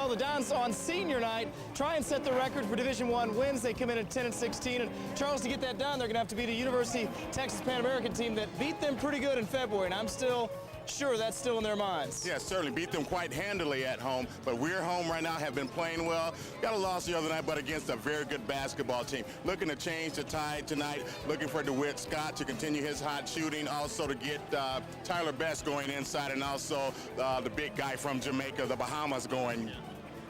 Well, the Dons on senior night try and set the record for Division I wins. They come in at 10-16, and Charles, to get that done, they're going to have to beat a University Texas Pan American team that beat them pretty good in February, and I'm still sure that's still in their minds. Yeah, certainly beat them quite handily at home, but we're home right now, have been playing well. Got a loss the other night, but against a very good basketball team. Looking to change the tide tonight, looking for DeWitt Scott to continue his hot shooting, also to get Tyler Best going inside, and also the big guy from Jamaica, the Bahamas, going.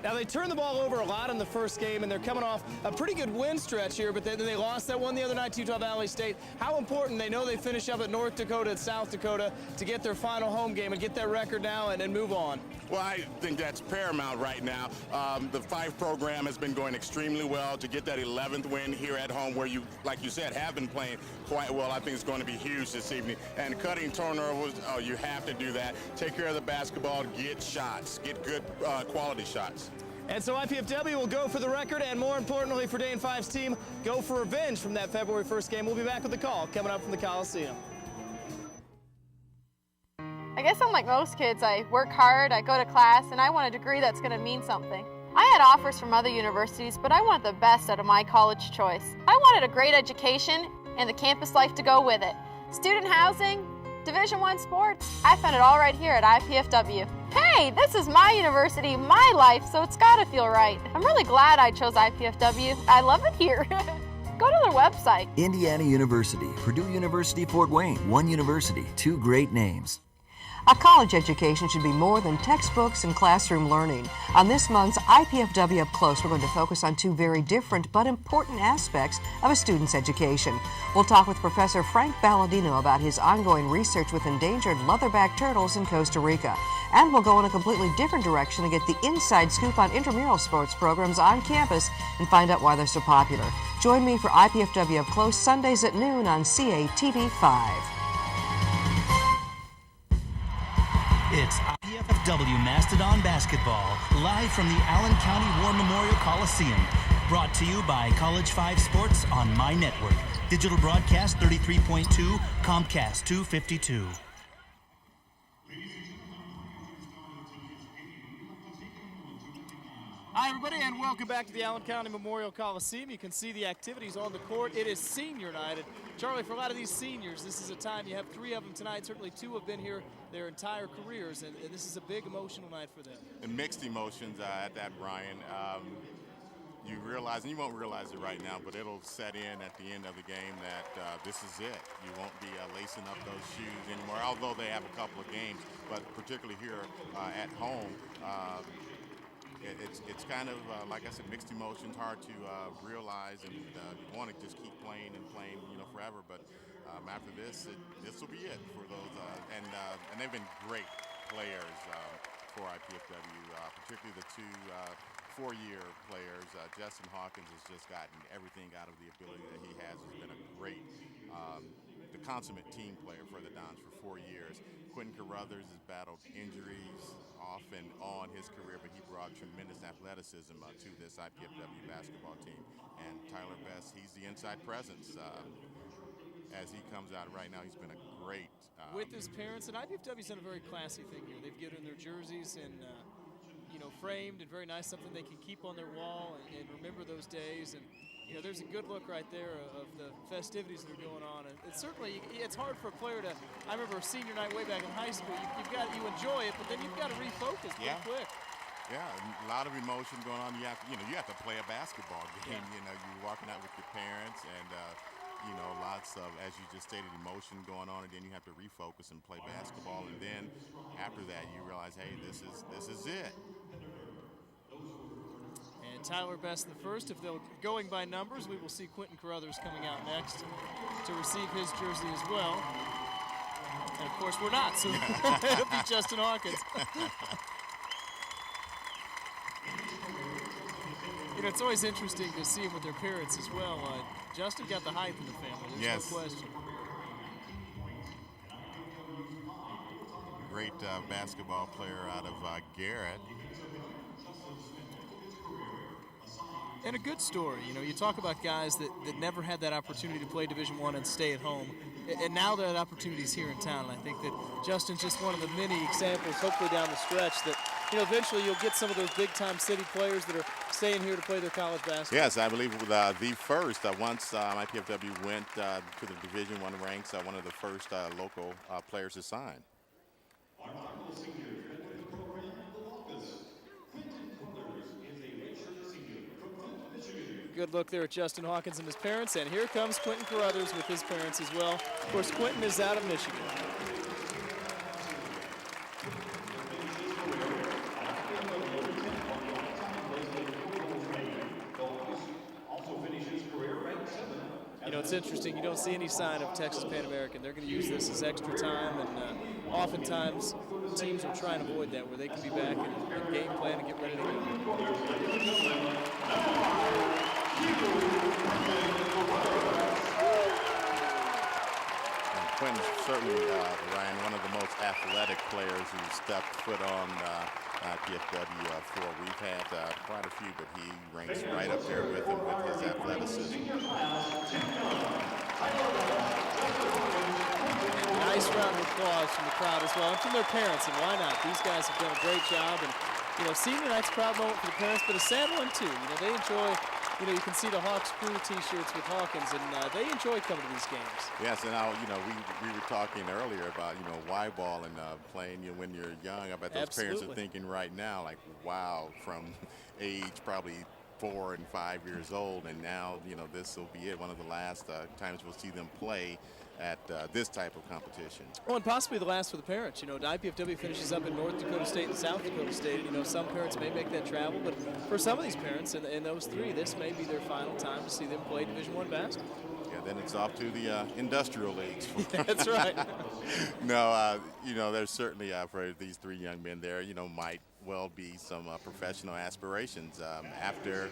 Now, they turned the ball over a lot in the first game, and they're coming off a pretty good win stretch here, but then they lost that one the other night to Utah Valley State. How important, they know they finish up at North Dakota and South Dakota to get their final home game and get that record now and move on? Well, I think that's paramount right now. The Fife program has been going extremely well. To get that 11th win here at home where you, like you said, have been playing quite well, I think it's going to be huge this evening. And cutting turnovers, oh, you have to do that. Take care of the basketball, get shots, get good quality shots. And so IPFW will go for the record, and more importantly for Dane Five's team, go for revenge from that February 1st game. We'll be back with the call coming up from the Coliseum. I guess I'm like most kids. I work hard, I go to class, and I want a degree that's going to mean something. I had offers from other universities, but I wanted the best out of my college choice. I wanted a great education and the campus life to go with it. Student housing, Division I sports, I found it all right here at IPFW. Hey, this is my university, my life, so it's got to feel right. I'm really glad I chose IPFW. I love it here. Go to their website. Indiana University, Purdue University, Fort Wayne. One university, two great names. A college education should be more than textbooks and classroom learning. On this month's IPFW Up Close, we're going to focus on two very different but important aspects of a student's education. We'll talk with Professor Frank Balladino about his ongoing research with endangered leatherback turtles in Costa Rica. And we'll go in a completely different direction to get the inside scoop on intramural sports programs on campus and find out why they're so popular. Join me for IPFW Up Close Sundays at noon on CATV 5. It's IPFW Mastodon Basketball, live from the Allen County War Memorial Coliseum. Brought to you by College 5 Sports on My Network. Digital broadcast 33.2, Comcast 252. Hi, everybody, and welcome back to the Allen County Memorial Coliseum. You can see the activities on the court. It is senior night. And Charlie, for a lot of these seniors, this is a time, you have three of them tonight. Certainly two have been here their entire careers, and this is a big emotional night for them. And mixed emotions at that, Brian. You realize, and you won't realize it right now, but it'll set in at the end of the game that this is it. You won't be lacing up those shoes anymore, although they have a couple of games, but particularly here at home, it's kind of, like I said, mixed emotions, hard to realize, and you want to just keep playing and playing, forever. But after this, this will be it for those, and they've been great players for IPFW, particularly the two four-year players. Justin Hawkins has just gotten everything out of the ability that he has. He's been a great, the consummate team player for the Dons for 4 years. Quentin Carruthers has battled injuries off and on his career, but he brought tremendous athleticism to this IPFW basketball team. And Tyler Best, he's the inside presence. As he comes out right now, he's been a great... With his parents, and IPFW's done a very classy thing here. They've given their jerseys and, framed and very nice, something they can keep on their wall and remember those days. And, there's a good look right there of the festivities that are going on. And it's certainly, it's hard for a player to, I remember senior night way back in high school, you enjoy it, but then you've got to refocus pretty quick. Yeah, a lot of emotion going on. You have to play a basketball game. Yeah. You're walking out with your parents and, lots of, as you just stated, emotion going on, and then you have to refocus and play basketball. And then after that, you realize, hey, this is it. And Tyler Best the first. If they're going by numbers, we will see Quentin Carruthers coming out next to receive his jersey as well. And of course, we're not, so it'll be Justin Hawkins. It's always interesting to see him with their parents as well. Justin got the height in the family, there's no question. Great basketball player out of Garrett. And a good story. You talk about guys that never had that opportunity to play Division I and stay at home. And now that opportunity is here in town. And I think that Justin's just one of the many examples, hopefully down the stretch, that eventually you'll get some of those big-time city players that are staying here to play their college basketball. Yes, I believe the first, once IPFW went to the Division I ranks, one of the first local players to sign. Good look there at Justin Hawkins and his parents, and here comes Quentin Carruthers with his parents as well. Of course, Quentin is out of Michigan. It's interesting. You don't see any sign of Texas Pan American. They're going to use this as extra time, and oftentimes teams will try and avoid that, where they can be back and game plan and get ready to go. And Quentin's certainly, Ryan, one of the most athletic players who stepped foot on IPFW floor. We've had quite a few, but he ranks right up there with him with his athleticism. Nice round of applause from the crowd as well, and from their parents, and why not? These guys have done a great job, and senior night's a proud moment for the parents, but a sad one too. They enjoy. You can see the Hawks crew T-shirts with Hawkins, and they enjoy coming to these games. Yes, and now we were talking earlier about Y ball and playing when you're young. I bet those Absolutely. parents are thinking right now, like, wow, from age probably 4 and 5 years old, and now this will be it. One of the last times we'll see them play at this type of competition. Well, and possibly the last for the parents. The IPFW finishes up in North Dakota State and South Dakota State. Some parents may make that travel, but for some of these parents, and those three, this may be their final time to see them play Division I basketball. Yeah, then it's off to the industrial leagues. That's right. No, there's certainly for these three young men there, might well be some professional aspirations after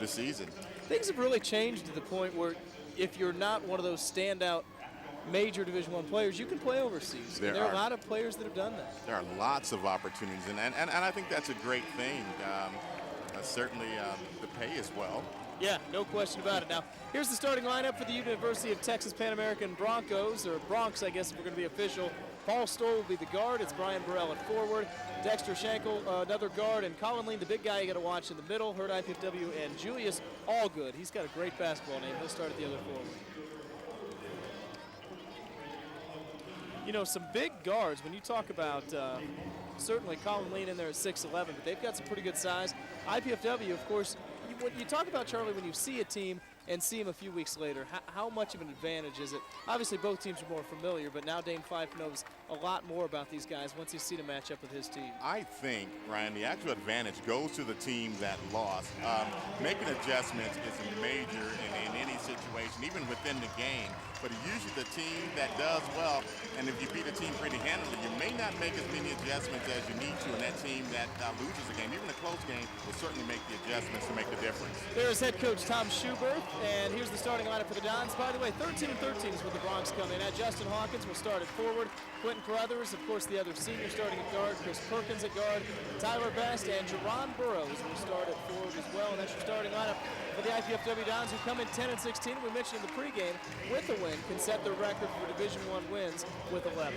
the season. Things have really changed to the point where if you're not one of those standout major Division I players, you can play overseas. There are a lot of players that have done that. There are lots of opportunities, and I think that's a great thing. Certainly the pay as well. Yeah, no question about it. Now, here's the starting lineup for the University of Texas Pan American Broncos, or Bronx, I guess if we're going to be official. Paul Stoll will be the guard. It's Brian Burrell at forward. Dexter Schenkel, another guard, and Colin Lean, the big guy you got to watch in the middle. Hurt IPFW, and Julius Allgood. He's got a great basketball name. He'll start at the other forward. Some big guards, when you talk about certainly Colin Lean in there at 6'11", but they've got some pretty good size. IPFW, of course, when you talk about, Charlie, when you see a team and see him a few weeks later, how much of an advantage is it? Obviously, both teams are more familiar, but now Dane Fife knows a lot more about these guys once he's seen a matchup with his team. I think, Ryan, the actual advantage goes to the team that lost. Making adjustments is major in any situation, even within the game. But usually the team that does well, and if you beat a team pretty handily, you may not make as many adjustments as you need to, and that team that loses a game, even a close game, will certainly make the adjustments to make the difference. There's head coach Tom Schuberth, and here's the starting lineup for the Dons. By the way, 13 and 13 is what the Bronx come in at. Justin Hawkins will start at forward. Quentin Carruthers, of course, the other senior starting at guard. Chris Perkins at guard. Tyler Best and Jerron Burrows will start at forward as well, and that's your starting lineup for the IPFW Dons, who come in 10 and 16. We mentioned in the pregame, with a win, can set their record for Division I wins with 11.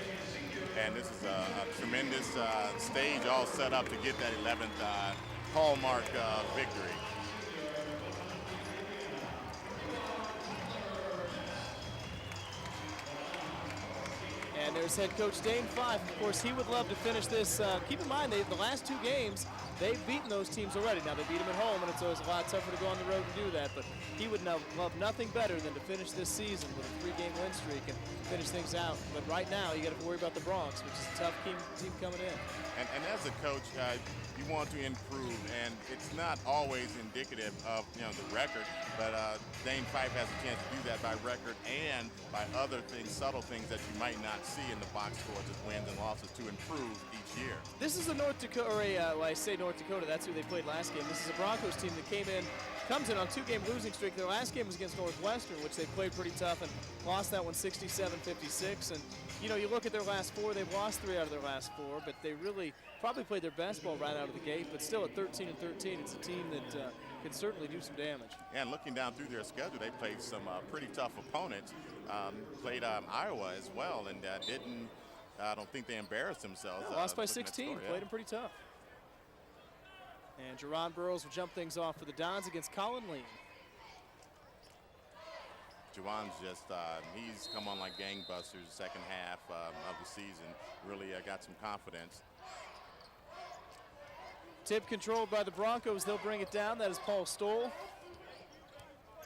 And this is a tremendous stage all set up to get that 11th hallmark victory. And there's head coach Dane Fife. Of course, he would love to finish this. Keep in mind, the last two games, they've beaten those teams already. Now, they beat them at home, and it's always a lot tougher to go on the road and do that. But he would love nothing better than to finish this season with a 3-game win streak and finish things out. But right now, you got to worry about the Bronx, which is a tough team coming in. And as a coach, you want to improve, and it's not always indicative of the record, but Dane Fife has a chance to do that by record and by other things, subtle things that you might not see in the box scores as wins and losses to improve each year. This is a North Dakota, I say North Dakota, that's who they played last game. This is a Broncos team that comes in on 2-game losing streak. Their last game was against Northwestern, which they played pretty tough and lost that one 67-56. And you look at their last 4, they've lost 3 out of their last 4, but they really probably played their best ball right out of the gate. But still at 13 and 13, it's a team that can certainly do some damage. And looking down through their schedule, they played some pretty tough opponents. Played Iowa as well, and I don't think they embarrassed themselves. Lost by 16, played them pretty tough. And Jerron Burrows will jump things off for the Dons against Colin Lean. Jawan's just, he's come on like gangbusters the second half of the season. Really got some confidence. Tip controlled by the Broncos. They'll bring it down. That is Paul Stoll.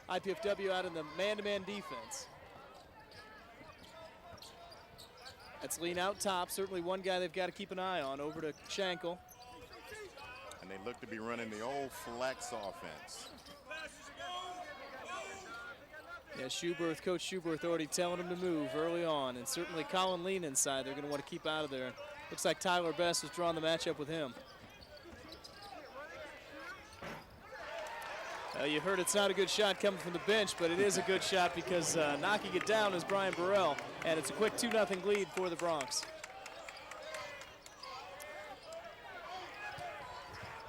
IPFW out in the man-to-man defense. That's Lean out top. Certainly one guy they've got to keep an eye on. Over to Shankle. And they look to be running the old flex offense. Yeah, Coach Schuberth already telling him to move early on. And certainly Colin Lean inside. They're going to want to keep out of there. Looks like Tyler Best is drawing the matchup with him. You heard it's not a good shot coming from the bench, but it is a good shot because knocking it down is Brian Burrell, and it's a quick 2-0 lead for the Bronx.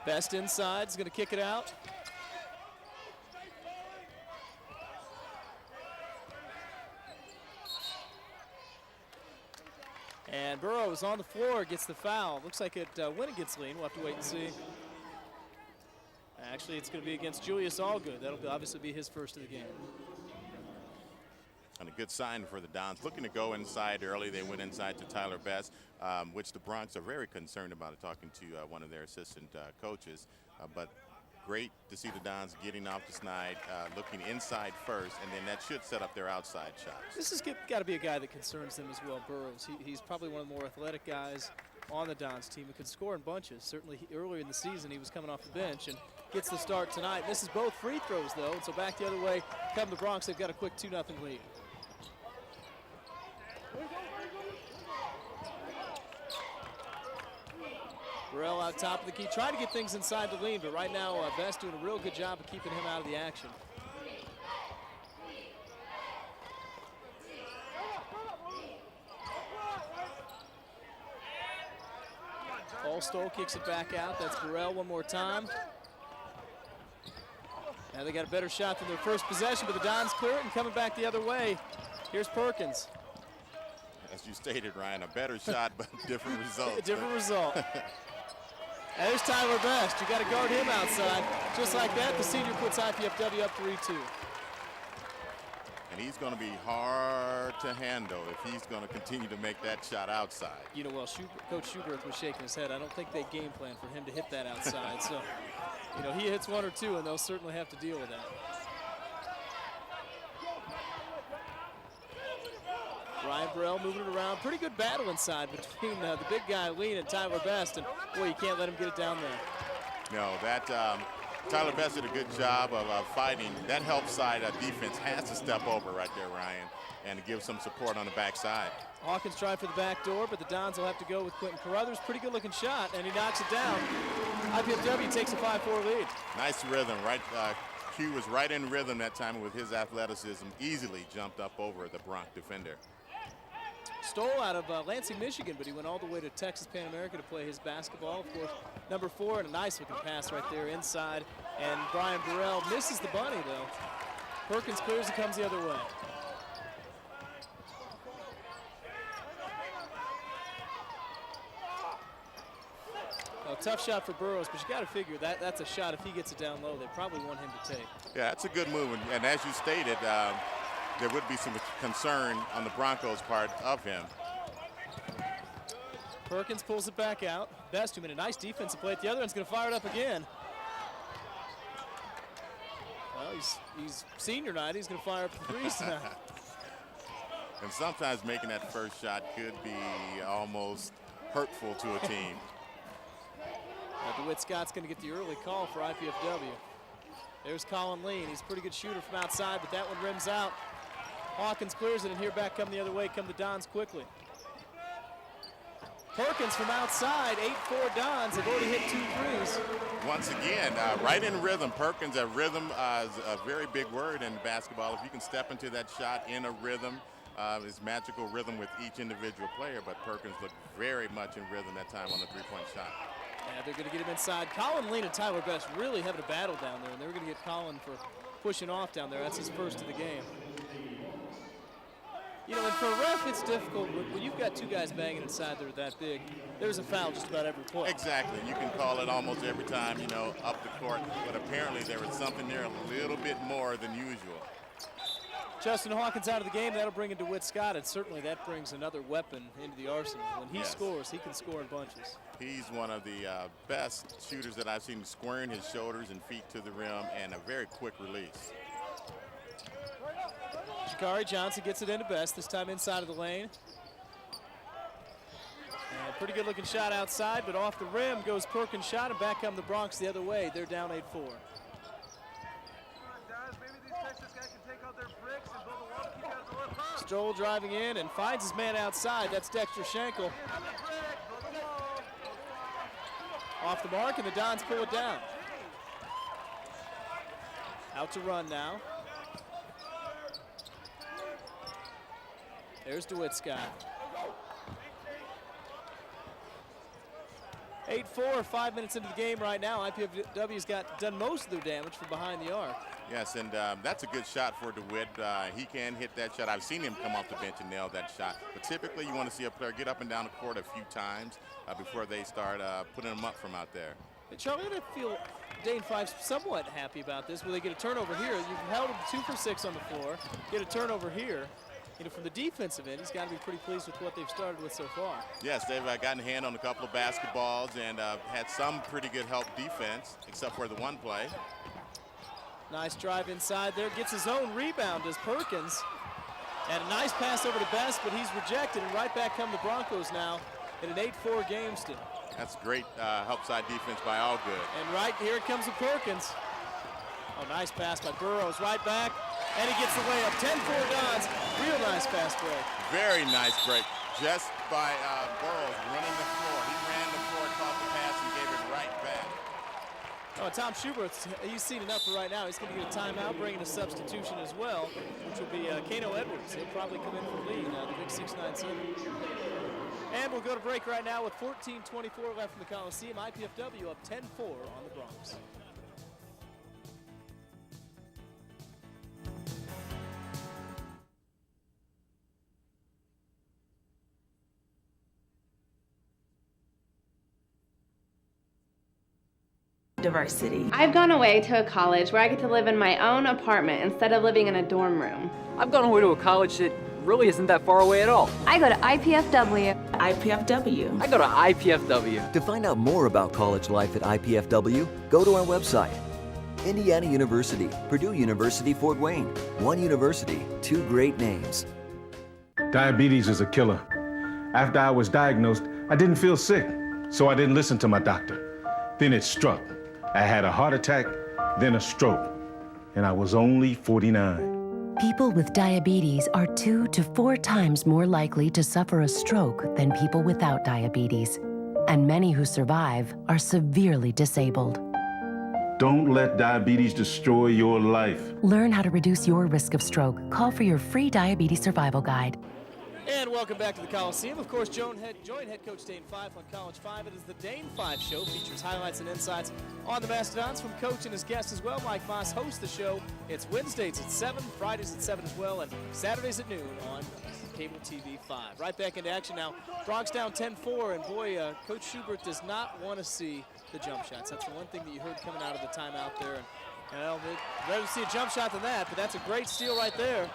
Best inside is going to kick it out. And Burrows on the floor, gets the foul. Looks like it went against Lean. We'll have to wait and see. Actually, it's going to be against Julius Allgood. That'll obviously be his first of the game. And a good sign for the Dons. Looking to go inside early. They went inside to Tyler Best, which the Bronx are very concerned about, talking to one of their assistant coaches. But great to see the Dons getting off the snide, looking inside first, and then that should set up their outside shots. This has got to be a guy that concerns them as well, Burrows. He's probably one of the more athletic guys on the Dons team. He could score in bunches. Certainly earlier in the season he was coming off the bench and gets the start tonight. Misses both free throws though, and so back the other way come the Bronx. They've got a quick 2-0 lead. Burrell out top of the key, trying to get things inside the Lean, but right now Best doing a real good job of keeping him out of the action. Paul Stoll kicks it back out. That's Burrell one more time. Now they got a better shot than their first possession, but the Dons clear it and coming back the other way. Here's Perkins. As you stated, Ryan, a better shot, but different result. Different result. And there's Tyler Best. You got to guard him outside. Just like that, the senior puts IPFW up 3-2. And he's going to be hard to handle if he's going to continue to make that shot outside. You know, well, Coach Schuberth was shaking his head. I don't think they game plan for him to hit that outside. So, you know, he hits one or two, and they'll certainly have to deal with that. Brian Burrell moving it around. Pretty good battle inside between the big guy, Lean, and Tyler Best. And, boy, you can't let him get it down there. No, that Tyler Best did a good job of fighting. That help side defense has to step over right there, Ryan, and give some support on the backside. Hawkins tried for the back door, but the Dons will have to go with Quentin Carruthers. Pretty good looking shot, and he knocks it down. IPFW takes a 5-4 lead. Nice rhythm, right? Q was right in rhythm that time with his athleticism, easily jumped up over the Bronx defender. Stoll out of Lansing, Michigan, but he went all the way to Texas Pan America to play his basketball. Of course, number 4, and a nice looking pass right there inside. And Brian Burrell misses the bunny though. Perkins clears and comes the other way. Well, tough shot for Burrows, but you got to figure that's a shot if he gets it down low. They probably want him to take. Yeah, that's a good move, and as you stated, there would be some concern on the Broncos' part of him. Perkins pulls it back out. Best, who made a nice defensive play at the other end's going to fire it up again. Well, he's senior night. He's going to fire up the threes tonight. And sometimes making that first shot could be almost hurtful to a team. DeWitt Scott's going to get the early call for IPFW. There's Colin Lean. He's a pretty good shooter from outside, but that one rims out. Hawkins clears it, and here back come the other way, come the Dons quickly. Perkins from outside, 8-4 Dons. They've already hit 2 threes. Once again, right in rhythm. Perkins, rhythm is a very big word in basketball. If you can step into that shot in a rhythm, it's magical rhythm with each individual player, but Perkins looked very much in rhythm that time on the three-point shot. Yeah, they're going to get him inside. Colin Lean and Tyler Best really having a battle down there, and they're going to get Colin for pushing off down there. That's his first of the game. You know, and for a ref, it's difficult. When you've got two guys banging inside that are that big, there's a foul just about every play. Exactly. You can call it almost every time, you know, up the court. But apparently there was something there a little bit more than usual. Justin Hawkins out of the game. That'll bring in DeWitt Scott, and certainly that brings another weapon into the arsenal. When he scores, he can score in bunches. He's one of the best shooters that I've seen, squaring his shoulders and feet to the rim and a very quick release. Jakari Johnson gets it into Best, this time inside of the lane. And a pretty good looking shot outside, but off the rim goes Perkins' shot, and back come the Bronx the other way. They're down 8-4. Stroll driving in and finds his man outside. That's Dexter Schenkel. Off the mark, and the Dons pull it down. Out to run now. There's DeWitt Scott. 8-4, 5 minutes into the game right now. IPFW's done most of their damage from behind the arc. Yes, and that's a good shot for DeWitt. He can hit that shot. I've seen him come off the bench and nail that shot. But typically you want to see a player get up and down the court a few times before they start putting them up from out there. And Charlie, I feel Dane Five's somewhat happy about this. Will they get a turnover here? You've held him 2 for 6 on the floor. Get a turnover here. You know, from the defensive end, he's got to be pretty pleased with what they've started with so far. Yes, they've gotten a hand on a couple of basketballs and had some pretty good help defense, except for the one play. Nice drive inside there. Gets his own rebound as Perkins. And a nice pass over to Best, but he's rejected. And right back come the Broncos now in an 8-4 game still. That's great help side defense by Allgood. And right here it comes with Perkins. Oh, nice pass by Burrows. Right back. And he gets the layup. 10-4 Dons. Real nice fast break. Very nice break. Just by Burrows running the floor. He ran the floor, caught the pass, and gave it right back. Oh, Tom Schubert, he's seen enough for right now. He's going to get a timeout, bring in a substitution as well, which will be Kano Edwards. He'll probably come in for Lee, the big 6'9" center. And we'll go to break right now with 14:24 left in the Coliseum. IPFW up 10-4 on the Bronx. Diversity. I've gone away to a college where I get to live in my own apartment instead of living in a dorm room. I've gone away to a college that really isn't that far away at all. I go to IPFW. IPFW. I go to IPFW. To find out more about college life at IPFW, go to our website. Indiana University, Purdue University, Fort Wayne. One university, two great names. Diabetes is a killer. After I was diagnosed, I didn't feel sick, so I didn't listen to my doctor. Then it struck. I had a heart attack, then a stroke, and I was only 49. People with diabetes are 2 to 4 times more likely to suffer a stroke than people without diabetes, and many who survive are severely disabled. Don't let diabetes destroy your life. Learn how to reduce your risk of stroke. Call for your free diabetes survival guide. And welcome back to the Coliseum. Of course, join head coach Dane Five on College 5. It is the Dane 5 Show. Features highlights and insights on the Mastodons from coach and his guests as well. Mike Moss hosts the show. It's Wednesdays at 7, Fridays at 7 as well, and Saturdays at noon on Cable TV 5. Right back into action now. Bronx down 10-4, and boy, Coach Schubert does not want to see the jump shots. That's the one thing that you heard coming out of the timeout there. And I'd rather see a jump shot than that, but that's a great steal right there.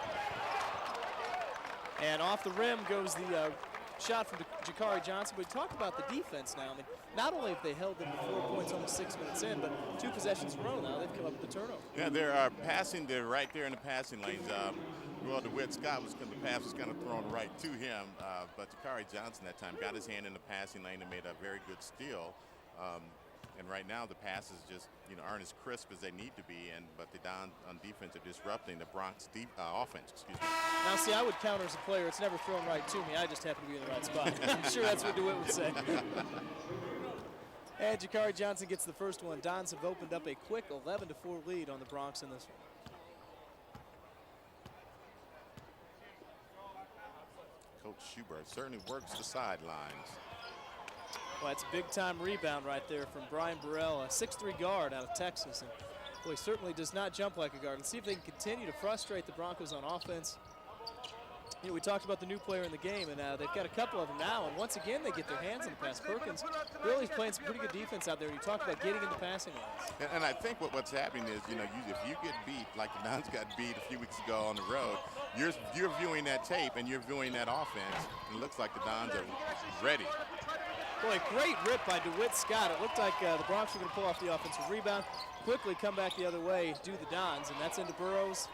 And off the rim goes the shot from Jakari Johnson. But we talk about the defense now. I mean, not only have they held them to 4 points almost 6 minutes in, but 2 possessions in a row now. They've come up with the turnover. Yeah, they're passing. They're right there in the passing lanes. Well, DeWitt Scott the pass was kind of thrown right to him, but Jakari Johnson that time got his hand in the passing lane and made a very good steal. And right now the passes just aren't as crisp as they need to be, but the Dons on defense are disrupting the Bronx offense. Excuse me. Now, see, I would counter as a player. It's never thrown right to me. I just happen to be in the right spot. I'm sure that's what DeWitt would say. And Jakari Johnson gets the first one. Dons have opened up a quick 11-4 lead on the Bronx in this one. Coach Schubert certainly works the sidelines. Well, that's a big-time rebound right there from Brian Burrell, a 6'3" guard out of Texas. And boy, certainly does not jump like a guard. Let's see if they can continue to frustrate the Broncos on offense. You know, we talked about the new player in the game, and they've got a couple of them now, and once again they get their hands on the pass. Perkins really is playing some pretty good defense out there. You talk about getting in the passing lanes. And I think what's happening is, you know, if you get beat like the Dons got beat a few weeks ago on the road, you're viewing that tape and you're viewing that offense, and it looks like the Dons are ready. Boy, great rip by DeWitt Scott. It looked like the Bronx were going to pull off the offensive rebound, quickly come back the other way, do the Dons, and that's into Burrows.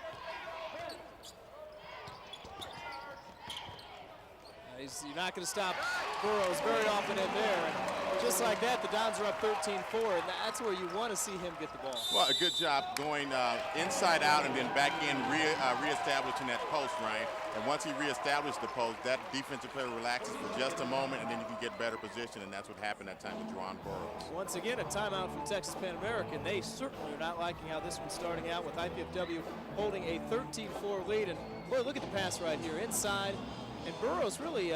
You're not going to stop Burrows very often in there. And just like that, the Dons are up 13-4, and that's where you want to see him get the ball. Well, a good job going inside out and then back in, reestablishing that post, Ryan. And once he reestablished the post, that defensive player relaxes for just a moment, and then you can get better position, and that's what happened that time with Juwan Burrows. Once again, a timeout from Texas Pan American. They certainly are not liking how this one's starting out, with IPFW holding a 13-4 lead. And boy, look at the pass right here, inside. And Burrows really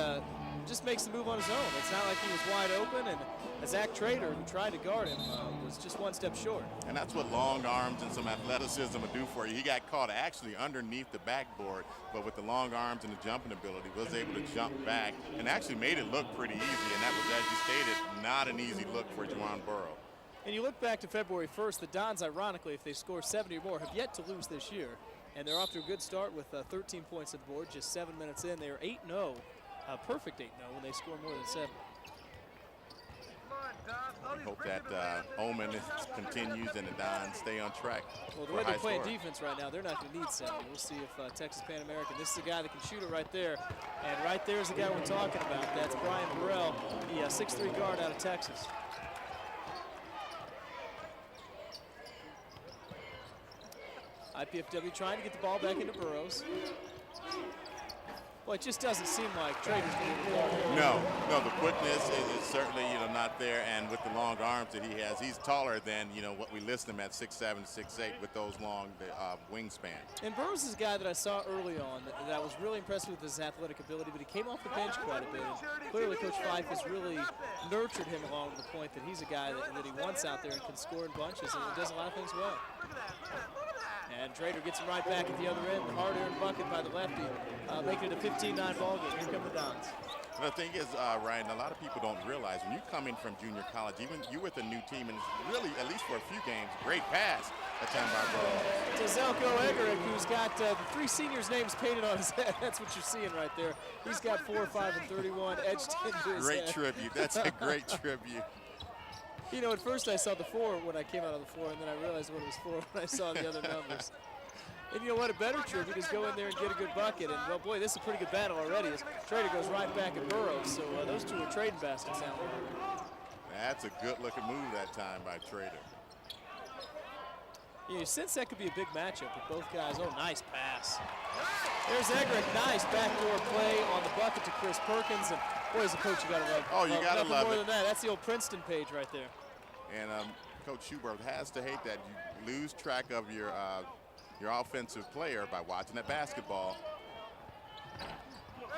just makes the move on his own. It's not like he was wide open, and Zach Trader, who tried to guard him, was just one step short. And that's what long arms and some athleticism will do for you. He got caught actually underneath the backboard, but with the long arms and the jumping ability, was able to jump back and actually made it look pretty easy. And that was, as you stated, not an easy look for Juwan Burrow. And you look back to February 1st, the Dons, ironically, if they score 70 or more, have yet to lose this year. And they're off to a good start with 13 points at the board, just 7 minutes in. They're 8-0, perfect 8-0 when they score more than 7. We hope that omen continues and the Dons stay on track. Well, the way they're playing defense right now, they're not going to need 70. We'll see if Texas Pan American, this is the guy that can shoot it right there. And right there is the guy we're talking about. That's Brian Burrell, the 6'3" guard out of Texas. IPFW trying to get the ball back into Burrows. Well, it just doesn't seem like Trader's going to get the ball. No, the quickness is certainly, not there, and with the long arms that he has, he's taller than, what we list him at 6'7", 6'8", with those long wingspan. And Burrows is a guy that I saw early on that I was really impressed with his athletic ability, but he came off the bench quite a bit. And clearly, Coach Fife has really nurtured him along to the point that he's a guy that he wants out there and can score in bunches, and he does a lot of things well. And Trader gets him right back at the other end. Hard-earned bucket by the lefty, making it a 15-9 ball game. Here come the Dons. The thing is, Ryan, a lot of people don't realize when you come in from junior college, even you with a new team, and it's really, at least for a few games, great pass that time by Burrows. To Zelko Egerick, who's got the 3 seniors' names painted on his head. That's what you're seeing right there. He's got 4, 5, and 31 etched into his Great head. tribute. That's a great tribute. At first I saw the 4 when I came out of the floor, and then I realized what it was for when I saw the other numbers. And you know what? A better tribute is go in there and get a good bucket. And, well, boy, this is a pretty good battle already as Trader goes right back at Burrows. So those two are trading baskets now. That's a good-looking move that time by Trader. You sense that could be a big matchup with both guys. Oh, nice pass. There's Egerick. Nice backdoor play on the bucket to Chris Perkins. And, boy, as a coach, you got to love it. Oh, you got to love it. More than that. That's the old Princeton page right there. And Coach Schubert has to hate that you lose track of your offensive player by watching that basketball.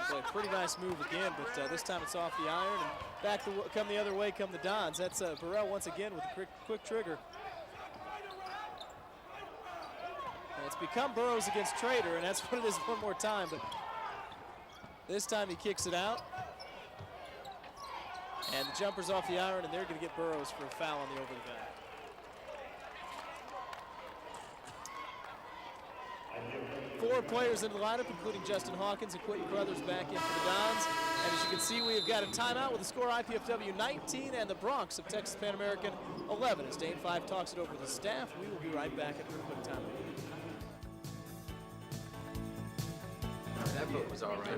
Boy, pretty nice move again, but this time it's off the iron. And back come the other way come the Dons. That's Burrell once again with a quick trigger. And it's become Burrows against Trader, and that's what it is one more time. But this time he kicks it out. And the jumper's off the iron, and they're going to get Burrows for a foul on the over the back. Four players in the lineup, including Justin Hawkins and Quentin Crothers back in for the Dons. And as you can see, we have got a timeout with the score IPFW 19 and the Bronx of Texas Pan American 11. As Dane 5 talks it over with the staff, we will be right back after a quick timeout. That vote was all right.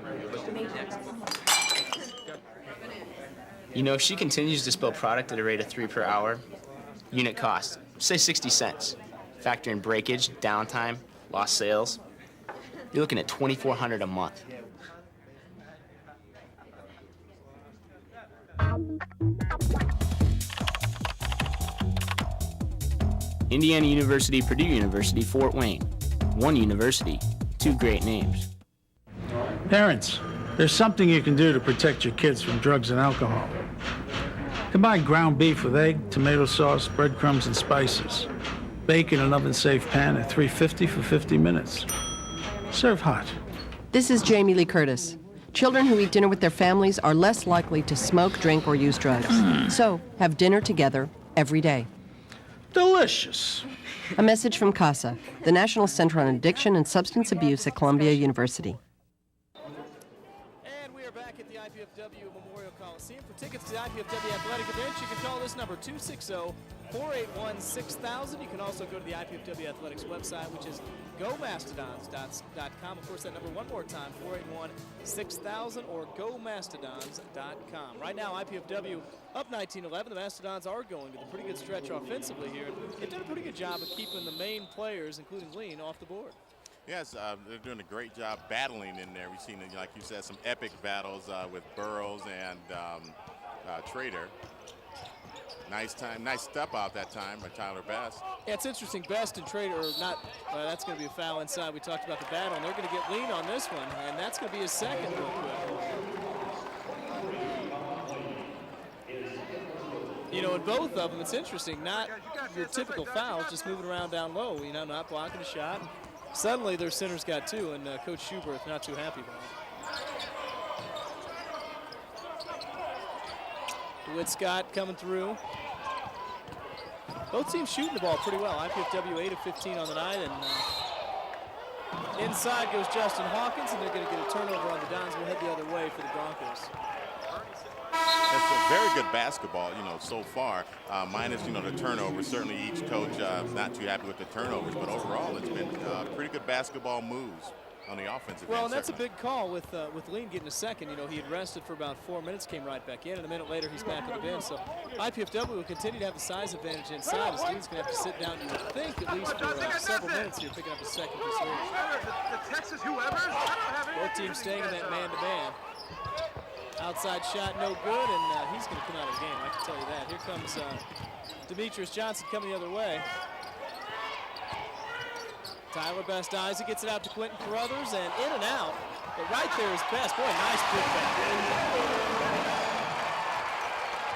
If she continues to spill product at a rate of 3 per hour, unit cost, say 60 cents. Factor in breakage, downtime, lost sales. You're looking at $2,400 a month. Indiana University, Purdue University, Fort Wayne. One university, 2 great names. Parents, there's something you can do to protect your kids from drugs and alcohol. Combine ground beef with egg, tomato sauce, breadcrumbs, and spices. Bake in an oven-safe pan at 350 for 50 minutes. Serve hot. This is Jamie Lee Curtis. Children who eat dinner with their families are less likely to smoke, drink, or use drugs. So, have dinner together every day. Delicious. A message from CASA, the National Center on Addiction and Substance Abuse at Columbia University. And we are back at the IPFW Memorial Coliseum. For tickets to the IPFW athletic events, you can call this number 260-481-6000. You can also go to the IPFW Athletics website, which is gomastodons.com. Of course, that number one more time, 481-6000 or gomastodons.com. Right now, IPFW up 19-11. The Mastodons are going with a pretty good stretch offensively here. They've done a pretty good job of keeping the main players, including Lean, off the board. Yes, they're doing a great job battling in there. We've seen, like you said, some epic battles with Burrows and Trader. Nice step out that time by Tyler Best. Yeah, it's interesting. Best and Trader are not. That's going to be a foul inside. We talked about the battle, and they're going to get Lean on this one, and that's going to be his second real quick. You know, in both of them, it's interesting. Not your typical fouls, just moving around down low. You know, not blocking a shot. Suddenly, their center's got two, and Coach Schuberth not too happy about it. DeWitt Scott coming through. Both teams shooting the ball pretty well. IPFW 8 of 15 on the night, and inside goes Justin Hawkins, and they're going to get a turnover on the Dons. We'll head the other way for the Broncos. It's a very good basketball, you know, so far, minus, you know, the turnovers. Certainly each coach not too happy with the turnovers, but overall it's been pretty good basketball moves on the offensive well, end. And that's a big call with Lean getting a second. You know, he had rested for about 4 minutes, came right back in, and a minute later he's back on the bench. So IPFW will continue to have the size advantage inside. As Lean's going to have to sit down, you would think, at least for several minutes here, picking up his second piece. Both teams staying in that man-to-man. Outside shot, no good, and he's going to come out of the game, I can tell you that. Here comes Demetrius Johnson coming the other way. Tyler Best eyes, he gets it out to Quentin Carruthers, and in and out. But right there is Best. Boy, nice putback.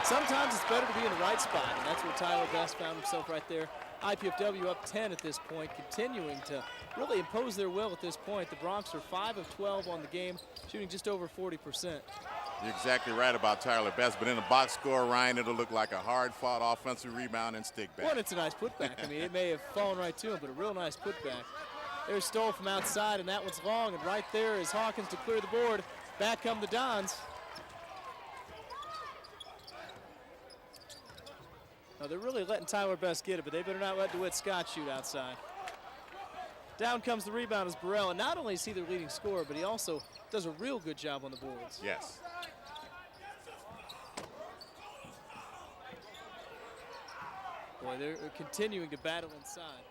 Sometimes it's better to be in the right spot, and that's where Tyler Best found himself right there. IPFW up 10 at this point, continuing to really impose their will at this point. The Broncs are 5 of 12 on the game, shooting just over 40%. You're exactly right about Tyler Best, but in a box score, Ryan, it'll look like a hard-fought offensive rebound and stick back. Well, it's a nice putback. I mean, it may have fallen right to him, but a real nice putback. There's Stoll from outside, and that one's long, and right there is Hawkins to clear the board. Back come the Dons. Now, they're really letting Tyler Best get it, but they better not let DeWitt Scott shoot outside. Down comes the rebound as Burrell, and not only is he their leading scorer, but he also does a real good job on the boards. Yes. Boy, they're continuing to battle inside.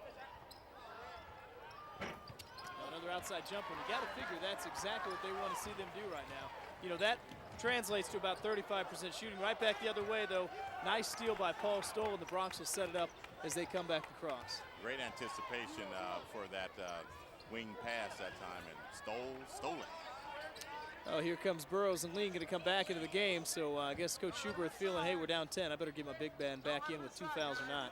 Another outside jumper, and you got to figure that's exactly what they want to see them do right now. You know, that translates to about 35% shooting. Right back the other way, though. Nice steal by Paul Stoll, and the Broncs will set it up as they come back across. Great anticipation for that wing pass that time, and stole it. Oh, here comes Burrows and Lean going to come back into the game. So I guess Coach Schuberth feeling, hey, we're down 10. I better get my big man back in with 2 fouls or not.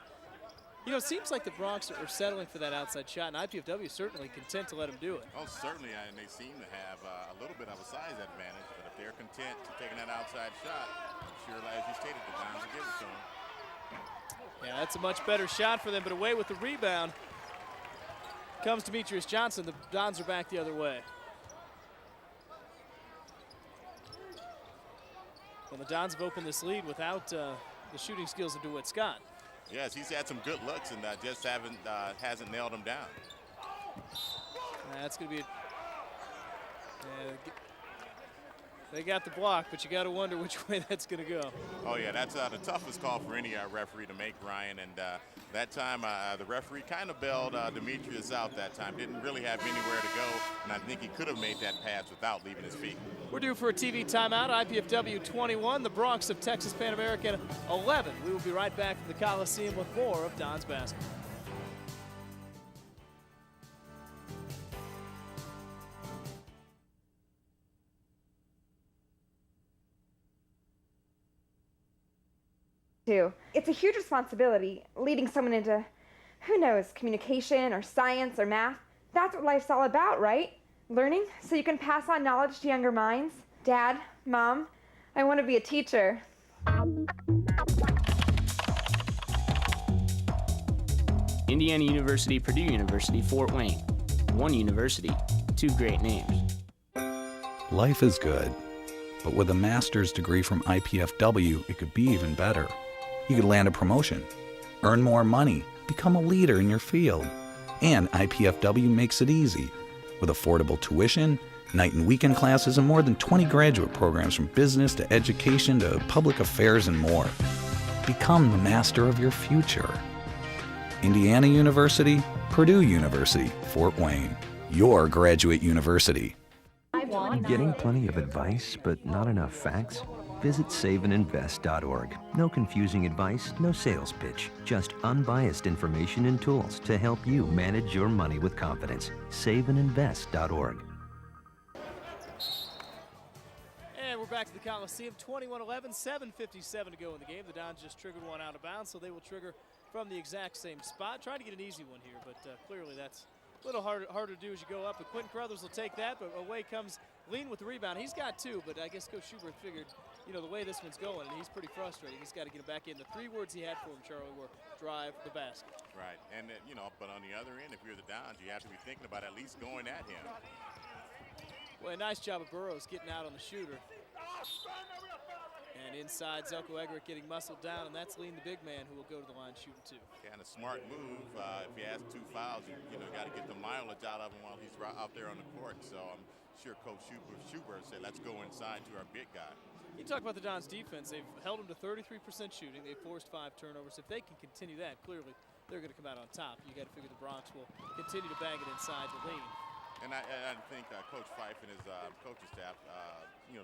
You know, it seems like the Broncs are settling for that outside shot, and IPFW is certainly content to let them do it. Oh, certainly, and they seem to have a little bit of a size advantage, but if they're content to taking that outside shot, I'm sure, as you stated, the Dons will give it to them. Yeah, that's a much better shot for them, but away with the rebound comes Demetrius Johnson. The Dons are back the other way. Well, the Dons have opened this lead without the shooting skills of DeWitt Scott. Yes, he's had some good looks and just hasn't nailed them down. That's going to be they got the block, but you got to wonder which way that's going to go. Oh, yeah, that's the toughest call for any referee to make, Ryan. And that time, the referee kind of bailed Demetrius out that time. Didn't really have anywhere to go, and I think he could have made that pass without leaving his feet. We're due for a TV timeout. IPFW 21, the Broncs of Texas Pan American 11. We will be right back from the Coliseum with more of Dons basketball. It's a huge responsibility, leading someone into, who knows, communication or science or math. That's what life's all about, right? Learning so you can pass on knowledge to younger minds. Dad, Mom, I want to be a teacher. Indiana University, Purdue University, Fort Wayne. One university, two great names. Life is good, but with a master's degree from IPFW, it could be even better. You could land a promotion, earn more money, become a leader in your field. And IPFW makes it easy. With affordable tuition, night and weekend classes, and more than 20 graduate programs from business to education to public affairs and more. Become the master of your future. Indiana University, Purdue University, Fort Wayne. Your graduate university. Getting plenty of advice, but not enough facts? Visit saveandinvest.org. No confusing advice, no sales pitch. Just unbiased information and tools to help you manage your money with confidence. Saveandinvest.org. And we're back to the Coliseum, 21-11, 7:57 to go in the game. The Dons just triggered one out of bounds, so they will trigger from the exact same spot. Trying to get an easy one here, but clearly that's a little harder to do as you go up. But Quentin Carruthers will take that, but away comes Lean with the rebound. He's got two, but I guess Coach Schubert figured, the way this one's going, and he's pretty frustrated. He's got to get it back in. The 3 words he had for him, Charlie, were drive the basket. Right, and but on the other end, if you're the Dons, you have to be thinking about at least going at him. Well, a nice job of Burrows getting out on the shooter. And inside, Zelko Egerick getting muscled down, and that's Lean, the big man, who will go to the line shooting 2. Yeah, and a smart move. If he has 2 fouls, you got to get the mileage out of him while he's out there on the court. So I'm sure Coach Schubert said, let's go inside to our big guy. You talk about the Dons' defense. They've held them to 33% shooting. They've forced 5 turnovers. If they can continue that, clearly they're going to come out on top. You got to figure the Bronx will continue to bang it inside the Lean. And I think Coach Fife and his coaching staff,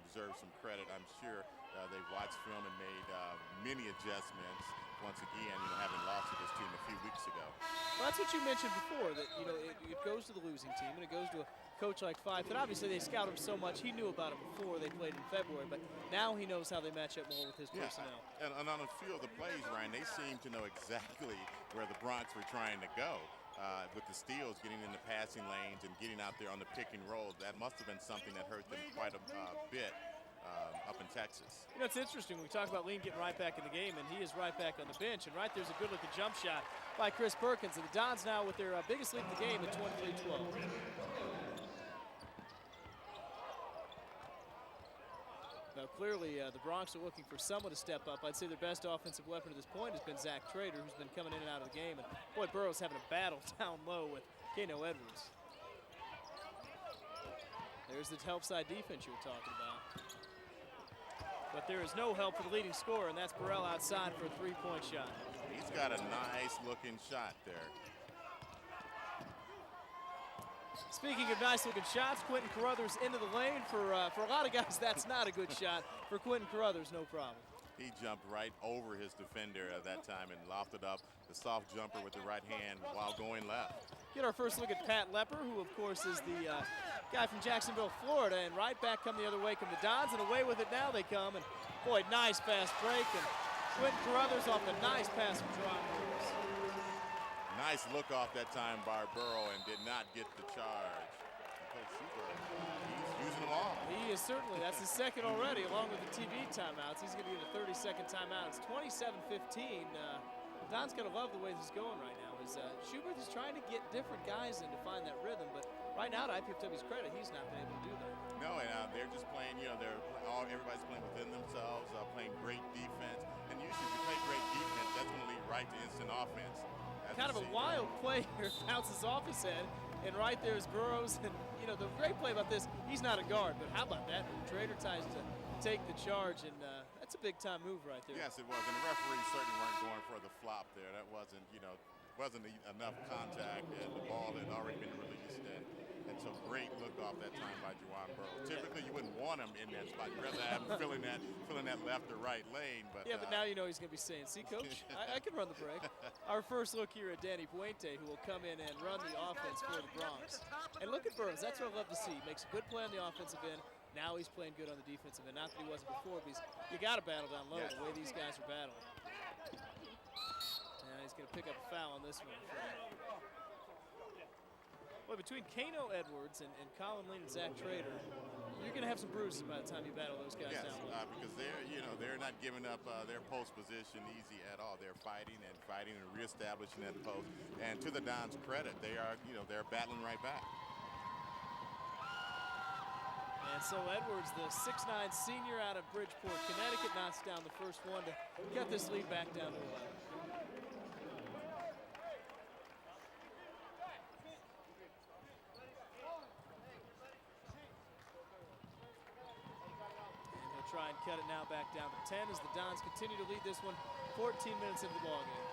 deserve some credit. I'm sure they've watched film and made many adjustments. Once again, having lost to this team a few weeks ago. Well, that's what you mentioned before, that it goes to the losing team and it goes to a coach like Fife. And obviously they scout him so much. He knew about it before they played in February, but now he knows how they match up more with his personnel. And on a few of the plays, Ryan, they seem to know exactly where the Bronx were trying to go. With the steals, getting in the passing lanes and getting out there on the pick and roll, that must have been something that hurt them quite a bit up in Texas. It's interesting. We talk about Lean getting right back in the game, and he is right back on the bench. And right there's a good-looking jump shot by Chris Perkins. And the Dons now with their biggest lead in the game at 23-12. Now, clearly, the Bronx are looking for someone to step up. I'd say their best offensive weapon at this point has been Zach Trader, who's been coming in and out of the game. And, boy, Burrow's having a battle down low with Kano Edwards. There's the help side defense you were talking about. But there is no help for the leading scorer, and that's Burrell outside for a 3-point shot. He's got a nice-looking shot there. Speaking of nice-looking shots, Quentin Carruthers into the lane. For a lot of guys, that's not a good shot. For Quentin Carruthers, no problem. He jumped right over his defender at that time and lofted up the soft jumper with the right hand while going left. Get our first look at Pat Lepper, who, of course, is the guy from Jacksonville, Florida. And right back come the other way come the Dons, and away with it now they come. And, boy, nice fast break. And Quentin Carruthers off a nice pass from Jerron Burrows. Nice look off that time by Burrow and did not get the charge. He's using them all. He is certainly. That's his second already, along with the TV timeouts. He's going to get a 30-second timeout. It's 27-15. Don's going to love the way this is going right now. Schubert is trying to get different guys in to find that rhythm, but right now, to IPFW's credit, he's not been able to do that. No, and they're just playing, everybody's playing within themselves, playing great defense. And usually if you play great defense, that's going to lead right to instant offense. Kind of a wild play here, bounces off his head, and right there is Burrows. And, the great play about this, he's not a guard, but how about that? Trader tries to take the charge, and that's a big-time move right there. Yes, it was, and the referees certainly weren't going for the flop there. That wasn't, wasn't enough contact, and the ball had already been released. And so great look off that time by Jerron Burrows. Typically, you wouldn't want him in that spot. You'd rather have him filling that left or right lane. But but now he's going to be saying, see, Coach, I can run the break. Our first look here at Danny Puente, who will come in and run the offense for the Bronx. And look at Burrows. That's what I love to see. He makes a good play on the offensive end. Now he's playing good on the defensive end. Not that he wasn't before, but you got to battle down low the way these guys are battling. And he's going to pick up a foul on this one. Well, between Kano Edwards and Colin Lean and Zach Trader, you're going to have some bruises by the time you battle those guys down low. Because they're not giving up their post position easy at all. They're fighting and reestablishing that post. And to the Dons' credit, they're battling right back. And so Edwards, the 6'9" senior out of Bridgeport, Connecticut, knocks down the first one to get this lead back down to 11. Try and cut it now back down to 10 as the Dons continue to lead this one 14 minutes into the ballgame.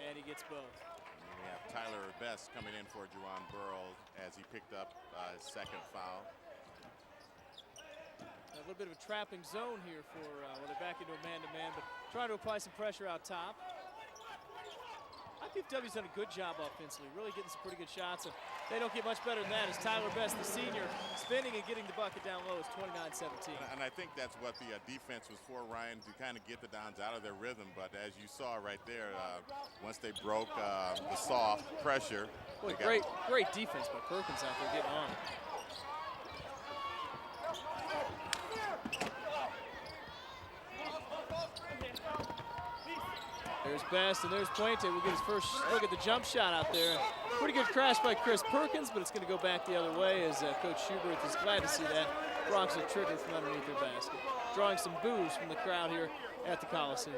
And he gets both. And we have Tyler Best coming in for Juwan Burrows as he picked up his second foul. A little bit of a trapping zone here for they're back into a man-to-man, but trying to apply some pressure out top. IPFW's done a good job offensively, really getting some pretty good shots, and they don't get much better than that as Tyler Best, the senior, spinning and getting the bucket down low is 29-17. And I think that's what the defense was for, Ryan, to kind of get the Dons out of their rhythm. But as you saw right there, once they broke the soft pressure. Boy, great defense by Perkins out there getting on. There's Best and there's Puente. We'll get his first look at the jump shot out there. Pretty good crash by Chris Perkins, but it's going to go back the other way as Coach Schubert is glad to see that. Bronx are triggered from underneath their basket. Drawing some boos from the crowd here at the Coliseum.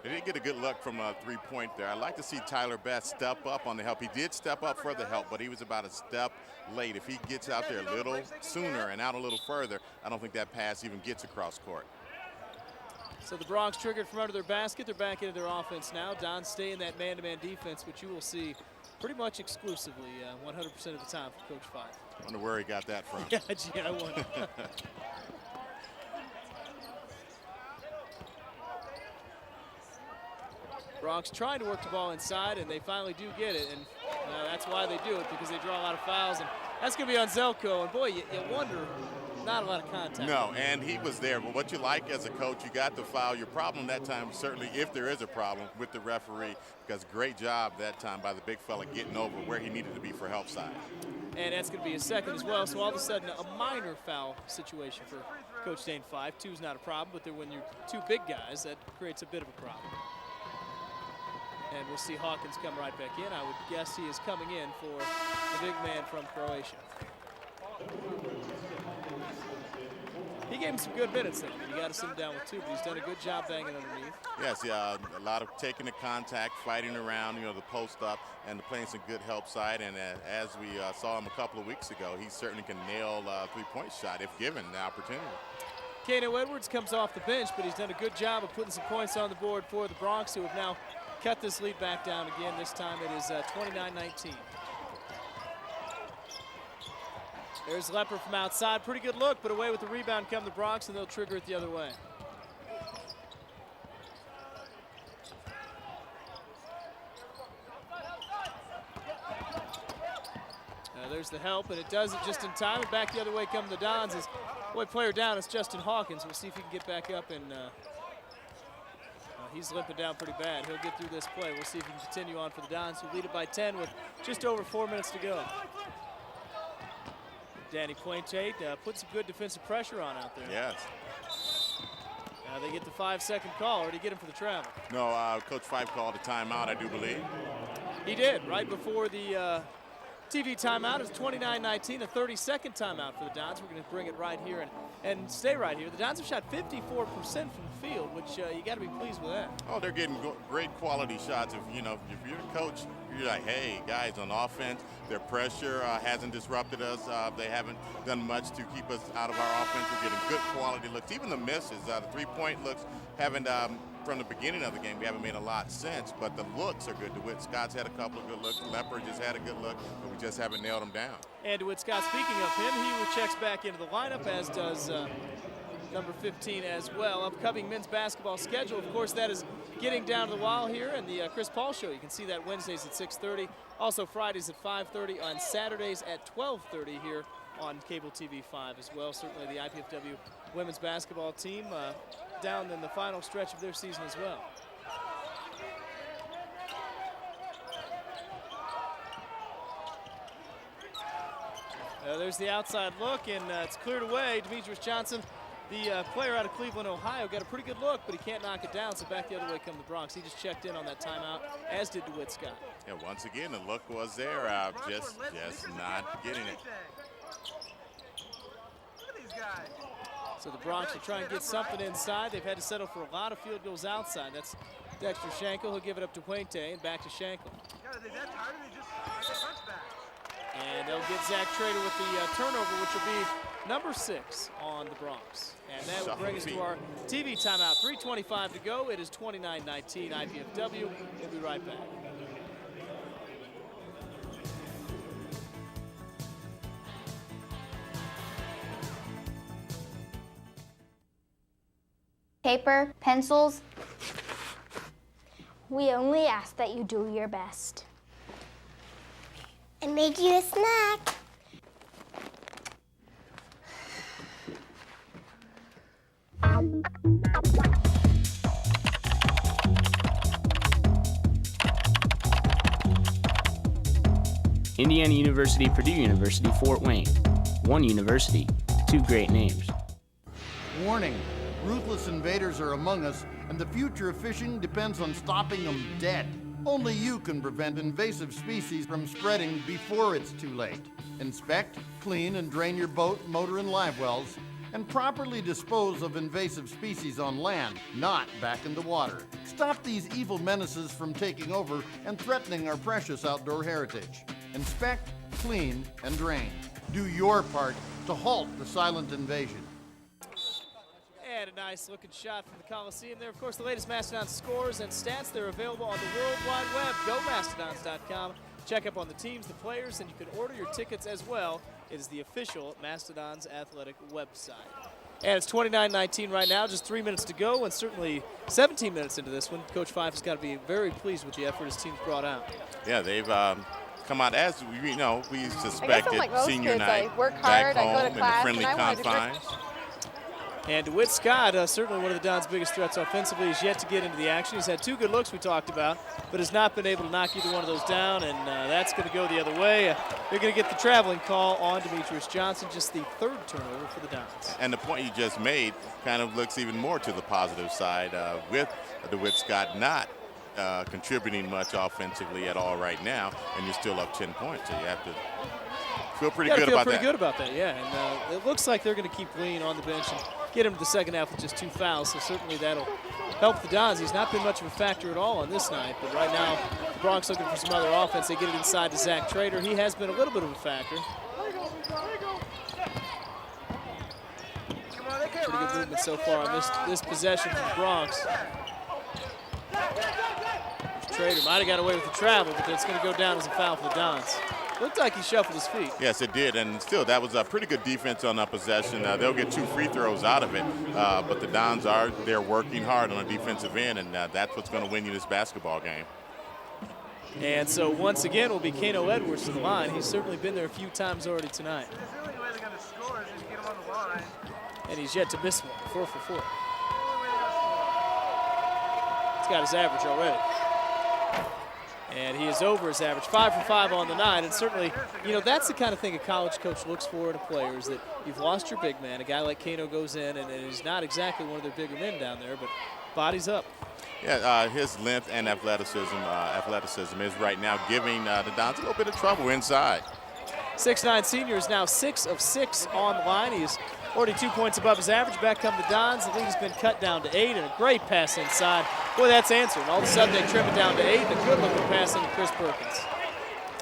They didn't get a good look from a three-point there. I'd like to see Tyler Best step up on the help. He did step up for the help, but he was about a step late. If he gets out there a little sooner and out a little further, I don't think that pass even gets across court. So the Bronx triggered from under their basket. They're back into their offense now. Dons stay in that man-to-man defense, which you will see pretty much exclusively 100% of the time from Coach Fife. I wonder where he got that from. Yeah, I wonder. Bronx trying to work the ball inside, and they finally do get it. And that's why they do it, because they draw a lot of fouls. And that's going to be on Zelko. And, boy, you wonder. Not a lot of contact. No, and he was there. But what you like as a coach, you got the foul. Your problem that time, certainly if there is a problem, with the referee, because great job that time by the big fella getting over where he needed to be for help side. And that's going to be a second as well. So all of a sudden, a minor foul situation for Coach Dane Fife. 2's not a problem, but when you're two big guys, that creates a bit of a problem. And we'll see Hawkins come right back in. I would guess he is coming in for the big man from Croatia. He gave him some good minutes there. You got to sit him down with two, but he's done a good job banging underneath. Yes, yeah, a lot of taking the contact, fighting around, the post up, and playing some good help side. And as we saw him a couple of weeks ago, he certainly can nail a three-point shot if given the opportunity. Kano Edwards comes off the bench, but he's done a good job of putting some points on the board for the Bronx, who have now cut this lead back down again. This time it is 29-19. There's Lepper from outside. Pretty good look, but away with the rebound come the Bronx, and they'll trigger it the other way. There's the help, and it does it just in time. And back the other way come the Dons. As boy, player down, it's Justin Hawkins. We'll see if he can get back up, and he's limping down pretty bad. He'll get through this play. We'll see if he can continue on for the Dons, who lead it by 10 with just over 4 minutes to go. Danny Puente put some good defensive pressure on out there. Yes. Now they get the 5-second call, or did he get him for the travel? No, Coach Fife called a timeout, I do believe. He did, right before the TV timeout. It's 29-19, a 30-second timeout for the Dons. We're going to bring it right here and stay right here. The Dons have shot 54% from the field, which you got to be pleased with that. Oh, they're getting great quality shots. If you're a coach, you're like, hey, guys, on offense, their pressure hasn't disrupted us. They haven't done much to keep us out of our offense. We're getting good quality looks. Even the misses, the three-point looks haven't, from the beginning of the game, we haven't made a lot since, but the looks are good. DeWitt Scott's had a couple of good looks. Lepper just had a good look, but we just haven't nailed him down. And DeWitt Scott, speaking of him, he checks back into the lineup, as does number 15 as well. Upcoming men's basketball schedule, of course, that is getting down to the wire here, and the Chris Paul Show. You can see that Wednesdays at 6:30, also Fridays at 5:30, on Saturdays at 12:30 here on Cable TV 5 as well. Certainly the IPFW women's basketball team down in the final stretch of their season as well. There's the outside look, and it's cleared away. Demetrius Johnson, the player out of Cleveland, Ohio, got a pretty good look, but he can't knock it down, so back the other way come the Bronx. He just checked in on that timeout, as did DeWitt Scott. Yeah, once again, the look was there, just not getting it. So the Bronx will try and get something inside. They've had to settle for a lot of field goals outside. That's Dexter Schenkel. He'll give it up to Puente and back to Schenkel. And they'll get Zach Trader with the turnover, which will be number 6 on the Bronx. And that will bring us to our TV timeout. 3:25 to go. It is 29-19 IPFW. We'll be right back. Paper, pencils. We only ask that you do your best. I made you a snack. Indiana University, Purdue University, Fort Wayne. One university, two great names. Warning, ruthless invaders are among us, and the future of fishing depends on stopping them dead. Only you can prevent invasive species from spreading before it's too late. Inspect, clean, and drain your boat, motor, and live wells, and properly dispose of invasive species on land, not back in the water. Stop these evil menaces from taking over and threatening our precious outdoor heritage. Inspect, clean, and drain. Do your part to halt the silent invasion. And a nice looking shot from the Coliseum there. Of course, the latest Mastodons scores and stats, they're available on the World Wide Web. Go Mastodons.com. Check up on the teams, the players, and you can order your tickets as well. It is the official Mastodons athletic website. And it's 29-19 right now, just 3 minutes to go, and certainly 17 minutes into this one. Coach Fife has got to be very pleased with the effort his team's brought out. Yeah, they've come out as we suspected. Like most senior kids, night, I work back hard, I go to home class, in the friendly and I wanted to confines. And DeWitt Scott, certainly one of the Dons' biggest threats offensively, is yet to get into the action. He's had 2 good looks we talked about, but has not been able to knock either one of those down, and that's going to go the other way. They're going to get the traveling call on Demetrius Johnson, just the 3rd turnover for the Dons. And the point you just made kind of looks even more to the positive side with DeWitt Scott not contributing much offensively at all right now, and you're still up 10 points, so you have to feel pretty good about that. Pretty good about that, yeah. And it looks like they're going to keep Lean on the bench and get him to the second half with just 2 fouls, so certainly that'll help the Dons. He's not been much of a factor at all on this night, but right now the Bronx looking for some other offense. They get it inside to Zach Trader. He has been a little bit of a factor. Pretty good movement so far on this possession from the Bronx. Trader might have got away with the travel, but it's going to go down as a foul for the Dons. Looked like he shuffled his feet. Yes, it did, and still, that was a pretty good defense on that possession. They'll get 2 free throws out of it, but the Dons they're working hard on the defensive end, and that's what's going to win you this basketball game. And so once again will be Kano Edwards to the line. He's certainly been there a few times already tonight. The only way they're going to score is if you get him on the line. And he's yet to miss one, 4 for 4. He's got his average already. And he is over his average, 5 for 5 on the night. And certainly, that's the kind of thing a college coach looks for in a player, is that you've lost your big man. A guy like Kano goes in, and he's not exactly one of their bigger men down there, but bodies up. Yeah, his length and athleticism is right now giving the Dons a little bit of trouble inside. 6'9" senior is now 6 of 6 on the line. He's already 2 points above his average. Back come the Dons. The lead has been cut down to 8, and a great pass inside. Boy, that's answered. All of a sudden, they trim it down to 8, and a good-looking pass into Chris Perkins.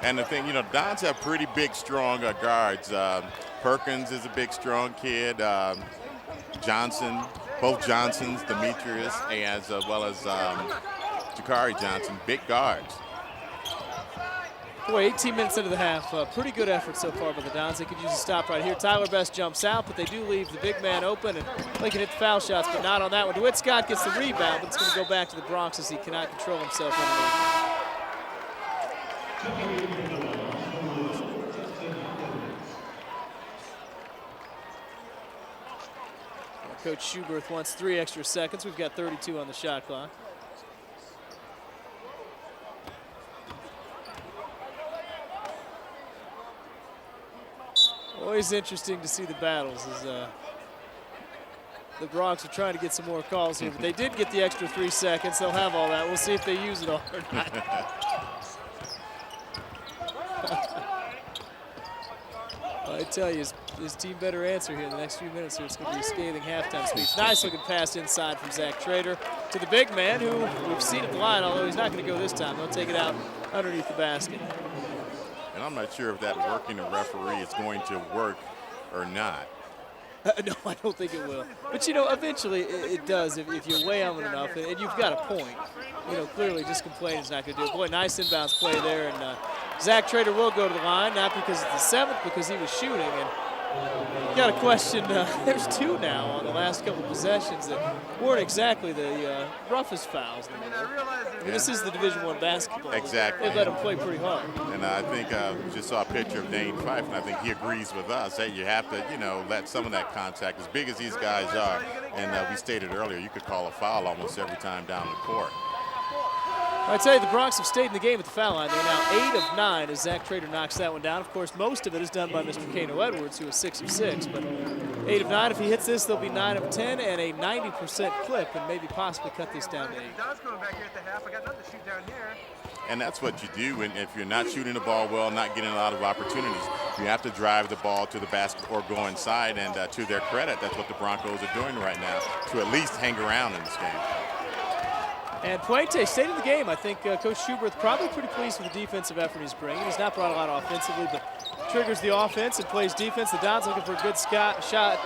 And the thing, Dons have pretty big, strong guards. Perkins is a big, strong kid. Johnson, both Johnsons, Demetrius, as well as Jakari Johnson, big guards. Boy, 18 minutes into the half, pretty good effort so far by the Dons. They could use a stop right here. Tyler Best jumps out, but they do leave the big man open, and they can hit the foul shots, but not on that one. DeWitt Scott gets the rebound, but it's going to go back to the Bronx as he cannot control himself anymore. Coach Schuberth wants 3 extra seconds. We've got 32 on the shot clock. Always interesting to see the battles as the Bronx are trying to get some more calls here, but they did get the extra 3 seconds. They'll have all that. We'll see if they use it all or not. I tell you, his team better answer here in the next few minutes here. It's going to be a scathing halftime speech. Nice looking pass inside from Zach Trader to the big man who we've seen at the line, although he's not going to go this time. They'll take it out underneath the basket. And I'm not sure if that working a referee is going to work or not. No, I don't think it will. But, you know, eventually it does if you weigh on it enough, and you've got a point. You know, clearly just complaining is not going to do it. Boy, nice inbounds play there, and Zach Trader will go to the line, not because it's the seventh, because he was shooting. And you got to question, there's 2 now on the last couple of possessions that weren't exactly the roughest fouls. I mean, this is the Division I basketball. Exactly. They let him play pretty hard. And I think we just saw a picture of Dane Fife, and I think he agrees with us. Hey, you have to, you know, let some of that contact, as big as these guys are, and we stated earlier, you could call a foul almost every time down the court. I tell you, the Bronx have stayed in the game at the foul line. They're now 8 of 9 as Zach Trader knocks that one down. Of course, most of it is done by Mr. Kano Edwards, who is 6 of 6. But 8 of 9, if he hits this, they'll be 9 of 10 and a 90% clip, and maybe possibly cut this down to 8. Don's coming back here at the half. I got nothing to shoot down here. And that's what you do, and if you're not shooting the ball well, not getting a lot of opportunities, you have to drive the ball to the basket or go inside, and to their credit, that's what the Broncos are doing right now, to at least hang around in this game. And Puente stayed in the game. I think Coach Schuberth probably pretty pleased with the defensive effort he's bringing. He's not brought a lot offensively, but triggers the offense and plays defense. The Dons looking for a good shot.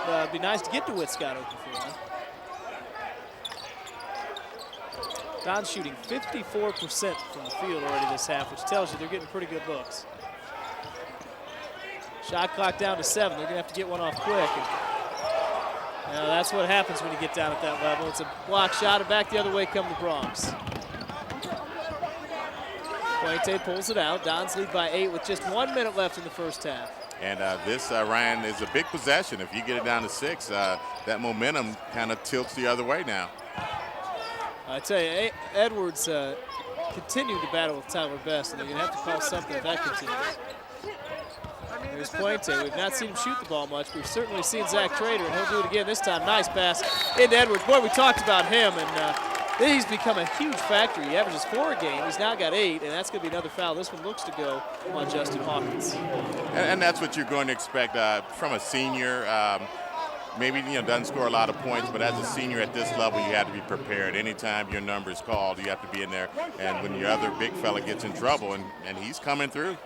It'd be nice to get to Whit Scott open for him. Dons shooting 54% from the field already this half, which tells you they're getting pretty good looks. Shot clock down to 7. They're going to have to get one off quick. And, that's what happens when you get down at that level. It's a block shot, and back the other way come the Bronx. Puente pulls it out. Dons lead by 8 with just 1 minute left in the first half. And this, Ryan, is a big possession. If you get it down to 6, that momentum kind of tilts the other way now. I tell you, Edwards continued to battle with Tyler Best, and they're going to have to call something if that continues. There's Puente. We've not seen him shoot the ball much, but we've certainly seen Zach Trader, and he'll do it again this time. Nice pass into Edwards. Boy, we talked about him, and he's become a huge factor. He averages 4 a game. He's now got 8, and that's going to be another foul. This one looks to go on Justin Hawkins. And that's what you're going to expect from a senior. Maybe doesn't score a lot of points, but as a senior at this level, you have to be prepared. Anytime your number is called, you have to be in there. And when your other big fella gets in trouble, and he's coming through.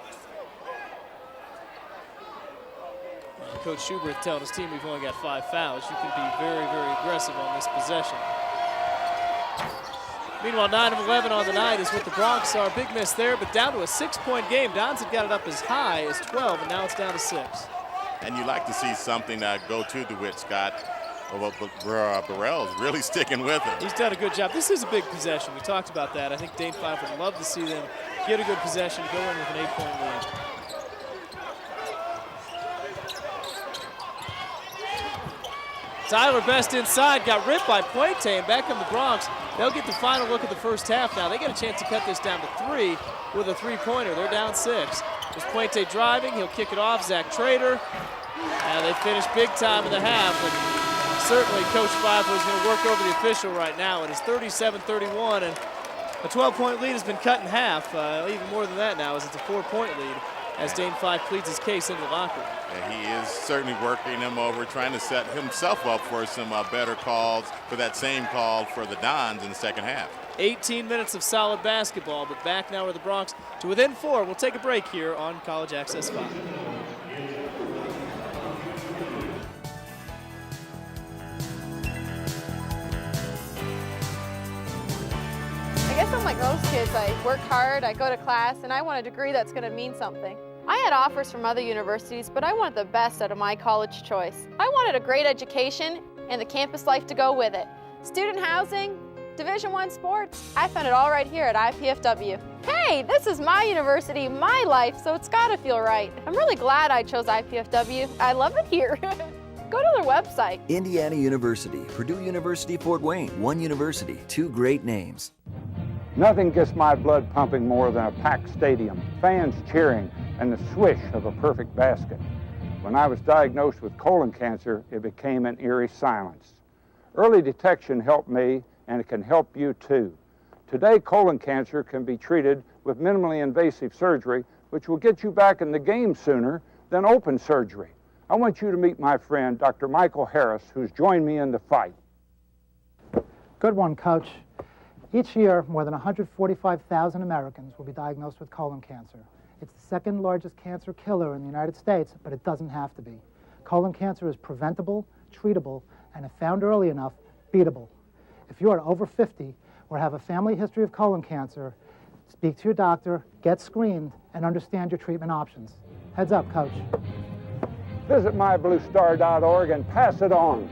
Coach Schuberth telling his team we've only got 5 fouls. You can be very, very aggressive on this possession. Meanwhile, 9 of 11 on the night is what the Bronx are. Big miss there, but down to a 6-point game. Dons have got it up as high as 12, and now it's down to 6. And you like to see something go to DeWitt Scott. But Burrell's really sticking with it. He's done a good job. This is a big possession. We talked about that. I think Dane Fife would love to see them get a good possession, go in with an 8-point lead. Tyler Best inside, got ripped by Puente, and back come the Bronx. They'll get the final look at the first half now. They get a chance to cut this down to 3 with a 3-pointer. They're down 6. There's Puente driving. He'll kick it off. Zach Trader. And they finish big time in the half. And certainly Coach Pfeiffer is going to work over the official right now. It is 37-31, and a 12-point lead has been cut in half. Even more than that now, as it's a 4-point lead, as Dane Fife pleads his case into the locker room. Yeah, he is certainly working him over, trying to set himself up for some better calls, for that same call for the Dons in the second half. 18 minutes of solid basketball, but back now are the Bronx to within 4. We'll take a break here on College Access 5. I guess I'm like most kids. I work hard, I go to class, and I want a degree that's going to mean something. I had offers from other universities, but I wanted the best out of my college choice. I wanted a great education and the campus life to go with it. Student housing, Division I sports. I found it all right here at IPFW. Hey, this is my university, my life, so it's gotta feel right. I'm really glad I chose IPFW. I love it here. Go to their website. Indiana University, Purdue University, Fort Wayne. One university, 2 great names. Nothing gets my blood pumping more than a packed stadium, fans cheering, and the swish of a perfect basket. When I was diagnosed with colon cancer, it became an eerie silence. Early detection helped me, and it can help you too. Today, colon cancer can be treated with minimally invasive surgery, which will get you back in the game sooner than open surgery. I want you to meet my friend, Dr. Michael Harris, who's joined me in the fight. Good one, Coach. Each year, more than 145,000 Americans will be diagnosed with colon cancer. It's the second largest cancer killer in the United States, but it doesn't have to be. Colon cancer is preventable, treatable, and if found early enough, beatable. If you are over 50 or have a family history of colon cancer, speak to your doctor, get screened, and understand your treatment options. Heads up, Coach. Visit mybluestar.org and pass it on.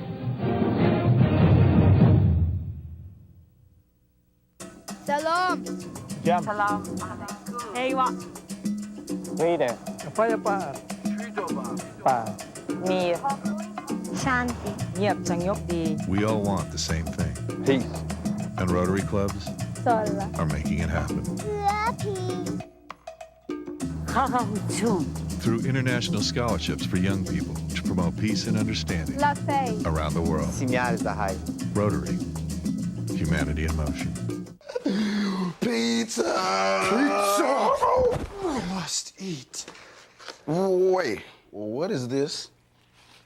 Salam. Jam. Salam. Eywa. Rita. Apa? Mir. Shanti. We all want the same thing. Peace. And Rotary clubs are making it happen. Through international scholarships for young people to promote peace and understanding around the world. Rotary. Humanity in motion. Pizza! I must eat. Wait, what is this?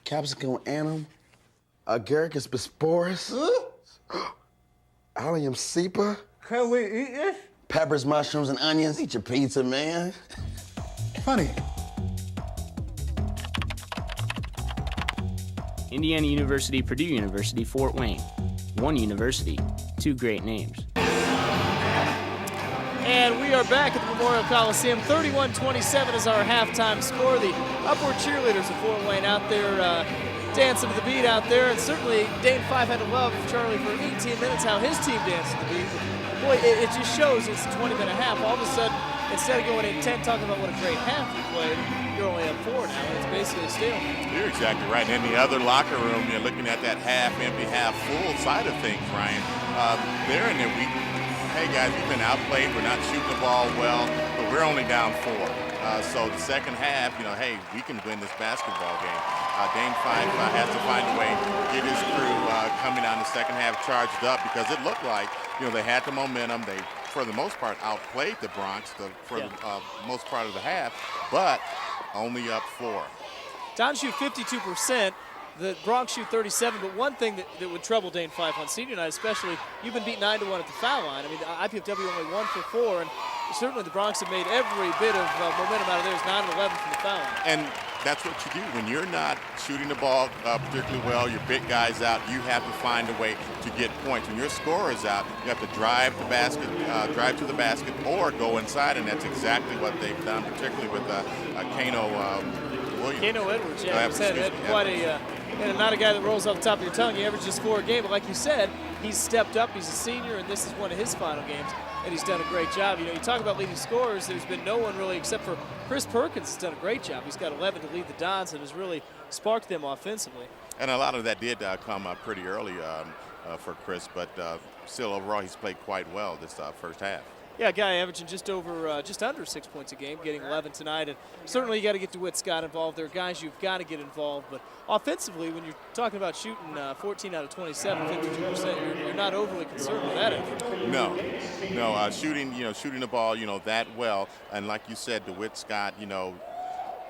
Capsicum annum? Agaricus bisporus? Allium cepa? Can we eat this? Peppers, mushrooms, and onions. Eat your pizza, man. Funny. Indiana University, Purdue University, Fort Wayne. One university, two great names. And we are back at the Memorial Coliseum. 31-27 is our halftime score. The Upward cheerleaders of Fort Wayne out there dancing to the beat out there. And certainly Dane Five had to love Charlie for 18 minutes how his team danced to the beat. Boy, it just shows it's a 20-minute half. All of a sudden, instead of going in 10 talking about what a great half you played, you're only up 4 now. It's basically a stalemate. You're exactly right. And in the other locker room, you're looking at that half empty, half full side of things, Ryan. They're in there. Hey guys, we've been outplayed. We're not shooting the ball well, but we're only down 4. So the second half, hey, we can win this basketball game. Dane Five has to find a way to get his crew coming down the second half charged up because it looked like, they had the momentum. They, for the most part, outplayed the Bronx for the most part of the half, but only up 4. Dons shoot 52%. The Bronx shoot 37, but one thing that would trouble Dane Five on senior night especially, you've been beat 9-1 at the foul line. I mean, IPFW only 1 for 4, and certainly the Bronx have made every bit of momentum out of theirs, 9-11 from the foul line. And that's what you do. When you're not shooting the ball particularly well, your big guys out, you have to find a way to get points. When your scorer is out, you have to drive to the basket, or go inside, and that's exactly what they've done, particularly with Kano Williams. Kano Edwards, he's had quite a... not a guy that rolls off the top of your tongue. He averages 4 a game, but like you said, he's stepped up. He's a senior, and this is one of his final games, and he's done a great job. You talk about leading scorers. There's been no one really except for Chris Perkins has done a great job. He's got 11 to lead the Dons and has really sparked them offensively. And a lot of that did come pretty early for Chris, but still overall he's played quite well this first half. Yeah, a guy averaging just under 6 points a game, getting 11 tonight. And certainly you got to get DeWitt Scott involved. There are guys you've got to get involved. But offensively, when you're talking about shooting 14 out of 27, 52%, you're not overly concerned with that effort. No. Shooting the ball, that well. And like you said, DeWitt Scott,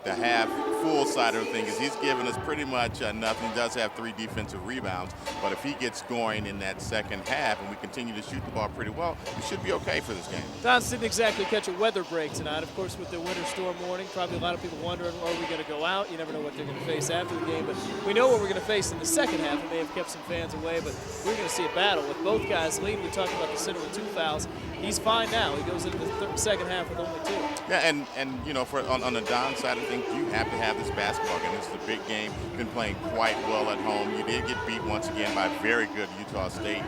the half full side of the thing is he's given us pretty much nothing. He does have 3 defensive rebounds, but if he gets going in that second half and we continue to shoot the ball pretty well, we should be okay for this game. Dons didn't exactly catch a weather break tonight. Of course, with the winter storm warning, probably a lot of people wondering, are we going to go out? You never know what they're going to face after the game, but we know what we're going to face in the second half. It may have kept some fans away, but we're going to see a battle with both guys leading. We talked about the center with 2 fouls. He's fine now. He goes into the second half with only 2. Yeah, and on the Don side of things, you have to have this basketball game. This is a big game. Been playing quite well at home. You did get beat once again by a very good Utah State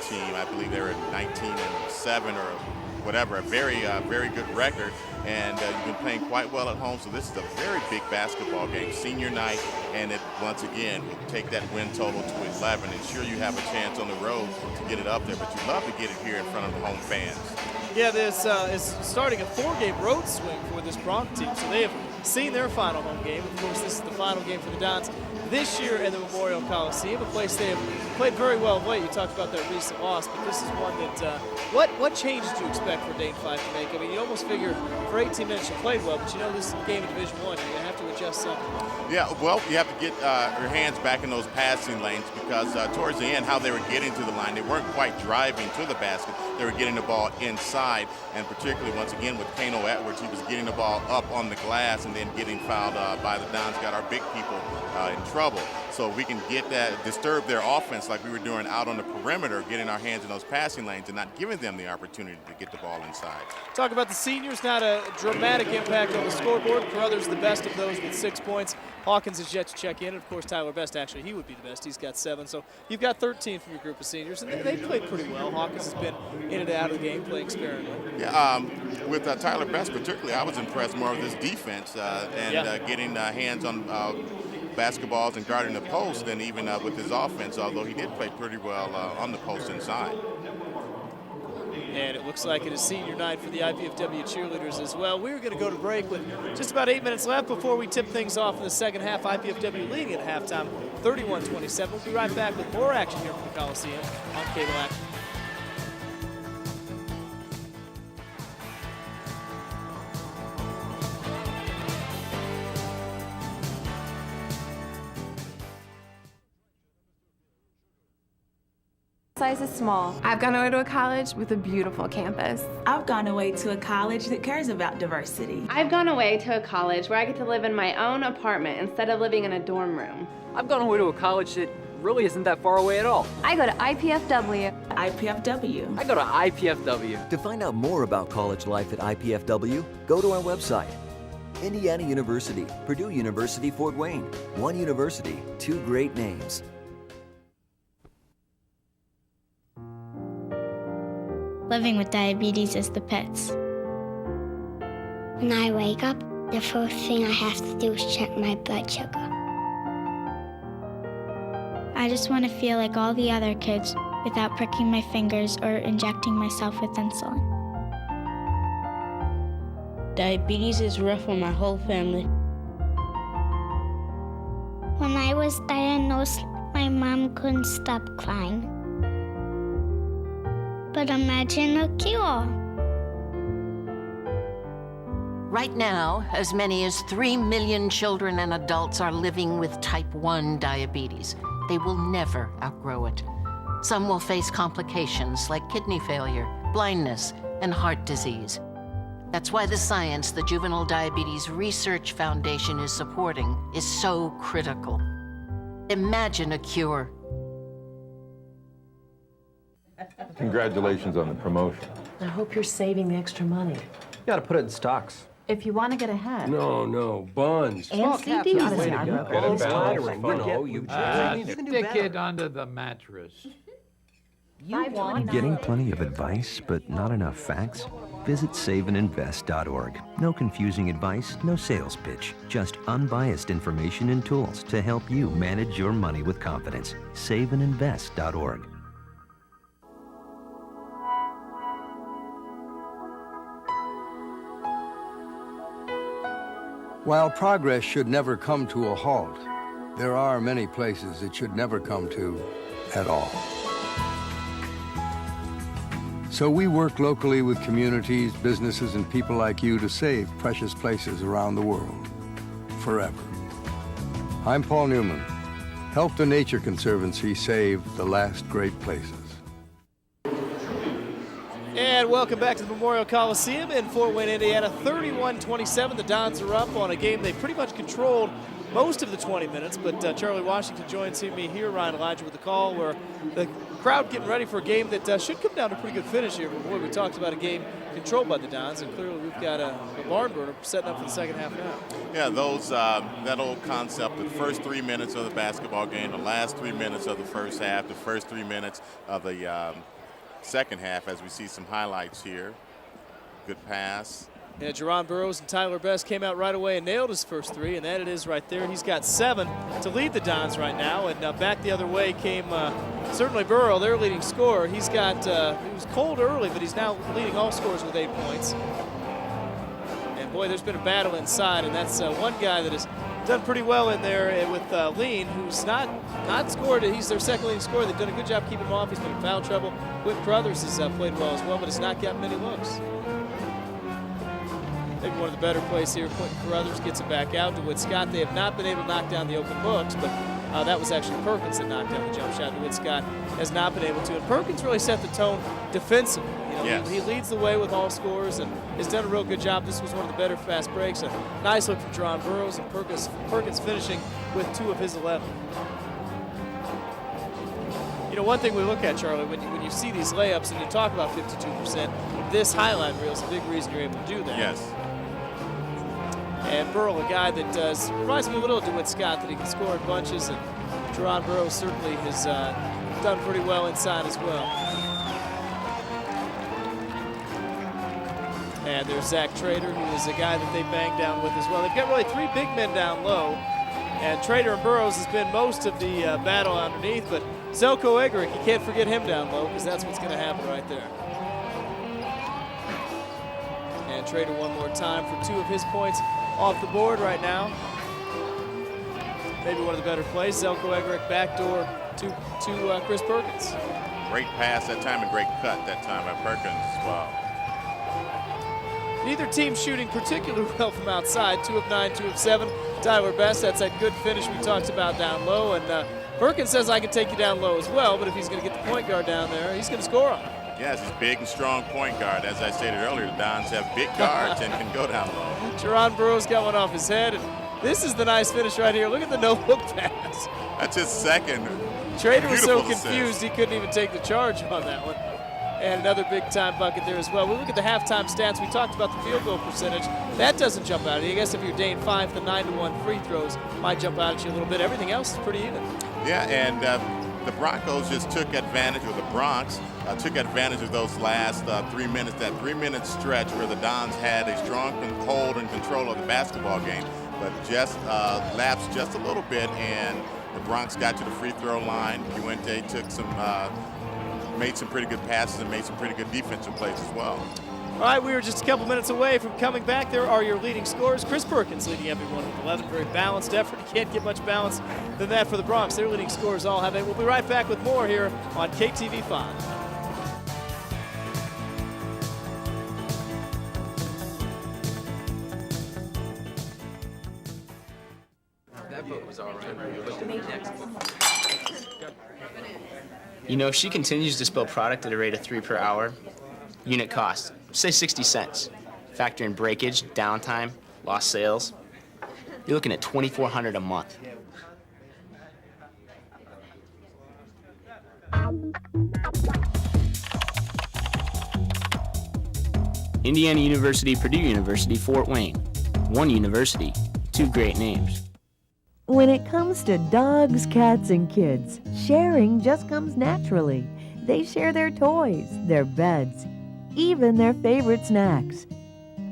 team. I believe they were 19-7 or whatever, a very good record. And you've been playing quite well at home, so this is a very big basketball game. Senior night, and it once again will take that win total to 11. And sure, you have a chance on the road to get it up there, but you'd love to get it here in front of the home fans. Yeah, this is starting a 4-game road swing for this Bronx team. So they have seen their final home game. Of course, this is the final game for the Dons this year in the Memorial Coliseum, a place they have played very well of late. You talked about that recent loss, but this is one that, what changes do you expect for Dane 5 to make? I mean, you almost figure for 18 minutes you played well, but you know this is a game in Division I. You're going to have to adjust something. Yeah, well, you have to get your hands back in those passing lanes because towards the end, how they were getting to the line, they weren't quite driving to the basket. They were getting the ball inside, and particularly, once again, with Kano Edwards, he was getting the ball up on the glass and then getting fouled by the Dons, got our big people in trouble. So we can get that, disturb their offense like we were doing out on the perimeter, getting our hands in those passing lanes and not giving them the opportunity to get the ball inside. Talk about the seniors, not a dramatic impact on the scoreboard. For others, the best of those with 6 points. Hawkins is yet to check in. And of course, Tyler Best, actually, he would be the best. He's got 7. So you've got 13 from your group of seniors, and they played pretty well. Hawkins has been in and out of the game, playing sparingly. Yeah, with Tyler Best particularly, I was impressed more with his defense and getting hands on basketballs and guarding the post than even with his offense, although he did play pretty well on the post inside. And it looks like it is senior night for the IPFW cheerleaders as well. We're going to go to break with just about 8 minutes left before we tip things off in the second half. IPFW leading at halftime, 31-27. We'll be right back with more action here from the Coliseum on Cable Action. Size is small. I've gone away to a college with a beautiful campus. I've gone away to a college that cares about diversity. I've gone away to a college where I get to live in my own apartment instead of living in a dorm room. I've gone away to a college that really isn't that far away at all. I go to IPFW. IPFW. I go to IPFW. To find out more about college life at IPFW, go to our website. Indiana University, Purdue University, Fort Wayne. One university, two great names. Living with diabetes is the pits. When I wake up, the first thing I have to do is check my blood sugar. I just want to feel like all the other kids without pricking my fingers or injecting myself with insulin. Diabetes is rough on my whole family. When I was diagnosed, my mom couldn't stop crying. But imagine a cure. Right now, as many as 3 million children and adults are living with type 1 diabetes. They will never outgrow it. Some will face complications like kidney failure, blindness, and heart disease. That's why the science the Juvenile Diabetes Research Foundation is supporting is so critical. Imagine a cure. Congratulations on the promotion. I hope you're saving the extra money. You gotta put it in stocks. If you want to get ahead. No, buns. And CDs. Way to go. Get it balanced. Stick it under the mattress. Getting plenty of advice, but not enough facts? Visit saveandinvest.org. No confusing advice, no sales pitch. Just unbiased information and tools to help you manage your money with confidence. Saveandinvest.org. While progress should never come to a halt, there are many places it should never come to at all. So we work locally with communities, businesses, and people like you to save precious places around the world, forever. I'm Paul Newman. Help the Nature Conservancy save the last great places. And welcome back to the Memorial Coliseum in Fort Wayne, Indiana. 31-27. The Dons are up on a game they pretty much controlled most of the 20 minutes, but Charlie Washington joins me here, Ryan Elijah, with the call where the crowd getting ready for a game that should come down to a pretty good finish here. But boy, we talked about a game controlled by the Dons, and clearly we've got a barn burner setting up for the second half now. Yeah, that old concept, the first 3 minutes of the basketball game, the last 3 minutes of the first half, the first 3 minutes of the second half, as we see some highlights here. Good pass. Yeah, Jerron Burroughs and Tyler Best came out right away and nailed his first three, and that it is right there. He's got 7 to lead the Dons right now, and back the other way came certainly Burrow, their leading scorer. He's got, he was cold early, but he's now leading all scorers with 8 points. And And boy, there's been a battle inside, and that's one guy that has done pretty well in there with Lean, who's not scored. He's their second leading scorer. They've done a good job keeping him off. He's been in foul trouble. Quentin Crothers has played well as well, but has not gotten many looks. Maybe one of the better plays here. Quentin Crothers gets it back out. DeWitt Scott, they have not been able to knock down the open looks, but that was actually Perkins that knocked down the jump shot. DeWitt Scott has not been able to. And Perkins really set the tone defensively. Yes. He leads the way with all scores and has done a real good job. This was one of the better fast breaks. A nice look from Jerron Burroughs, and Perkins finishing with 2 of his 11. You know, one thing we look at, Charlie, when you see these layups and you talk about 52%, this highlight reel is a big reason you're able to do that. Yes. And Burrow, a guy that reminds me a little of DeWitt Scott, that he can score in bunches, and Jerron Burroughs certainly has done pretty well inside as well. And there's Zach Trader, who is a guy that they banged down with as well. They've got really 3 big men down low, and Trader and Burroughs has been most of the battle underneath, but Zelko Egerick, you can't forget him down low, because that's what's going to happen right there. And Trader one more time for 2 of his points off the board right now. Maybe one of the better plays. Zelko Egerick backdoor to Chris Perkins. Great pass that time and great cut that time by Perkins as well. Neither team shooting particularly well from outside. 2 of 9, 2 of 7. Tyler Best, that's that good finish we talked about down low. And Perkins says, I can take you down low as well, but if he's going to get the point guard down there, he's going to score on him. Yes, he's big and strong point guard. As I stated earlier, the Dons have big guards and can go down low. Jerron Burroughs got one off his head. And this is the nice finish right here. Look at the no-look pass. That's his second. Trader was so Beautiful confused assist. he couldn't even take the charge on that one. And another big-time bucket there as well. We look at the halftime stats. We talked about the field goal percentage. That doesn't jump out at you. I guess if you're Dane 5, the 9-to-1 free throws might jump out at you a little bit. Everything else is pretty even. Yeah, and the Broncos just took advantage, or the Bronx took advantage of those last 3 minutes, that 3-minute stretch where the Dons had a strong hold and control of the basketball game, but just lapsed just a little bit, and the Bronx got to the free throw line. Puente took some, made some pretty good passes and made some pretty good defensive plays as well. All right, we are just a couple minutes away from coming back. There are your leading scorers. Chris Perkins leading everyone with 11. Very balanced effort. You can't get much balance than that for the Bronx. Their leading scorers all have 8. We'll be right back with more here on KTV5. You know, if she continues to spill product at a rate of 3 per hour, unit cost, say 60 cents. Factor in breakage, downtime, lost sales, you're looking at $2,400 a month. Indiana University, Purdue University, Fort Wayne. One university, 2 great names. When it comes to dogs, cats, and kids, sharing just comes naturally. They share their toys, their beds, even their favorite snacks.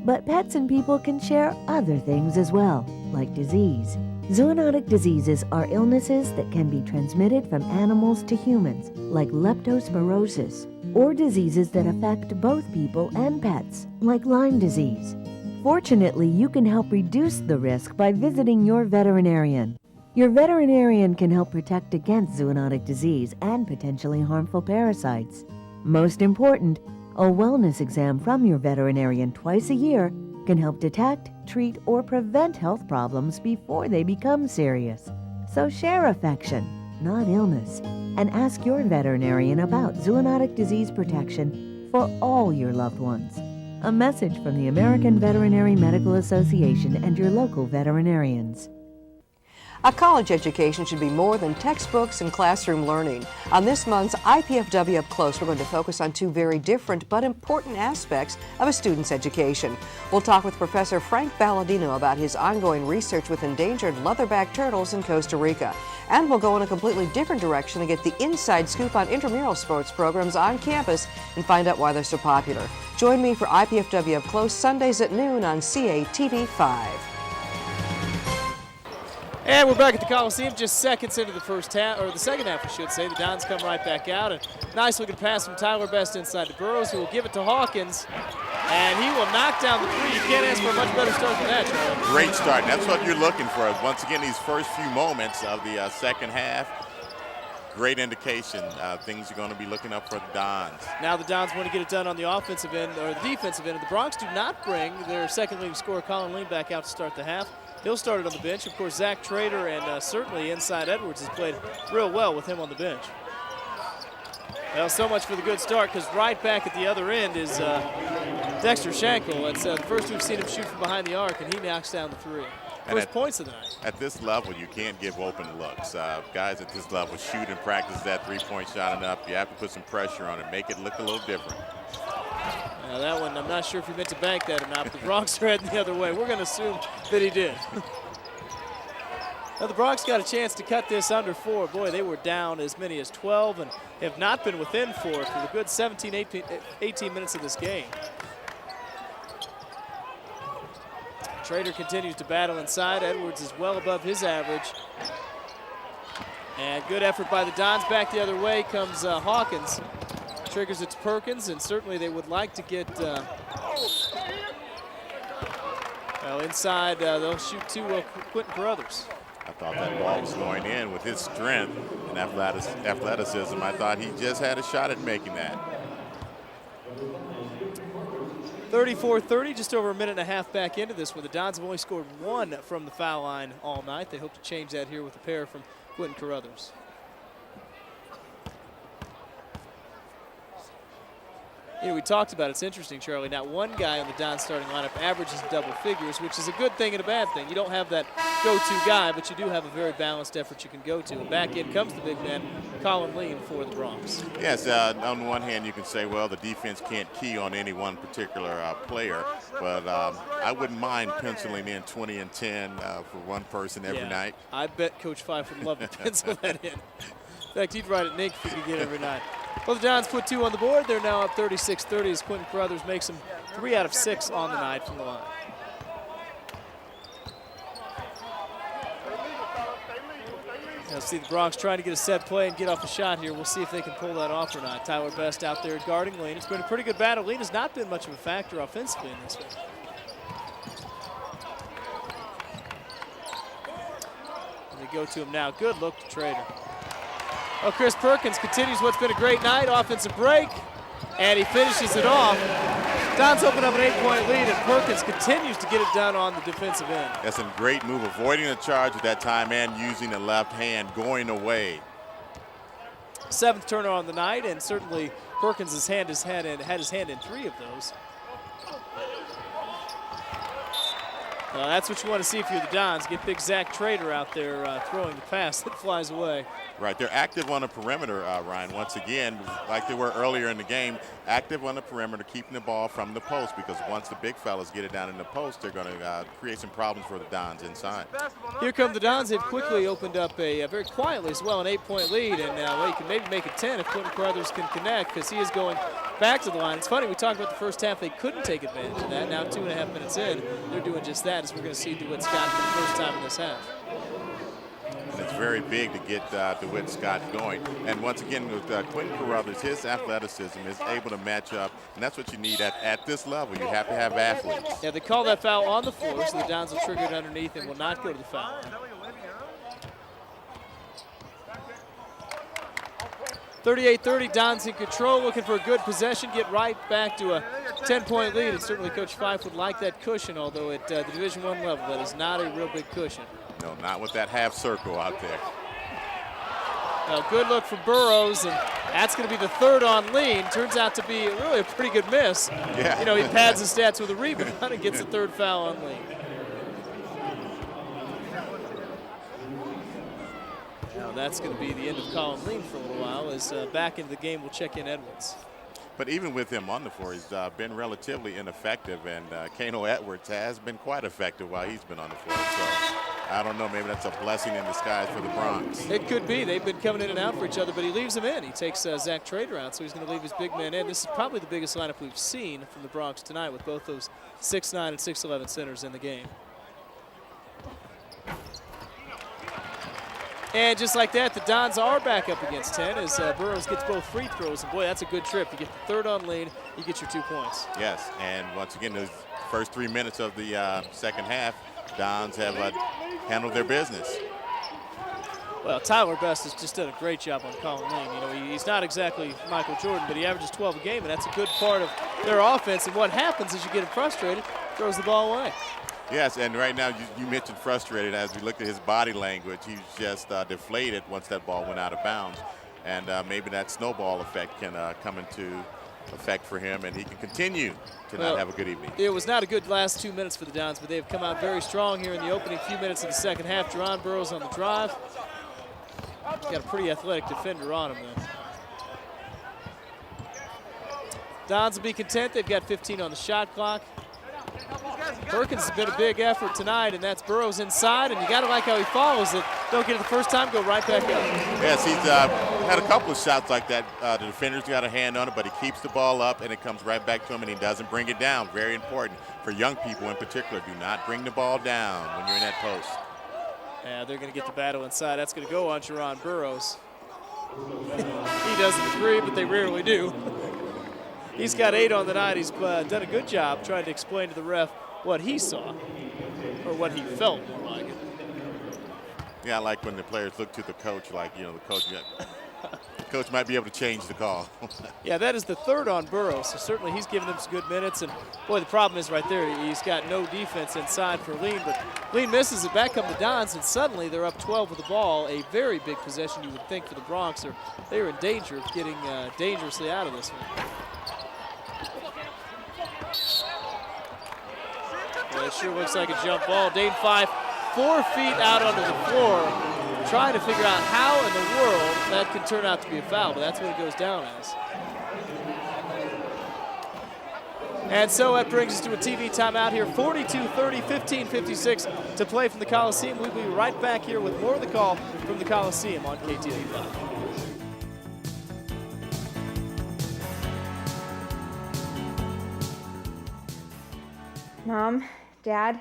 But pets and people can share other things as well, like disease. Zoonotic diseases are illnesses that can be transmitted from animals to humans, like leptospirosis, or diseases that affect both people and pets, like Lyme disease. Fortunately, you can help reduce the risk by visiting your veterinarian. Your veterinarian can help protect against zoonotic disease and potentially harmful parasites. Most important, a wellness exam from your veterinarian twice a year can help detect, treat, or prevent health problems before they become serious. So share affection, not illness, and ask your veterinarian about zoonotic disease protection for all your loved ones. A message from the American Veterinary Medical Association and your local veterinarians. A college education should be more than textbooks and classroom learning. On this month's IPFW Up Close, we're going to focus on 2 very different but important aspects of a student's education. We'll talk with Professor Frank Balladino about his ongoing research with endangered leatherback turtles in Costa Rica. And we'll go in a completely different direction and get the inside scoop on intramural sports programs on campus and find out why they're so popular. Join me for IPFW Up Close Sundays at noon on CATV5. And we're back at the Coliseum, just seconds into the first half, or the second half, I should say. The Dons come right back out. And nice looking pass from Tyler Best inside to Burroughs, who will give it to Hawkins. And he will knock down the three. You can't ask for a much better start than that, Charlie. Great start. That's what you're looking for. Once again, these first few moments of the second half, great indication. Things are going to be looking up for the Dons. Now the Dons want to get it done on the offensive end or the defensive end. The Bronx do not bring their second leading scorer, Colin Lean, back out to start the half. He'll start it on the bench. Of course, Zach Trader and certainly inside Edwards has played real well with him on the bench. Well, so much for the good start, because right back at the other end is Dexter Schenkel. It's the first we've seen him shoot from behind the arc, and he knocks down the three. First points of the night. At this level, you can't give open looks. Guys at this level shoot and practice that three-point shot enough. You have to put some pressure on it, make it look a little different. Now that one, I'm not sure if he meant to bank that or not, but the Bronx are heading the other way. We're going to assume that he did. Now the Bronx got a chance to cut this under 4. Boy, they were down as many as 12 and have not been within 4 for the good 17, 18 minutes of this game. Trader continues to battle inside. Edwards is well above his average. And good effort by the Dons. Back the other way comes Hawkins. Triggers it to Perkins, and certainly they would like to get well, inside. They'll shoot to Quentin Carruthers. I thought that ball was going in with his strength and athleticism. I thought he just had a shot at making that. 34-30, just over a minute and a half back into this one. The Dons have only scored 1 from the foul line all night. They hope to change that here with a pair from Quentin Carruthers. You know, we talked about it's interesting, Charlie. Not one guy on the Dons starting lineup averages double figures, which is a good thing and a bad thing. You don't have that go-to guy, but you do have a very balanced effort you can go to. And back in comes the big man, Colin Lean, for the Bronx. Yes, on one hand you can say, well, the defense can't key on any one particular player, but I wouldn't mind penciling in 20 and 10 for one person every night. I bet Coach Fife would love to pencil that in. In fact, he'd write it Nick if he could get every night. Well, the Dons put 2 on the board. They're now up 36-30 as Quentin Carruthers makes them 3 out of 6 on the night from the line. Now see the Bronx trying to get a set play and get off a shot here. We'll see if they can pull that off or not. Tyler Best out there guarding Lean. It's been a pretty good battle. Lean has not been much of a factor offensively in this one. And they go to him now. Good look to Trader. Well, Chris Perkins continues what's been a great night. Offensive break, and he finishes it off. Dons open up an 8-point lead, and Perkins continues to get it done on the defensive end. That's a great move, avoiding the charge at that time and using the left hand, going away. 7th turnover on the night, and certainly Perkins has had his hand in 3 of those. That's what you want to see if you're the Dons. Get big Zach Trader out there throwing the pass that flies away. Right, they're active on the perimeter, Ryan. Once again, like they were earlier in the game, active on the perimeter, keeping the ball from the post, because once the big fellas get it down in the post, they're going to create some problems for the Dons inside. Here come the Dons. They've quickly opened up very quietly as well, an 8-point lead, and well, you can maybe make it 10 if Quentin Carruthers can connect, because he is going back to the line. It's funny, we talked about the first half, they couldn't take advantage of that. Now 2.5 minutes in, they're doing just that, as we're going to see DeWitt Scott for the first time in this half. And it's very big to get DeWitt Scott going. And once again, with Quentin Carruthers, his athleticism is able to match up, and that's what you need at this level. You have to have athletes. Yeah, they call that foul on the floor, so the Dons will trigger it underneath and will not go to the foul line. 38-30, Dons in control, looking for a good possession, get right back to a 10-point lead, and certainly Coach Fife would like that cushion, although at the Division I level, that is not a real big cushion. No, not with that half circle out there. Well, good look from Burrows, and that's going to be the 3rd on Lean. Turns out to be really a pretty good miss. Yeah. You know, he pads his stats with a rebound and gets the 3rd foul on Lean. Now that's going to be the end of Colin Lean for a little while, as back into the game we'll check in Edwards. But even with him on the floor, he's been relatively ineffective, and Kano Edwards has been quite effective while he's been on the floor. So I don't know, maybe that's a blessing in disguise for the Bronx. It could be. They've been coming in and out for each other, but he leaves him in. He takes Zach Trader out, so he's going to leave his big man in. This is probably the biggest lineup we've seen from the Bronx tonight, with both those 6'9" and 6'11" centers in the game. And just like that, the Dons are back up against 10 as Burrows gets both free throws. And boy, that's a good trip. You get the third on lead, you get your 2 points. Yes, and once again, those first 3 minutes of the second half, Dons have handled their business. Well, Tyler Best has just done a great job on Colin Lane. You know, he's not exactly Michael Jordan, but he averages 12 a game, and that's a good part of their offense. And what happens is you get him frustrated, throws the ball away. Yes, and right now you mentioned frustrated. As we looked at his body language, he was just deflated once that ball went out of bounds. And maybe that snowball effect can come into effect for him, and he can continue to not have a good evening. It was not a good last 2 minutes for the Dons, but they have come out very strong here in the opening few minutes of the second half. Jerron Burrows on the drive. He's got a pretty athletic defender on him, though. Dons will be content. They've got 15 on the shot clock. Perkins has been a big effort tonight, and that's Burrows inside, and you got to like how he follows it. Don't get it the first time, go right back up. Yes, he's had a couple of shots like that. The defender's got a hand on it, but he keeps the ball up, and it comes right back to him, and he doesn't bring it down. Very important for young people in particular. Do not bring the ball down when you're in that post. Yeah, they're going to get the battle inside. That's going to go on Jerron Burrows. He doesn't agree, but they rarely do. He's got 8 on the night. He's done a good job trying to explain to the ref what he saw, or what he felt more like it. Yeah, I like when the players look to the coach like, you know, the coach might be able to change the call. Yeah, that is the third on Burrows, so certainly he's giving them some good minutes. And, boy, the problem is right there, he's got no defense inside for Lean, but Lean misses it. Back come the Dons, and suddenly they're up 12 with the ball, a very big possession you would think for the Bronx. They're in danger of getting dangerously out of this one. Well, it sure looks like a jump ball. Dane Fife 4 feet out onto the floor, trying to figure out how in the world that can turn out to be a foul, but that's what it goes down as. And so that brings us to a TV timeout here. 42-30, 15-56 to play from the Coliseum. We'll be right back here with more of the call from the Coliseum on KTV5. Mom, Dad,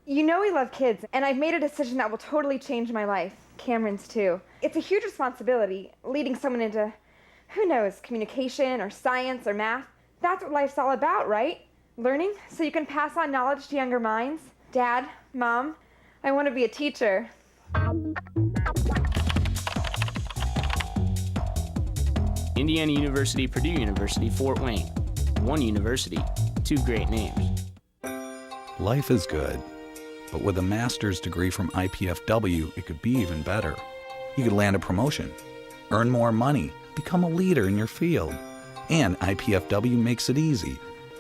you know we love kids, and I've made a decision that will totally change my life. Cameron's too. It's a huge responsibility, leading someone into, who knows, communication or science or math. That's what life's all about, right? Learning so you can pass on knowledge to younger minds. Dad, Mom, I want to be a teacher. Indiana University, Purdue University, Fort Wayne. One university, 2 great names. Life is good, but with a master's degree from IPFW, it could be even better. You could land a promotion, earn more money, become a leader in your field. And IPFW makes it easy,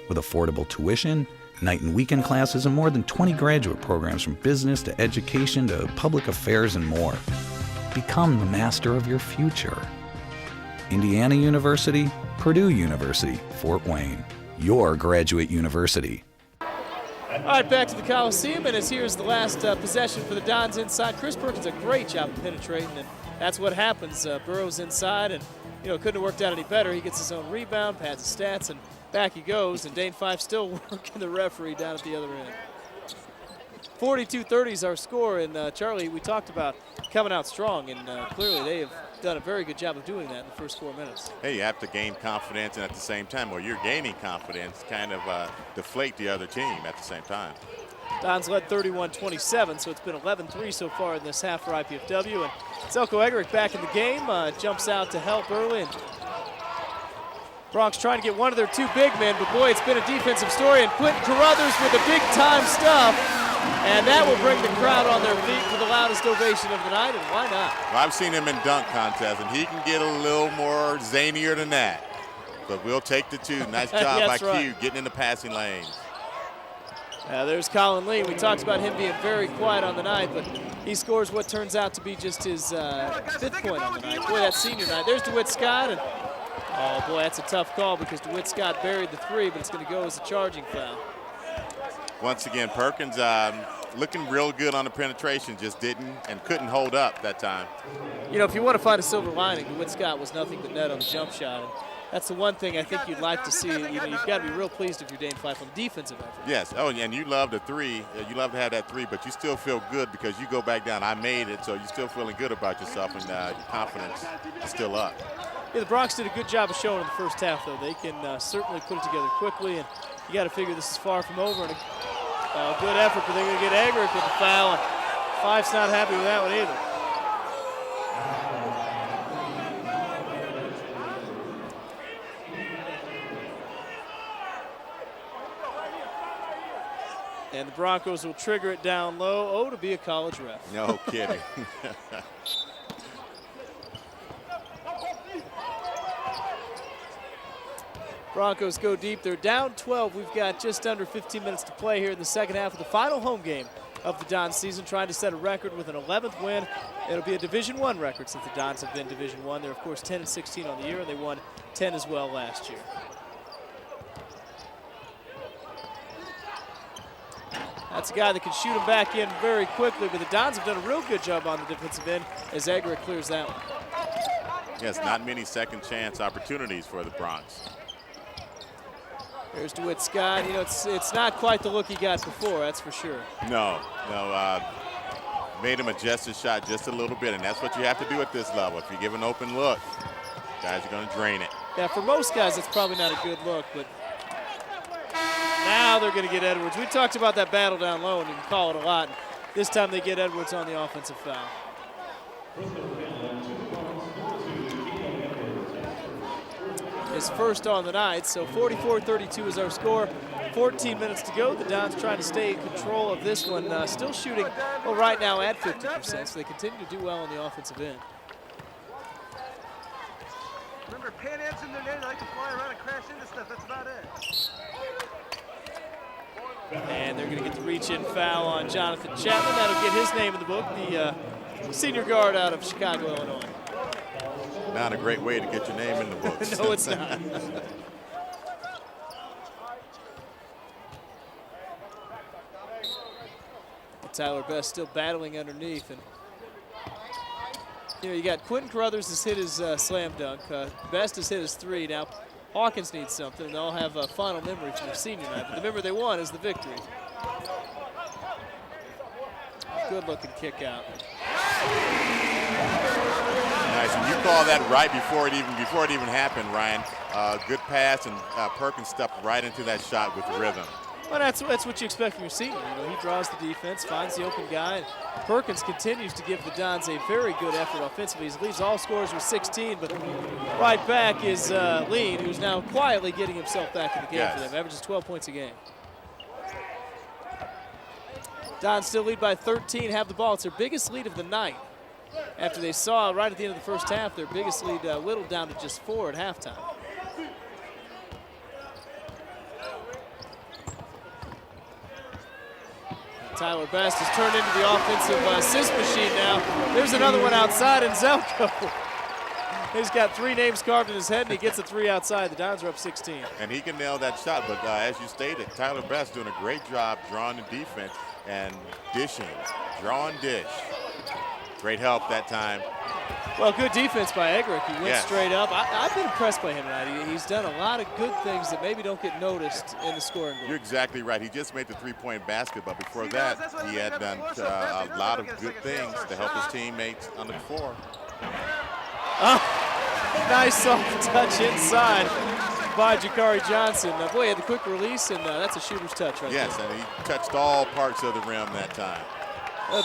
with affordable tuition, night and weekend classes, and more than 20 graduate programs from business to education to public affairs and more. Become the master of your future. Indiana University, Purdue University, Fort Wayne, your graduate university. All right, back to the Coliseum, and as here's the last possession for the Dons inside. Chris Perkins, a great job of penetrating, and that's what happens. Burrows inside, and you know, couldn't have worked out any better. He gets his own rebound, pads his stats, and back he goes, and Dane Fife still working the referee down at the other end. 42-30 is our score, and Charlie, we talked about coming out strong, and clearly they have done a very good job of doing that in the first 4 minutes. Hey, you have to gain confidence, and at the same time, while you're gaining confidence, kind of deflate the other team at the same time. Dons led 31-27, so it's been 11-3 so far in this half for IPFW. And Zelko Egerick back in the game, jumps out to help early. And Bronx trying to get one of their 2 big men, but boy, it's been a defensive story. And Quentin Carruthers with the big-time stuff. And that will bring the crowd on their feet for the loudest ovation of the night, and why not? Well, I've seen him in dunk contests, and he can get a little more zanier than that. But we'll take the 2. Nice job by Q, getting in the passing lanes. There's Colin Lee. We talked about him being very quiet on the night, but he scores what turns out to be just his 5th point on the night. Boy, that's senior night. There's DeWitt Scott, and oh boy, that's a tough call because DeWitt Scott buried the 3, but it's going to go as a charging foul. Once again, Perkins looking real good on the penetration, just didn't and couldn't hold up that time. You know, if you want to find a silver lining, DeWitt Scott was nothing but net on the jump shot. And that's the one thing I think you'd like to see. You've got to be real pleased if you're Dane Fife on the defensive effort. Yes. Oh, and you love the three. You love to have that three, but you still feel good because you go back down. I made it, so you're still feeling good about yourself, and your confidence is still up. Yeah, the Bronx did a good job of showing in the first half, though. They can certainly put it together quickly, and you got to figure this is far from over. And a good effort, but they're going to get Eggerick with the foul. And Fife's not happy with that one either. And the Broncos will trigger it down low. Oh, to be a college ref. No kidding. Broncos go deep. They're down 12. We've got just under 15 minutes to play here in the second half of the final home game of the Dons season, trying to set a record with an 11th win. It'll be a Division I record since the Dons have been Division I. They're, of course, 10-16 on the year, and they won 10 as well last year. That's a guy that can shoot him back in very quickly, but the Dons have done a real good job on the defensive end as Eggerick clears that one. Yes, not many second chance opportunities for the Bronx. There's DeWitt Scott. It's not quite the look he got before, that's for sure. No. Made him adjust his shot just a little bit, and that's what you have to do at this level. If you give an open look, guys are going to drain it. Yeah, for most guys, it's probably not a good look, but now they're going to get Edwards. We talked about that battle down low, and you can call it a lot. This time they get Edwards on the offensive foul. His first on the night, so 44-32 is our score. 14 minutes to go. The Dons trying to stay in control of this one. Still shooting, well, right now at 50%, so they continue to do well on the offensive end. Remember, Pan Am's in their name. They like to fly around and crash into stuff. That's about it. And they're going to get the reach-in foul on Jonathan Chapman. That'll get his name in the book, the senior guard out of Chicago, Illinois. Not a great way to get your name in the books. No, it's not. Tyler Best still battling underneath. And you got Quentin Carruthers has hit his slam dunk. Best has hit his three. Now Hawkins needs something, and they'll have a final memory from their senior night. But the memory they won is the victory. Good looking kick out. Nice, and you call that right before it even happened, Ryan. Good pass, and Perkins stepped right into that shot with rhythm. Well, that's what you expect from your senior. He draws the defense, finds the open guy, and Perkins continues to give the Dons a very good effort offensively. He leads all scorers with 16, but right back is Lean, who's now quietly getting himself back in the game for them. Averages 12 points a game. Dons still lead by 13, have the ball. It's their biggest lead of the night. After they saw right at the end of the first half, their biggest lead whittled down to just 4 at halftime. Tyler Best has turned into the offensive assist machine now. There's another one outside, and Zelko. He's got 3 names carved in his head, and he gets a 3 outside. The Dons are up 16. And he can nail that shot, but as you stated, Tyler Best doing a great job drawing the defense and dishing, draw and dish. Great help that time. Well, good defense by Eggerick. He went straight up. I've been impressed by him tonight. He's done a lot of good things that maybe don't get noticed in the scoring book. You're exactly right. He just made the 3-point basket, but before that, he had done a lot of good things to help his teammates on the floor. Oh, nice soft touch inside by Jakari Johnson. Boy, he had the quick release, and that's a shooter's touch right there. Yes, and he touched all parts of the rim that time.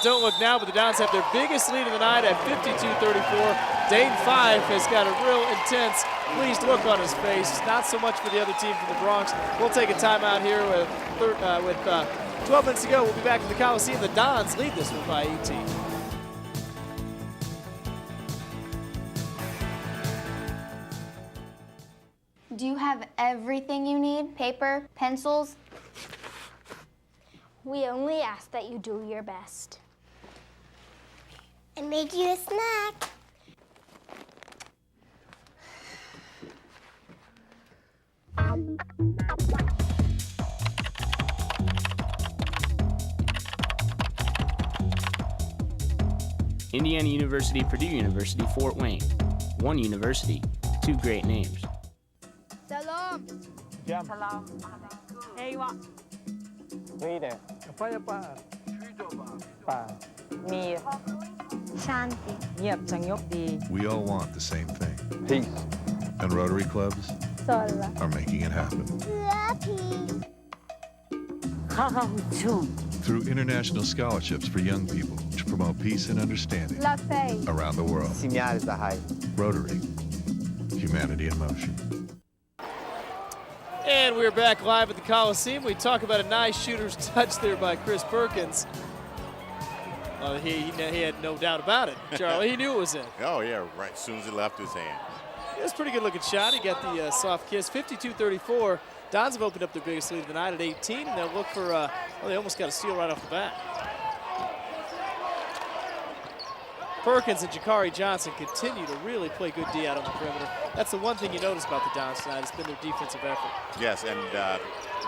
Don't look now, but the Dons have their biggest lead of the night at 52-34. Dane Fife has got a real intense, pleased look on his face. Not so much for the other team from the Bronx. We'll take a timeout here with 12 minutes to go. We'll be back in the Coliseum. The Dons lead this one by 18. Do you have everything you need? Paper, pencils? We only ask that you do your best. I made you a snack. Indiana University, Purdue University, Fort Wayne. One university, 2 great names. We all want the same thing. Peace. And Rotary clubs are making it happen. Through international scholarships for young people to promote peace and understanding around the world. Rotary. Humanity in motion. And we're back live at the Coliseum. We talk about a nice shooter's touch there by Chris Perkins. He had no doubt about it, Charlie. He knew it was in. Oh, yeah, right as soon as it left his hand. It was a pretty good-looking shot. He got the soft kiss, 52-34. Dons have opened up their biggest lead of the night at 18, and they'll look for, well, they almost got a steal right off the bat. Perkins and Jakari Johnson continue to really play good D out on the perimeter. That's the one thing you notice about the Dons tonight. It's been their defensive effort. Yes, and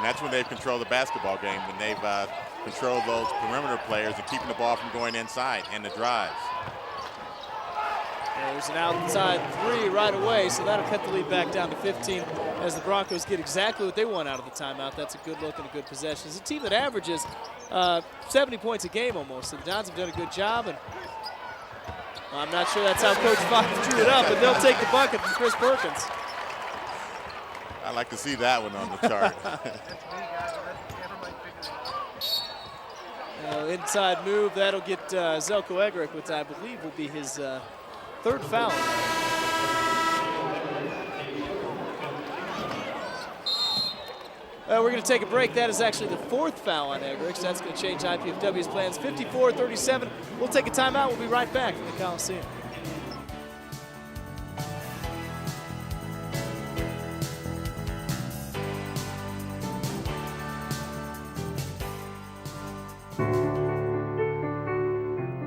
that's when they've controlled the basketball game, when they've controlled those perimeter players and keeping the ball from going inside and the drives. There's an outside three right away, so that'll cut the lead back down to 15 as the Broncos get exactly what they want out of the timeout. That's a good look and a good possession. It's a team that averages 70 points a game almost, so the Dons have done a good job. And I'm not sure that's how Coach Fox drew it up, but they'll take the bucket from Chris Perkins. I'd like to see that one on the chart. Inside move, that'll get Zelko Egerick, which I believe will be his third foul. We're going to take a break. That is actually the fourth foul on Egerick, so that's going to change IPFW's plans. 54-37. We'll take a timeout. We'll be right back from the Coliseum.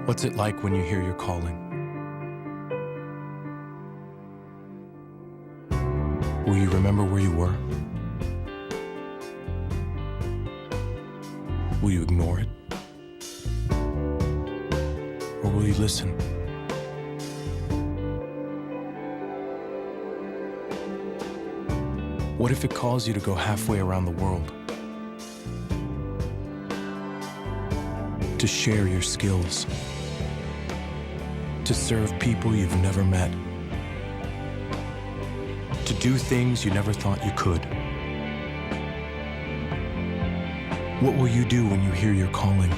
What's it like when you hear your calling? Will you remember where you were? Will you ignore it? Or will you listen? What if it calls you to go halfway around the world? To share your skills? To serve people you've never met? To do things you never thought you could? What will you do when you hear your calling?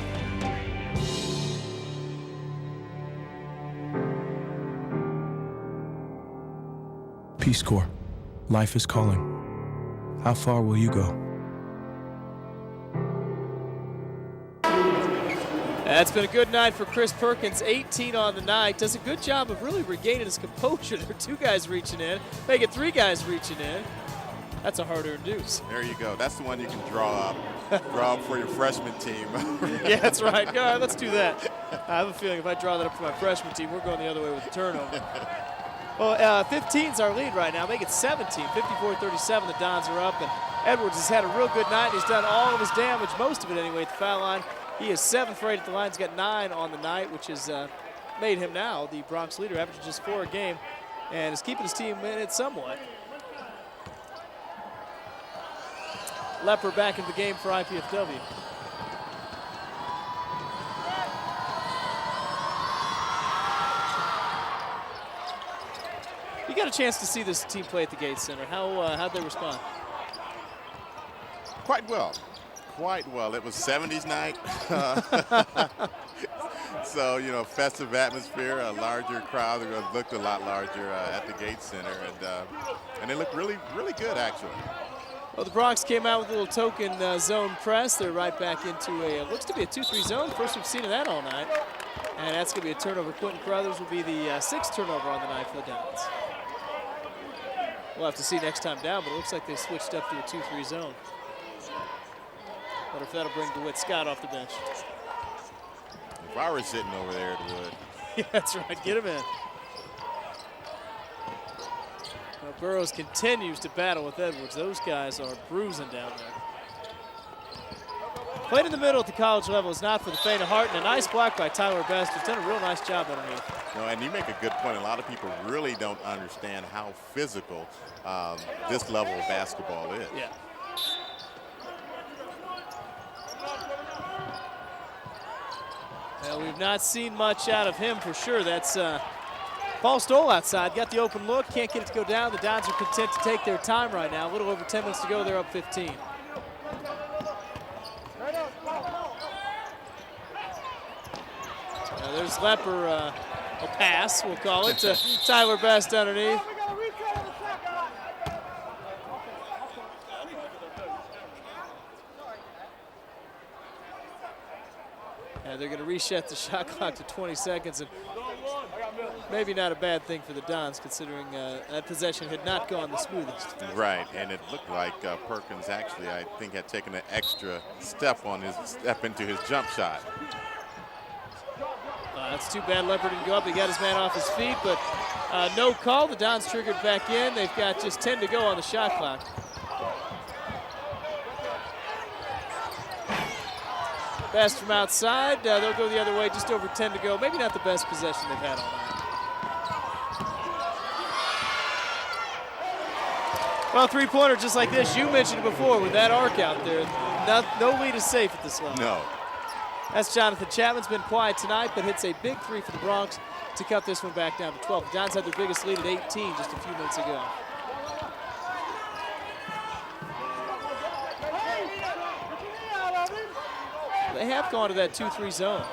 Peace Corps, life is calling. How far will you go? That's been a good night for Chris Perkins, 18 on the night. Does a good job of really regaining his composure. There are two guys reaching in, make it three guys reaching in. That's a harder deuce. There you go. That's the one you can draw up. Draw up for your freshman team. Yeah, that's right. All right, let's do that. I have a feeling if I draw that up for my freshman team, we're going the other way with the turnover. Well, 15's our lead right now. Make it 17. 54-37, the Dons are up. And Edwards has had a real good night. He's done all of his damage, most of it anyway, at the foul line. He is 7 for 8 at the line. He's got 9 on the night, which has made him now the Bronx leader, averaging just 4 a game, and is keeping his team in it somewhat. Lepper back in the game for IPFW. You got a chance to see this team play at the Gates Center. How'd they respond? Quite well. Quite well. It was 70s night. So, you know, festive atmosphere, a larger crowd. It looked a lot larger at the Gates Center. And they looked really, really good, actually. Well, the Bronx came out with a little token zone press. They're right back into looks to be a 2-3 zone. First we've seen of that all night. And that's going to be a turnover. Quentin Carruthers will be the 6th turnover on the night for the Dons. We'll have to see next time down, but it looks like they switched up to a 2-3 zone. Wonder if that'll bring DeWitt Scott off the bench. If I were sitting over there, it would. Yeah, that's right. Get him in. Well, Burroughs continues to battle with Edwards. Those guys are bruising down there. Played in the middle at the college level is not for the faint of heart, and a nice block by Tyler Best, who's done a real nice job underneath. No, and you make a good point. A lot of people really don't understand how physical this level of basketball is. Yeah. We've not seen much out of him for sure. That's Paul Stoll outside, got the open look, can't get it to go down. The Dons are content to take their time right now. A little over 10 minutes to go, they're up 15. There's Lepper, a pass, we'll call it, to Tyler Best underneath. They're going to reset the shot clock to 20 seconds, and maybe not a bad thing for the Dons, considering that possession had not gone the smoothest. Right, and it looked like Perkins actually, I think, had taken an extra step into his jump shot. That's too bad Lepper didn't go up. He got his man off his feet, but no call. The Dons triggered back in. They've got just 10 to go on the shot clock. Best from outside. They'll go the other way, just over 10 to go. Maybe not the best possession they've had all night. Well, three-pointer just like this. You mentioned it before with that arc out there. No lead is safe at this level. No. That's Jonathan Chapman's been quiet tonight, but hits a big three for the Bronx to cut this one back down to 12. The Dons had their biggest lead at 18 just a few minutes ago. They have gone to that 2-3 zone.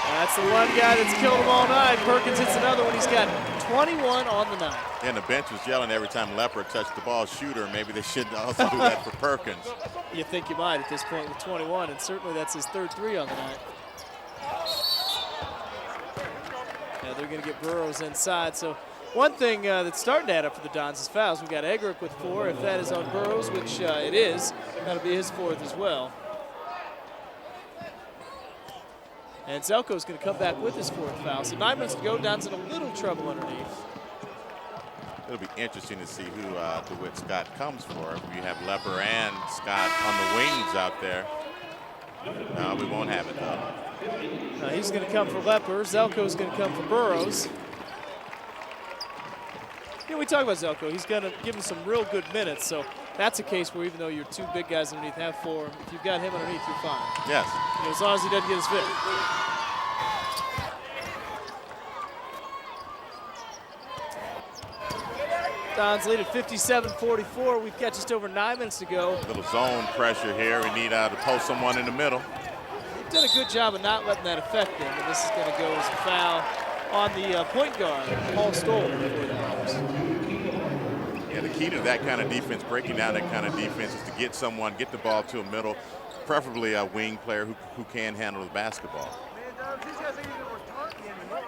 That's the one guy that's killed them all night. Perkins hits another one. He's got 21 on the night. And the bench was yelling every time Lepper touched the ball. Shooter, maybe they should also do that for Perkins. You think you might at this point with 21, and certainly that's his third three on the night. Yeah, they're going to get Burrows inside. So one thing that's starting to add up for the Dons is fouls. We've got Eggerick with 4. If that is on Burrows, which it is, that'll be his 4th as well. And Zelko's going to come back with his 4th foul. So 9 minutes to go. Dons in a little trouble underneath. It'll be interesting to see who DeWitt Scott comes for. We have Lepper and Scott on the wings out there. No, we won't have it, though. He's going to come for Lepper. Zelko's going to come for Burrows. You know, we talk about Zelko. He's going to give him some real good minutes. So that's a case where even though your 2 big guys underneath have 4, if you've got him underneath, you're fine. Yes. You know, as long as he doesn't get his 5th. Dons lead at 57-44. We've got just over 9 minutes to go. A little zone pressure here. We need to post someone in the middle. They've done a good job of not letting that affect them. And this is going to go as a foul on the point guard, Paul Stoll. Yeah, the key to that kind of defense, breaking down that kind of defense, is to get someone, get the ball to a middle, preferably a wing player who can handle the basketball. These guys ain't even worth talking anymore.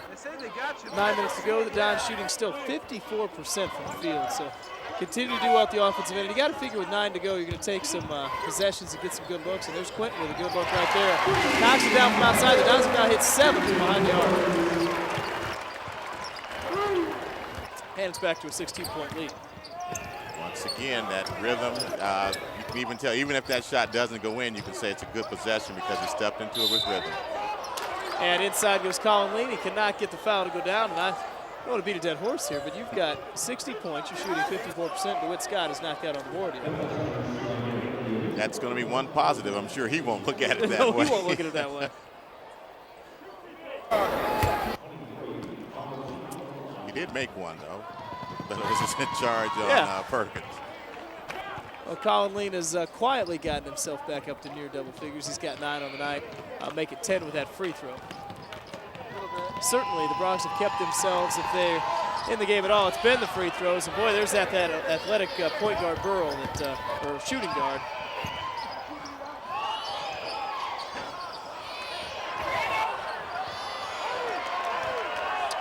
They say they got you. 9 minutes to go. The Dons shooting still 54% from the field. So continue to do well at the offensive end. You got to figure with 9 to go, you're going to take some possessions and get some good looks. And there's Quentin with a good look right there. Knocks it down from outside. The Dons have now hit 7 from behind the arc. And it's back to a 16-point lead. Once again, that rhythm, you can even tell, even if that shot doesn't go in, you can say it's a good possession because he stepped into it with rhythm. And inside goes Colin Lean. He cannot get the foul to go down. And I don't want to beat a dead horse here, but you've got 60 points. You're shooting 54%. DeWitt Scott is not got on the board yet. That's going to be one positive. I'm sure he won't look at it that no, way. He won't look at it that way. He did make one, though. But it was in charge on Perkins. Well, Colin Lean has quietly gotten himself back up to near double figures. He's got 9 on the night. Make it 10 with that free throw. Certainly, the Bronx have kept themselves, if they're in the game at all, it's been the free throws. And boy, there's that athletic point guard Burrell, or shooting guard.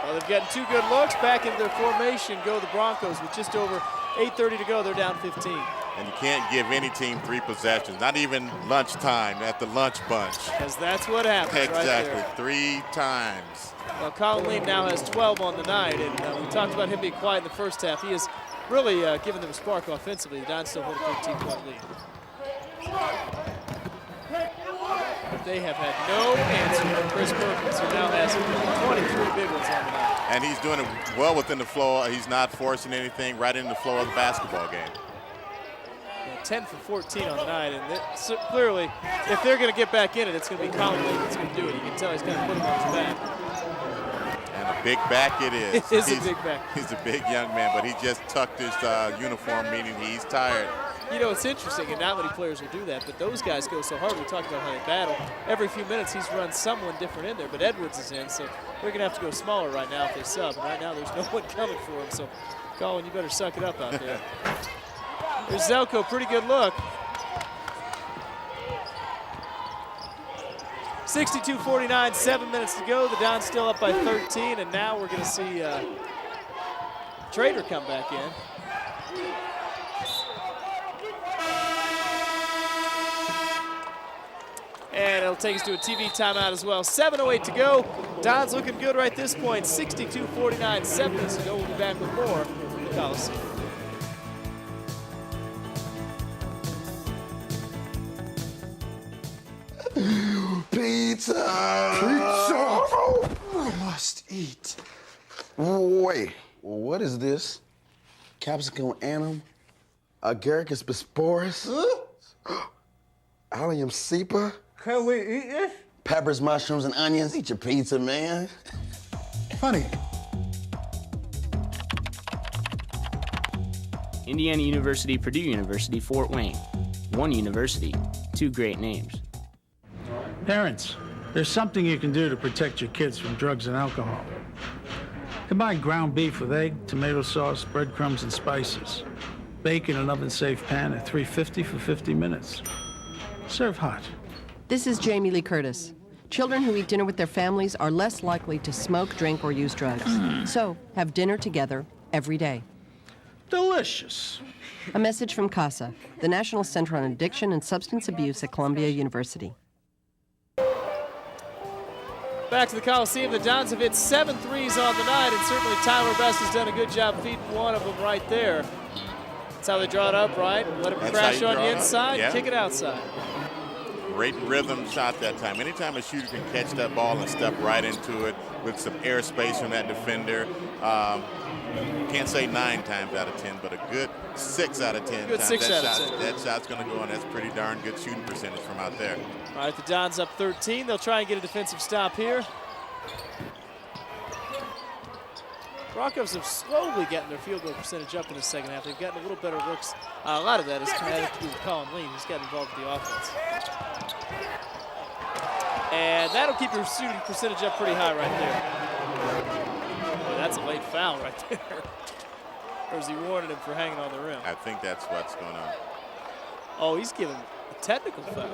Well, they've gotten 2 good looks. Back into their formation go the Broncos with just over 8:30 to go. They're down 15. And you can't give any team 3 possessions, not even lunchtime at the lunch bunch. Because that's what happens exactly, right there. 3 times. Well, Colin Lean now has 12 on the night, and we talked about him being quiet in the first half. He has really given them a spark offensively. The Dons still hold a 13-point lead. But they have had no answer from Chris Perkins, who now has 23 big ones on the night. And he's doing it well within the flow. He's not forcing anything, right in the flow of the basketball game. 10 for 14 on the night, and so clearly, if they're going to get back in it, it's going to be Colin Lee that's going to do it. You can tell he's going to put him on his back. And a big back it is. It is a big back. He's a big young man, but he just tucked his uniform, meaning he's tired. You know, it's interesting, and not many players will do that, but those guys go so hard. We talked about how they battle. Every few minutes, he's run someone different in there, but Edwards is in, so they're going to have to go smaller right now if they sub. And right now, there's no one coming for him, so Colin, you better suck it up out there. There's Zelko, pretty good look. 62-49, 7 minutes to go. The Dons still up by 13, and now we're going to see Trader come back in. And it'll take us to a TV timeout as well. 7:08 to go. Dons looking good right at this point. 62-49, 7 minutes to go. We'll be back with more from the Coliseum. Pizza! I must eat. Wait, what is this? Capsicum anum? Agaricus bisporus? Allium cepa? Can we eat this? Peppers, mushrooms, and onions. Eat your pizza, man. Funny. Indiana University, Purdue University, Fort Wayne. One university, two great names. Parents, there's something you can do to protect your kids from drugs and alcohol. Combine ground beef with egg, tomato sauce, breadcrumbs, and spices. Bake in an oven-safe pan at 350 for 50 minutes. Serve hot. This is Jamie Lee Curtis. Children who eat dinner with their families are less likely to smoke, drink, or use drugs. So, have dinner together every day. Delicious. A message from CASA, the National Center on Addiction and Substance Abuse at Columbia University. Back to the Coliseum. The Dons have hit 7 threes on the night, and certainly Tyler Best has done a good job feeding one of them right there. That's how they draw it up, right? Let it crash on the inside, yeah. Kick it outside. Great rhythm shot that time. Anytime a shooter can catch that ball and step right into it with some airspace from that defender, can't say 9 times out of 10, but a good 6 out of 10 Good times. 6 out of 10. That shot's going to go in. That's pretty darn good shooting percentage from out there. All right, the Dons up 13. They'll try and get a defensive stop here. Broncos have slowly gotten their field goal percentage up in the second half. They've gotten a little better looks. A lot of that is kind of to do with Colin Lee. He's gotten involved with the offense. And that'll keep your shooting percentage up pretty high right there. Boy, that's a late foul right there. Or is he warning him for hanging on the rim? I think that's what's going on. Oh, he's giving a technical foul.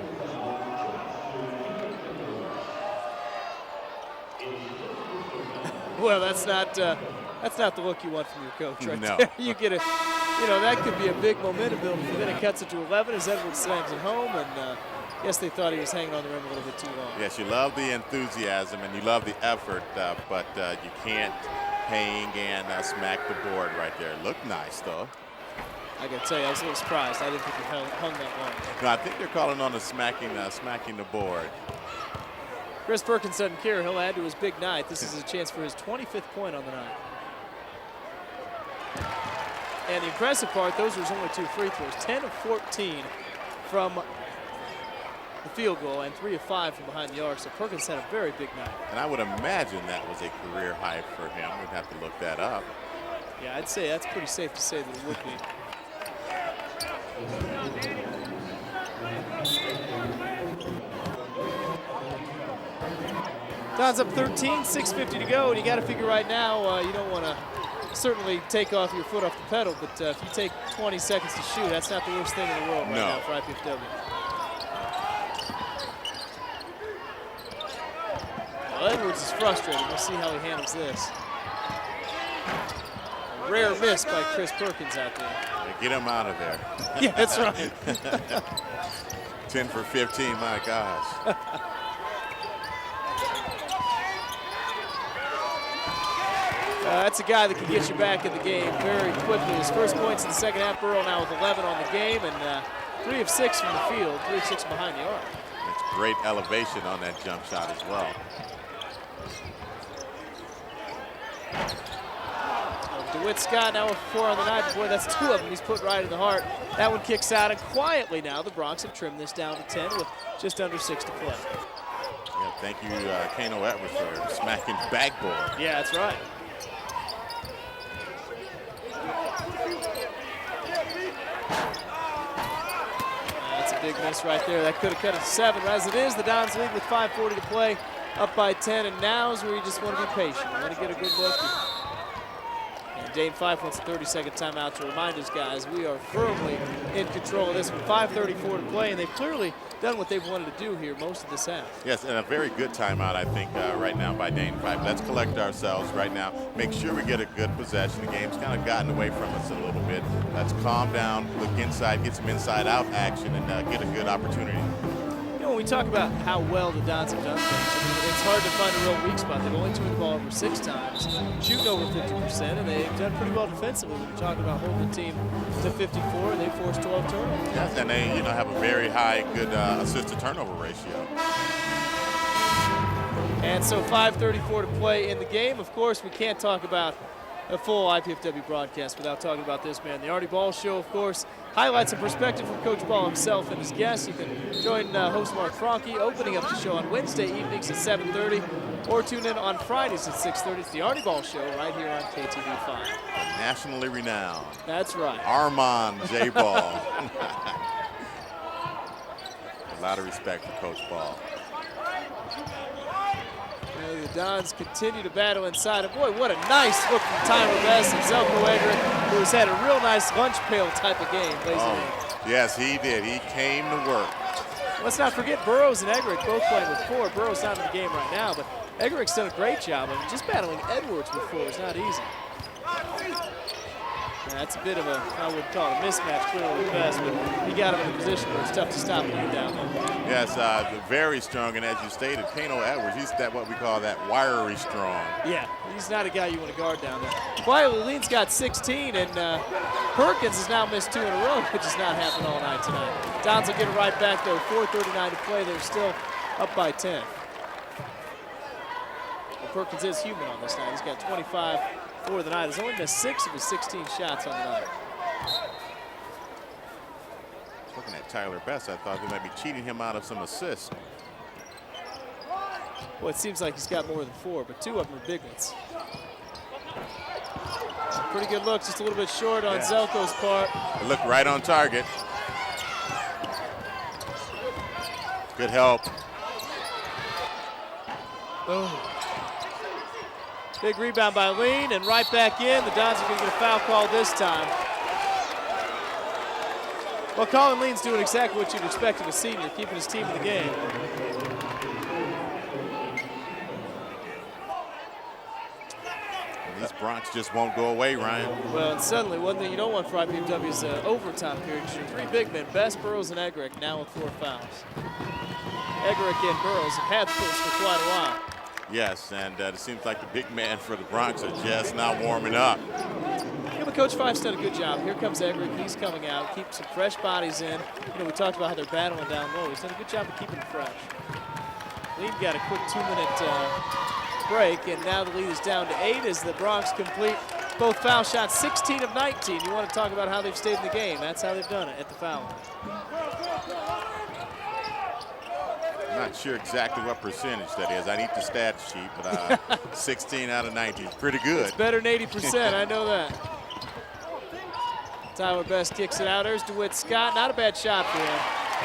Well, that's not the look you want from your coach right there. You get a, that could be a big momentum builder. Then it cuts it to 11 as Edwards slams it home, and yes, they thought he was hanging on the rim a little bit too long. Yes, you love the enthusiasm and you love the effort, but you can't hang and smack the board right there. Looked nice, though. I got to tell you, I was a little surprised. I didn't think he hung that long. No, I think they're calling on the smacking the board. Chris Perkins doesn't care. He'll add to his big night. This is a chance for his 25th point on the night. And the impressive part, those were only 2 free throws. 10 of 14 from the field goal and 3 of 5 from behind the arc. So Perkins had a very big night. And I would imagine that was a career high for him. We'd have to look that up. Yeah, I'd say that's pretty safe to say that it would be. Dons up 13, 6:50 to go, and you got to figure right now you don't want to certainly take off your foot off the pedal, but if you take 20 seconds to shoot, that's not the worst thing in the world right now for IPFW. Well, Edwards is frustrated. We'll see how he handles this. A rare miss by Chris Perkins out there. Get him out of there. Yeah, that's right. 10 for 15, my gosh. That's a guy that can get you back in the game very quickly. His first points in the second half. Burrow now with 11 on the game, and 3 of 6 from the field, 3 of 6 behind the arc. That's great elevation on that jump shot as well. DeWitt Scott now with 4 on the night. Boy, that's 2 of them. He's put right in the heart. That one kicks out, and quietly now the Bronx have trimmed this down to 10 with just under 6 to play. Yeah, thank you, Kano Edwards, for smacking backboard. Yeah, that's right. That's a big miss right there. That could have cut it to 7. As it is, the Dons lead with 5:40 to play, up by 10, and now's where you just want to be patient. You want to get a good look. And Dane Fife wants a 30-second timeout to remind us, guys, we are firmly in control of this with 5:34 to play, and they've clearly done what they've wanted to do here most of this half. Yes, and a very good timeout, I think, right now by Dane Fife. Let's collect ourselves right now. Make sure we get a good possession. The game's kind of gotten away from us a little bit. Let's calm down, look inside, get some inside-out action, and get a good opportunity. You know, when we talk about how well the Dons have done things, I mean, it's hard to find a real weak spot. They've only turned the ball over 6 times, shooting over 50%, and they've done pretty well defensively. When you're talking about holding the team to 54, and they forced 12 turnovers. Yes, and they, have a very high, good assist-to-turnover ratio. And so 5:34 to play in the game. Of course, we can't talk about a full IPFW broadcast without talking about this man. The Artie Ball Show, of course, highlights and perspective from Coach Ball himself and his guests. You can join host Mark Franke opening up the show on Wednesday evenings at 7:30 or tune in on Fridays at 6:30. It's the Artie Ball Show right here on KTV5. Nationally renowned. That's right. Armand J. Ball. A lot of respect for Coach Ball. The Dons continue to battle inside. And boy, what a nice look from Tyler Best and Zelko Eggerick, who has had a real nice lunch pail type of game. Yes, he did. He came to work. Let's not forget Burrows and Eggerick both playing with 4. Burrows not in the game right now, but Eggerick's done a great job. I mean, just battling Edwards with 4 is not easy. That's a bit of a, I would call it a mismatch clearly with Best, but he got him in a position where it's tough to stop him down there. Yes, very strong, and as you stated, Kano Edwards, he's that what we call that wiry strong. Yeah, he's not a guy you want to guard down there. Quietly, Lean's got 16, and Perkins has now missed 2 in a row, which has not happened all night tonight. Dons will get it right back, though. 4:39 to play. They're still up by 10. Well, Perkins is human on this night. He's got 25 for the night. He's only missed 6 of his 16 shots on the night. Looking at Tyler Best, I thought they might be cheating him out of some assists. Well, it seems like he's got more than 4, but 2 of them are big ones. Pretty good look, just a little bit short on Zelko's part. Look right on target. Good help. Oh. Big rebound by Lean, and right back in. The Dons are going to get a foul call this time. Well, Colin Lean's doing exactly what you'd expect of a senior, keeping his team in the game. These Bronx just won't go away, Ryan. Well, and suddenly, one thing you don't want for IPFW is overtime period. Your 3 big men, Best, Burrows, and Eggerick, now with 4 fouls. Eggerick and Burrows have had fouls for quite a while. Yes, and it seems like the big man for the Bronx are just now warming up. Yeah, but Coach Fife's done a good job. Here comes Eggerick. He's coming out, keep some fresh bodies in. You know, we talked about how they're battling down low. He's done a good job of keeping them fresh. Lead got a quick 2-minute break, and now the lead is down to 8 as the Bronx complete both foul shots, 16 of 19. You want to talk about how they've stayed in the game. That's how they've done it at the foul line. Not sure exactly what percentage that is. I need the stat sheet, but 16 out of 19 is pretty good. It's better than 80%, I know that. Tyler Best kicks it out. There's DeWitt Scott. Not a bad shot for him.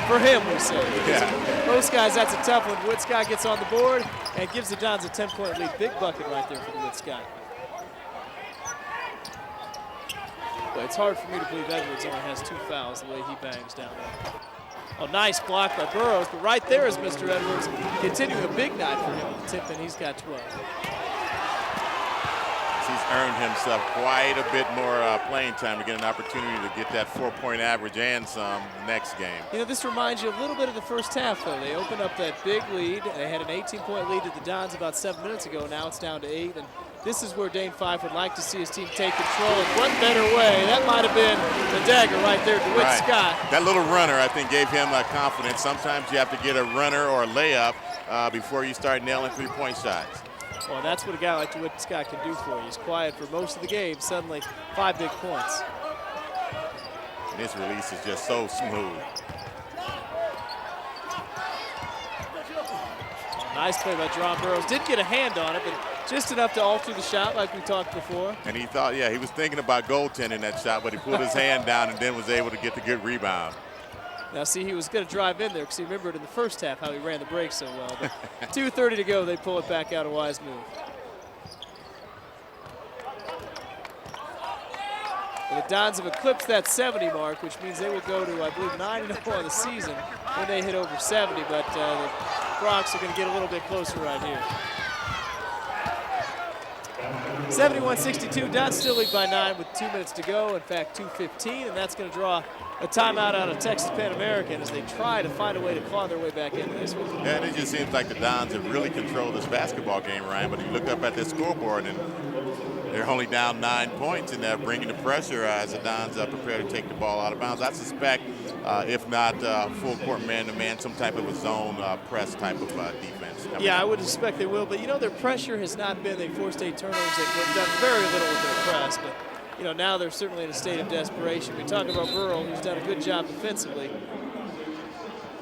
For him, we say. Yeah. Most guys, that's a tough one. DeWitt Scott gets on the board and gives the Dons a 10-point lead. Big bucket right there for DeWitt Scott. But it's hard for me to believe Edwards only has 2 fouls the way he bangs down there. Oh, nice block by Burrows, but right there is Mr. Edwards, continuing a big night for him with the tip, and he's got 12. He's earned himself quite a bit more playing time to get an opportunity to get that 4-point average and some next game. You know, this reminds you a little bit of the first half, though. They opened up that big lead. They had an 18-point lead to the Dons about 7 minutes ago. Now it's down to 8, and this is where Dane Fife would like to see his team take control. And what better way? That might have been the dagger right there, DeWitt Scott. That little runner, I think, gave him confidence. Sometimes you have to get a runner or a layup before you start nailing 3-point shots. Well, that's what a guy like DeWitt Scott can do for you. He's quiet for most of the game. Suddenly, 5 big points. And his release is just so smooth. Nice play by Jerron Burroughs. Didn't get a hand on it, but just enough to alter the shot like we talked before. And he thought, yeah, he was thinking about goaltending that shot, but he pulled his hand down and then was able to get the good rebound. Now, see, he was going to drive in there because he remembered in the first half how he ran the break so well. But 2:30 to go, they pull it back out. A wise move. And the Dons have eclipsed that 70 mark, which means they will go to, I believe, 9-0 on the season when they hit over 70. But the Bronx are going to get a little bit closer right here. 71-62. Dons still lead by 9 with 2 minutes to go. In fact, 2:15, and that's going to draw a timeout out of Texas Pan American as they try to find a way to claw their way back into this one. Yeah, and it just seems like the Dons have really controlled this basketball game, Ryan. But you look up at this scoreboard, and they're only down 9 points, and they're bringing the pressure as the Dons are prepared to take the ball out of bounds. I suspect, if not full court man-to-man, some type of a zone press type of defense. Yeah, I would expect they will. But, you know, their pressure has not been, they forced 8 turnovers. They've done very little with their press. But, you know, now they're certainly in a state of desperation. We talk about Burrow, who's done a good job defensively.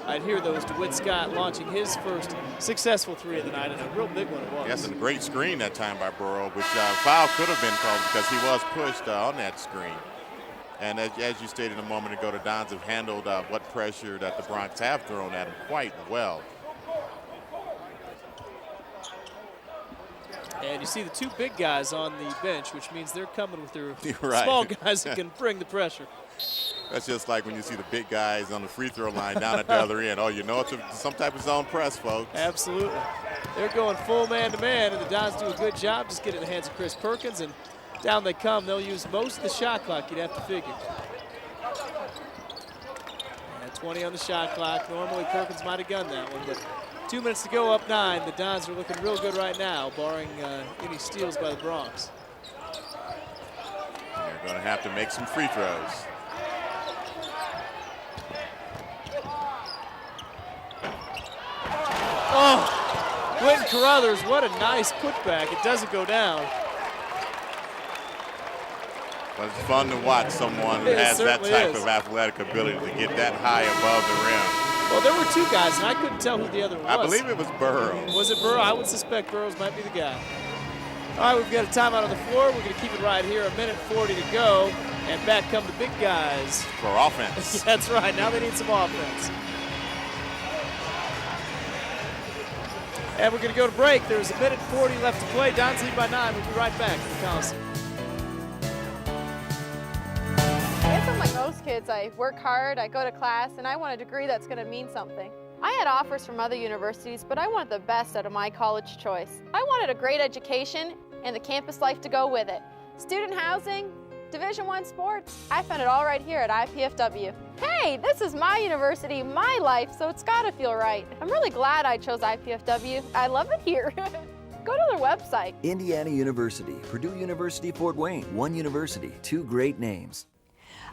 I'd hear those DeWitt Scott launching his first successful 3 of the night, and a real big one it was. Yes, and a great screen that time by Burrow, which foul could have been called because he was pushed on that screen. And as you stated a moment ago, the Dons have handled what pressure that the Bronx have thrown at them quite well. And you see the 2 big guys on the bench, which means they're coming with their right. small guys that can bring the pressure. That's just like when you see the big guys on the free throw line down at the other end. Oh, you know it's some type of zone press, folks. Absolutely. They're going full man-to-man, and the Dons do a good job just getting in the hands of Chris Perkins, and down they come. They'll use most of the shot clock, you'd have to figure. And 20 on the shot clock. Normally Perkins might have gunned that one, but 2 minutes to go, up 9. The Dons are looking real good right now, barring any steals by the Bronx. And they're going to have to make some free throws. Oh, Quentin Carruthers, what a nice putback. It doesn't go down. But it's fun to watch someone who has that type of athletic ability to get that high above the rim. Well, there were 2 guys, and I couldn't tell who the other one was. I believe it was Burroughs. Was it Burroughs? I would suspect Burroughs might be the guy. All right, we've got a timeout on the floor. We're going to keep it right here. 1:40 to go, and back come the big guys. For offense. That's right. Now they need some offense. And we're going to go to break. There's 1:40 left to play. Dons lead by 9. We'll be right back to the Coliseum. I guess I'm like most kids. I work hard, I go to class, and I want a degree that's going to mean something. I had offers from other universities, but I wanted the best out of my college choice. I wanted a great education and the campus life to go with it. Student housing, Division I sports. I found it all right here at IPFW. Hey, this is my university, my life, so it's gotta feel right. I'm really glad I chose IPFW. I love it here. Go to their website. Indiana University, Purdue University, Fort Wayne. One university, 2 great names.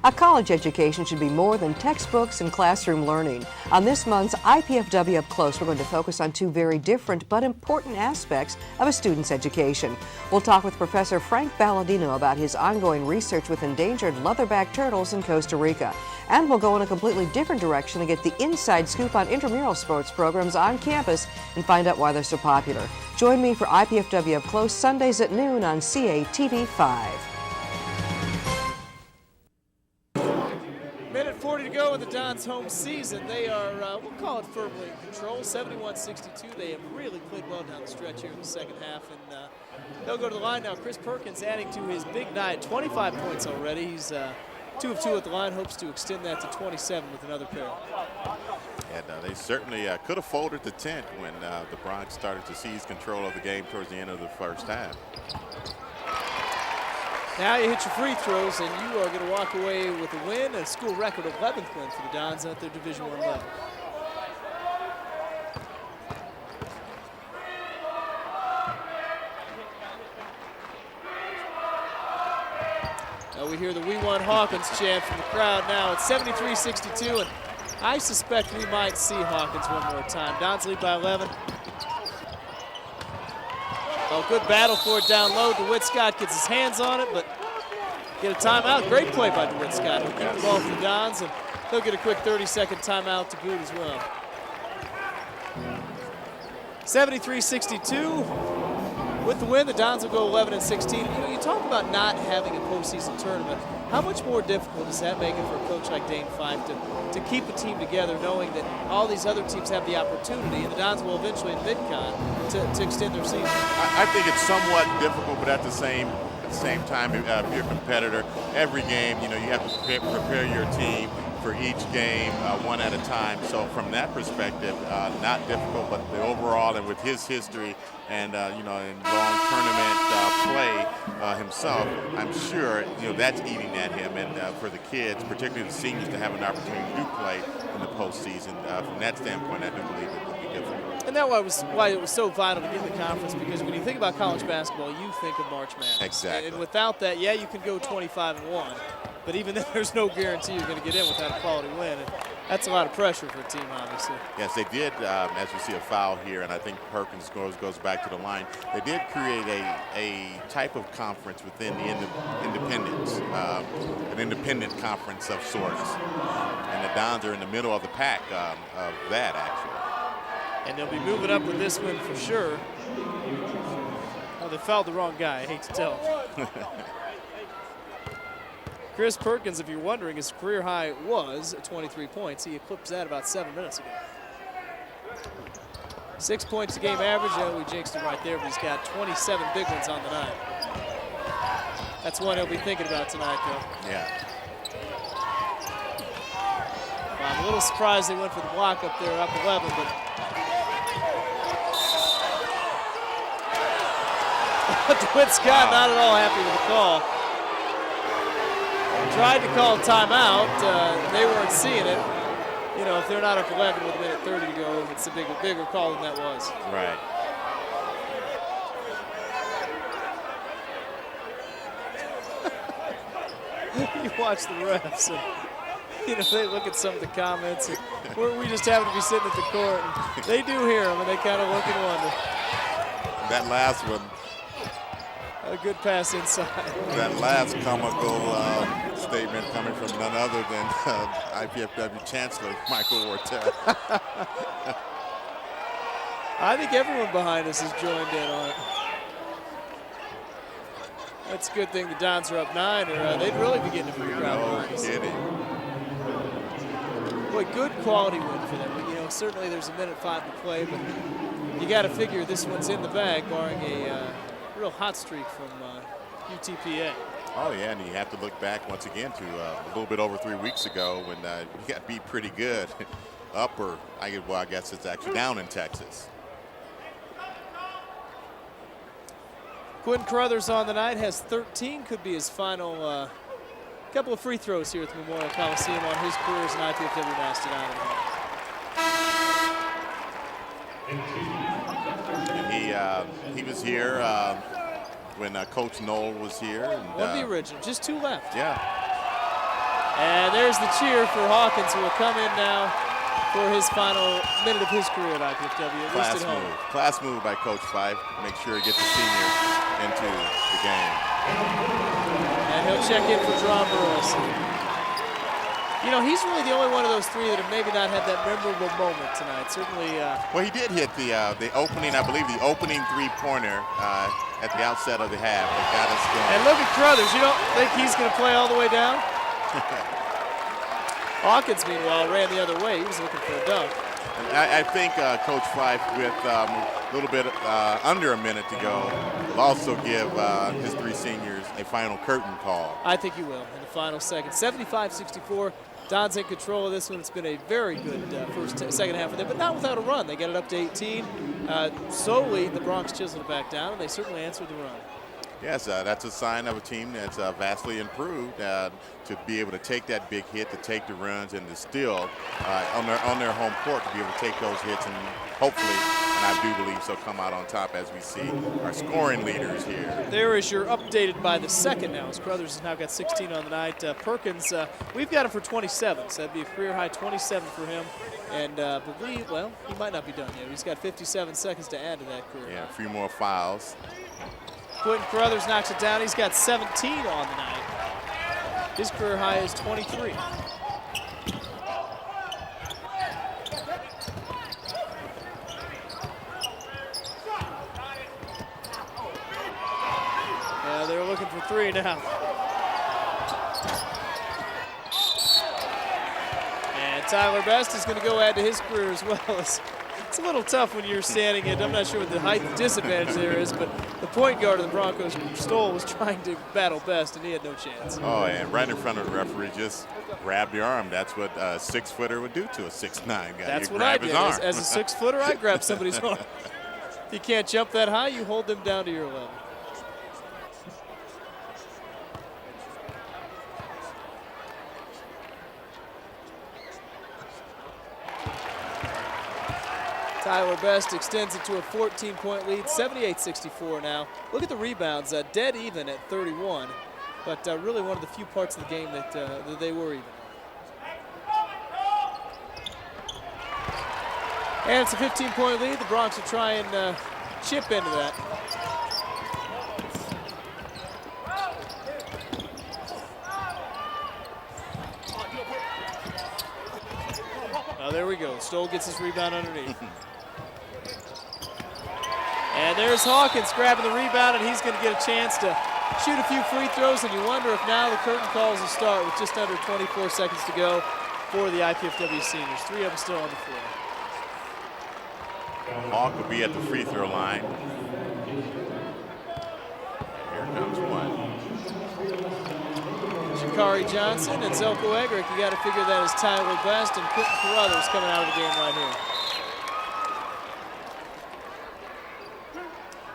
A college education should be more than textbooks and classroom learning. On this month's IPFW Up Close, we're going to focus on 2 very different but important aspects of a student's education. We'll talk with Professor Frank Balladino about his ongoing research with endangered leatherback turtles in Costa Rica. And we'll go in a completely different direction and get the inside scoop on intramural sports programs on campus and find out why they're so popular. Join me for IPFW Up Close Sundays at noon on CATV5. 1:40 to go in the Dons' home season. They are, we'll call it firmly in control, 71-62. They have really played well down the stretch here in the second half, and they'll go to the line now. Chris Perkins adding to his big night, 25 points already. He's 2 of 2 at the line, hopes to extend that to 27 with another pair. And they certainly could have folded the tent when the Bronx started to seize control of the game towards the end of the first half. Now you hit your free throws, and you are going to walk away with a win, a school record 11th win for the Dons at their Division I level. We hear the We Want Hawkins chant from the crowd now. It's 73-62, and I suspect we might see Hawkins one more time. Dons lead by 11. Oh, good battle for it down low. DeWitt Scott gets his hands on it, but get a timeout. Great play by DeWitt Scott. He'll keep the ball for the Dons, and they'll get a quick 30-second timeout to boot as well. 73-62. With the win, the Dons will go 11-16. You know, you talk about not having a postseason tournament. How much more difficult does that make it for a coach like Dane Fife to keep a team together, knowing that all these other teams have the opportunity, and the Dons will eventually in mid-con to extend their season? I think it's somewhat difficult, but at the same time, if you're a competitor, every game, you know, you have to prepare your team for each game one at a time. So from that perspective, not difficult, but the overall and with his history and you know, in long tournament play himself, I'm sure you know that's eating at him. And for the kids, particularly the seniors, to have an opportunity to play in the postseason, from that standpoint, I do believe it would be difficult. And that was why it was so vital to get the conference, because when you think about college basketball, you think of March Madness. Exactly. And without that, yeah, you can go 25-1. But even then, there's no guarantee you're going to get in without a quality win. And that's a lot of pressure for a team, obviously. Yes, they did, as you see a foul here, and I think Perkins goes back to the line. They did create a type of conference within the independents, an independent conference of sorts. And the Dons are in the middle of the pack of that, actually. And they'll be moving up with this win for sure. Oh, they fouled the wrong guy, I hate to tell. Chris Perkins, if you're wondering, his career high was 23 points. He eclipsed that about 7 minutes ago. 6 points a game average. Oh, we jinxed him right there, but he's got 27 big ones on the night. That's one he'll be thinking about tonight, though. Yeah. Well, I'm a little surprised they went for the block up there, up 11, but DeWitt Scott not at all happy with the call. Tried to call a timeout. They weren't seeing it. You know, if they're not up 11 with a minute 30 to go, it's a bigger call than that was. Right. You watch the refs, and you know they look at some of the comments. And we just happen to be sitting at the court, and they do hear them, and they kind of look and wonder. That last one. A good pass inside. That last comical statement coming from none other than IPFW Chancellor Michael Ortega. I think everyone behind us has joined in on it. That's a good thing the Dons are up 9, or they'd really be getting a free crowd behind us. Boy, good quality win for them. You know, certainly there's a minute 5 to play, but you got to figure this one's in the bag, barring a real hot streak from UTPA. Oh yeah, and you have to look back once again to a little bit over 3 weeks ago when you got beat pretty good. I guess it's actually down in Texas. Quinn Carruthers on the night has 13, could be his final couple of free throws here at the Memorial Coliseum on his career as an IPFW Mastodon. He was here when Coach Knoll was here. And, one of the original, just 2 left. Yeah. And there's the cheer for Hawkins, who will come in now for his final minute of his career at IPFW, at least at home. Class move by Coach Fife. Make sure he gets the senior into the game. And he'll check in for Dron Burles. You know, he's really the only one of those 3 that have maybe not had that memorable moment tonight. Certainly. Well, he did hit the opening, I believe, the opening 3-pointer at the outset of the half that got us going. And look at Carruthers. You don't think he's going to play all the way down? Hawkins, meanwhile, ran the other way. He was looking for a dunk. I think Coach Fife, with a little bit under a minute to go, will also give his 3 seniors a final curtain call. I think he will in the final second. 75-64. Don's in control of this one. It's been a very good second half of them, but not without a run. They got it up to 18. Slowly, the Bronx chiseled it back down, and they certainly answered the run. Yes, that's a sign of a team that's vastly improved to be able to take that big hit, to take the runs, and to still, on their home court, to be able to take those hits and hopefully, and I do believe so, come out on top as we see our scoring leaders here. There is your updated by the second now, as Carruthers has now got 16 on the night. Perkins, we've got him for 27, so that'd be a career high 27 for him. And believe, well, he might not be done yet. He's got 57 seconds to add to that career. Yeah, a few more fouls. Quentin Carruthers knocks it down. He's got 17 on the night. His career high is 23. Yeah, they're looking for three now. And Tyler Best is going to go add to his career as well. It's a little tough when you're standing at, I'm not sure what the height disadvantage there is, but the point guard of the Broncos, Stoll, was trying to battle Best, and he had no chance. Oh, and right in front of the referee, just grabbed your arm. That's what a 6-footer would do to a 6'9" guy. That's you what I grab his did. arm. As a 6-footer, I grab somebody's arm. If you can't jump that high, you hold them down to your level. Tyler Best extends it to a 14-point lead, 78-64 now. Look at the rebounds, dead even at 31, but really one of the few parts of the game that they were even. And it's a 15-point lead. The Bronx will try and chip into that. Oh, there we go. Stoll gets his rebound underneath. And there's Hawkins grabbing the rebound, and he's going to get a chance to shoot a few free throws, and you wonder if now the curtain calls a start with just under 24 seconds to go for the IPFW seniors. Three of them still on the floor. Hawk will be at the free throw line. Here comes one. Shakari Johnson and Zelko Egrick, you got to figure that is Tyler Best and Quentin Carruthers coming out of the game right here.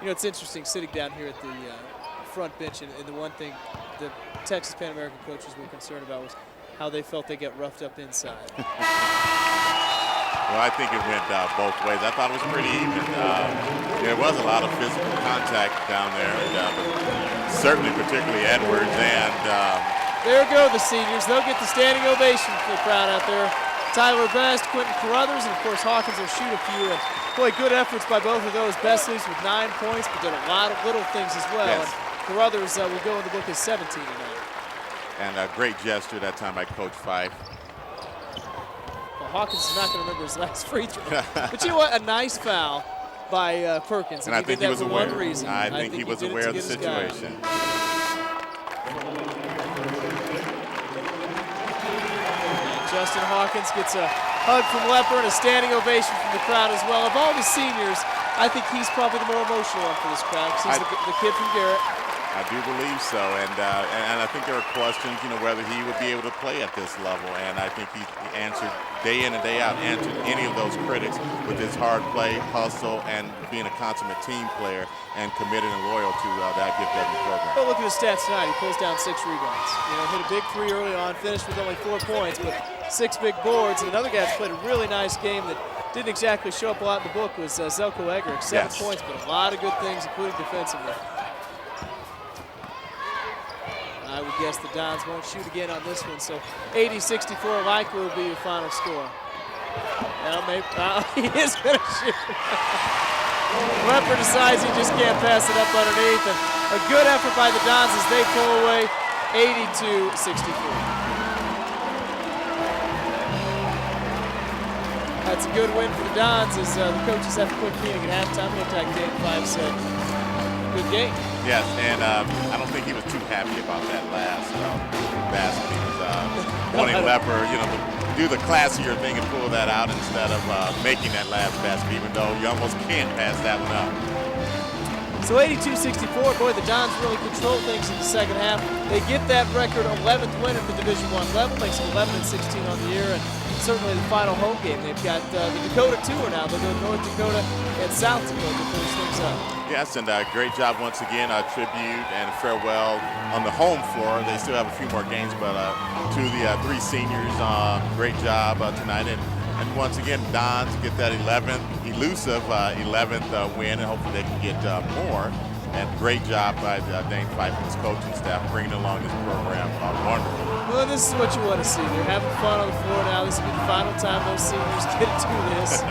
You know, it's interesting sitting down here at the front bench, and the one thing the Texas Pan American coaches were concerned about was how they felt they got roughed up inside. Well, I think it went both ways. I thought it was pretty even. There was a lot of physical contact down there, and, certainly particularly Edwards. And there go the seniors. They'll get the standing ovation from the crowd out there. Tyler Best, Quentin Carruthers, and of course Hawkins will shoot a few. And boy, good efforts by both of those. Best leads with 9 points, but did a lot of little things as well. Yes. And Carruthers will go in the book as 17 tonight. And a great gesture that time by Coach Fife. Well, Hawkins is not going to remember his last free throw. But you know what? A nice foul by Perkins. And I think he was aware. One reason. I think he was aware of the situation. Justin Hawkins gets a hug from Lepper and a standing ovation from the crowd as well. Of all the seniors, I think he's probably the more emotional one for this crowd because he's the kid from Garrett. I do believe so, and I think there are questions, whether he would be able to play at this level, and I think he answered day in and day out, answered any of those critics with his hard play, hustle, and being a consummate team player and committed and loyal to the IPFW program. Well, look at his stats tonight. He pulls down 6 rebounds. Hit a big 3 early on, finished with only 4 points, but 6 big boards. And another guy that's played a really nice game that didn't exactly show up a lot in the book was Zelko Egrick. 7 points, but a lot of good things, including defensively. I would guess the Dons won't shoot again on this one, so 80-64 likely will be your final score. Well, maybe, he is going to shoot. Lepper decides he just can't pass it up underneath. And a good effort by the Dons as they pull away 82-64. That's a good win for the Dons as the coaches have a quick meeting at halftime. Looked like Game 5 said, good game. Yes, and I don't think he was too happy about that last basket. He was wanting Lepper, to do the classier thing and pull that out instead of making that last basket, even though you almost can't pass that one up. So 82-64, boy, the Dons really control things in the second half. They get that record 11th win at the Division I level, makes it 11-16 on the year, and certainly the final home game. They've got the Dakota Tour now. They'll go to North Dakota and South Dakota to finish things up. Yes, and great job once again, tribute and farewell on the home floor. They still have a few more games, but to the 3 seniors, great job tonight. And once again, Dons get that 11th win, and hopefully they can get more. And great job by Dane Fife and his coaching staff bringing along this program. Wonderful. Well, this is what you want to see. They're having fun on the floor now. This will be the final time those seniors get to do this.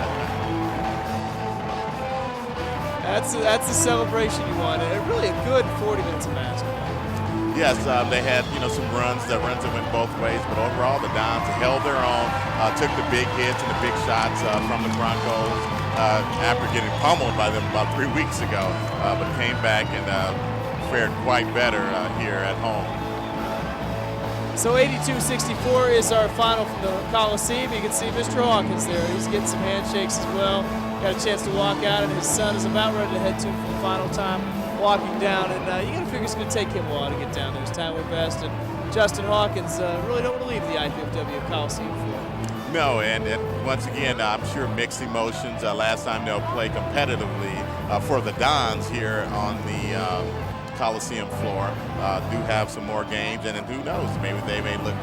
That's the celebration you want. And really a good 40 minutes of basketball. Yes, they had some runs that went both ways, but overall the Dons held their own, took the big hits and the big shots from the Broncos after getting pummeled by them about 3 weeks ago, but came back and fared quite better here at home. So 82-64 is our final from the Coliseum. You can see Mr. Hawkins there. He's getting some handshakes as well. Got a chance to walk out, and his son is about ready to head to him for the final time, walking down. And you got to figure it's going to take him a while to get down there. It's Tyler Best and Justin Hawkins really don't want to leave the IPFW Coliseum floor. No, and once again, I'm sure mixed emotions. Last time they'll play competitively for the Dons here on the Coliseum floor. Do have some more games, and then who knows? Maybe they may look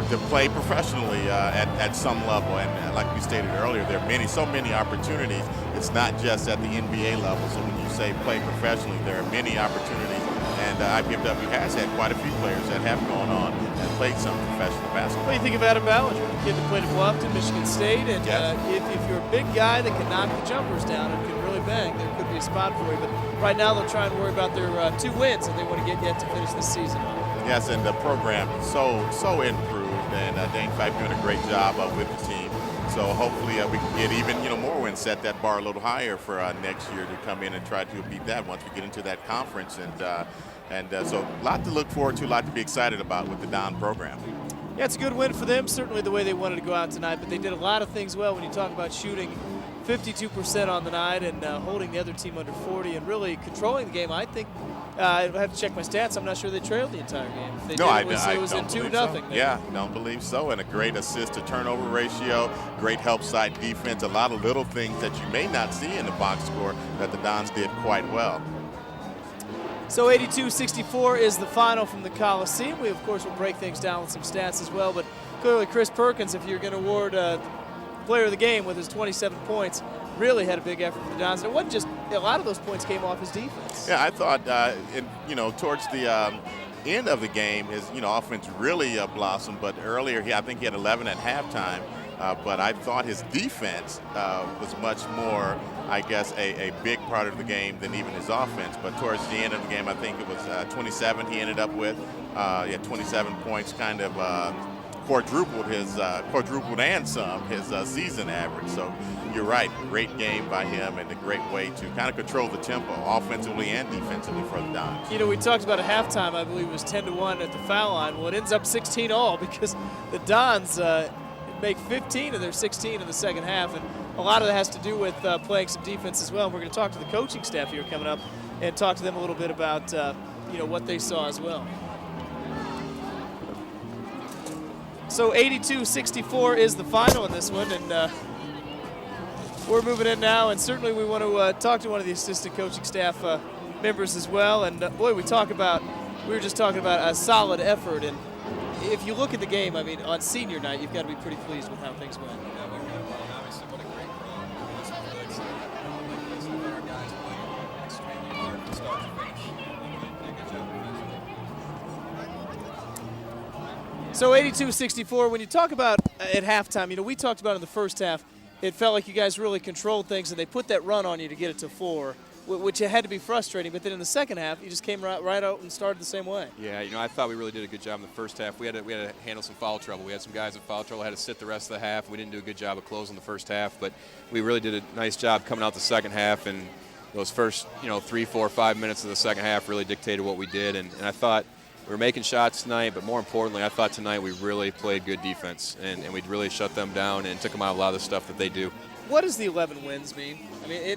to play professionally at some level. And like we stated earlier, there are so many opportunities. It's not just at the NBA level. So when you say play professionally, there are many opportunities. And IPFW has had quite a few players that have gone on and played some professional basketball. What do you think of Adam Ballinger, the kid that played at Bluffton, Michigan State? And if you're a big guy that can knock the jumpers down and can really bang, there could be a spot for you. But right now they'll try and worry about their 2 wins that they want to get yet to finish this season on. Yes, and the program so improved, and Dane Fife doing a great job with the team. So hopefully we can get even more wins, set that bar a little higher for next year to come in and try to beat that once we get into that conference. And so a lot to look forward to, a lot to be excited about with the Don program. Yeah, it's a good win for them, certainly the way they wanted to go out tonight, but they did a lot of things well when you talk about shooting 52% on the night and holding the other team under 40 and really controlling the game. I think I have to check my stats. I'm not sure they trailed the entire game. If they did, it was in 2-0. So. Yeah, don't believe so. And a great assist to turnover ratio, great help side defense, a lot of little things that you may not see in the box score that the Dons did quite well. So 82-64 is the final from the Coliseum. We, of course, will break things down with some stats as well, but clearly Chris Perkins, if you're going to award player of the game with his 27 points, really had a big effort for the Dons. And it wasn't just a lot of those points came off his defense. Yeah, I thought, towards the end of the game, his offense really blossomed. But earlier, I think he had 11 at halftime. But I thought his defense was much more, I guess, a big part of the game than even his offense. But towards the end of the game, I think it was 27 he ended up with. 27 points, kind of quadrupled and some his season average. So you're right, great game by him and a great way to kind of control the tempo offensively and defensively for the Dons. We talked about a halftime, I believe it was 10-1 at the foul line. Well, it ends up 16-all because the Dons make 15 of their 16 in the second half, and a lot of that has to do with playing some defense as well. And we're going to talk to the coaching staff here coming up and talk to them a little bit about what they saw as well. So 82-64 is the final in this one, and we're moving in now, and certainly we want to talk to one of the assistant coaching staff members as well. And boy, we were just talking about a solid effort, and if you look at the game, I mean, on senior night, you've got to be pretty pleased with how things went. Obviously, what a great crowd. It's really exciting. Our guys playing extremely hard from start to finish. They did a good job defensively. So 82-64, when you talk about at halftime, we talked about in the first half, it felt like you guys really controlled things, and they put that run on you to get it to 4, which had to be frustrating. But then in the second half, you just came right out and started the same way. Yeah, I thought we really did a good job in the first half. We had to handle some foul trouble. We had some guys in foul trouble, had to sit the rest of the half. We didn't do a good job of closing the first half, but we really did a nice job coming out the second half, and those first 3, 4, 5 minutes of the second half really dictated what we did. And I thought we were making shots tonight, but more importantly, I thought tonight we really played good defense, and we'd really shut them down and took them out of a lot of the stuff that they do. What does the 11 wins mean? I mean,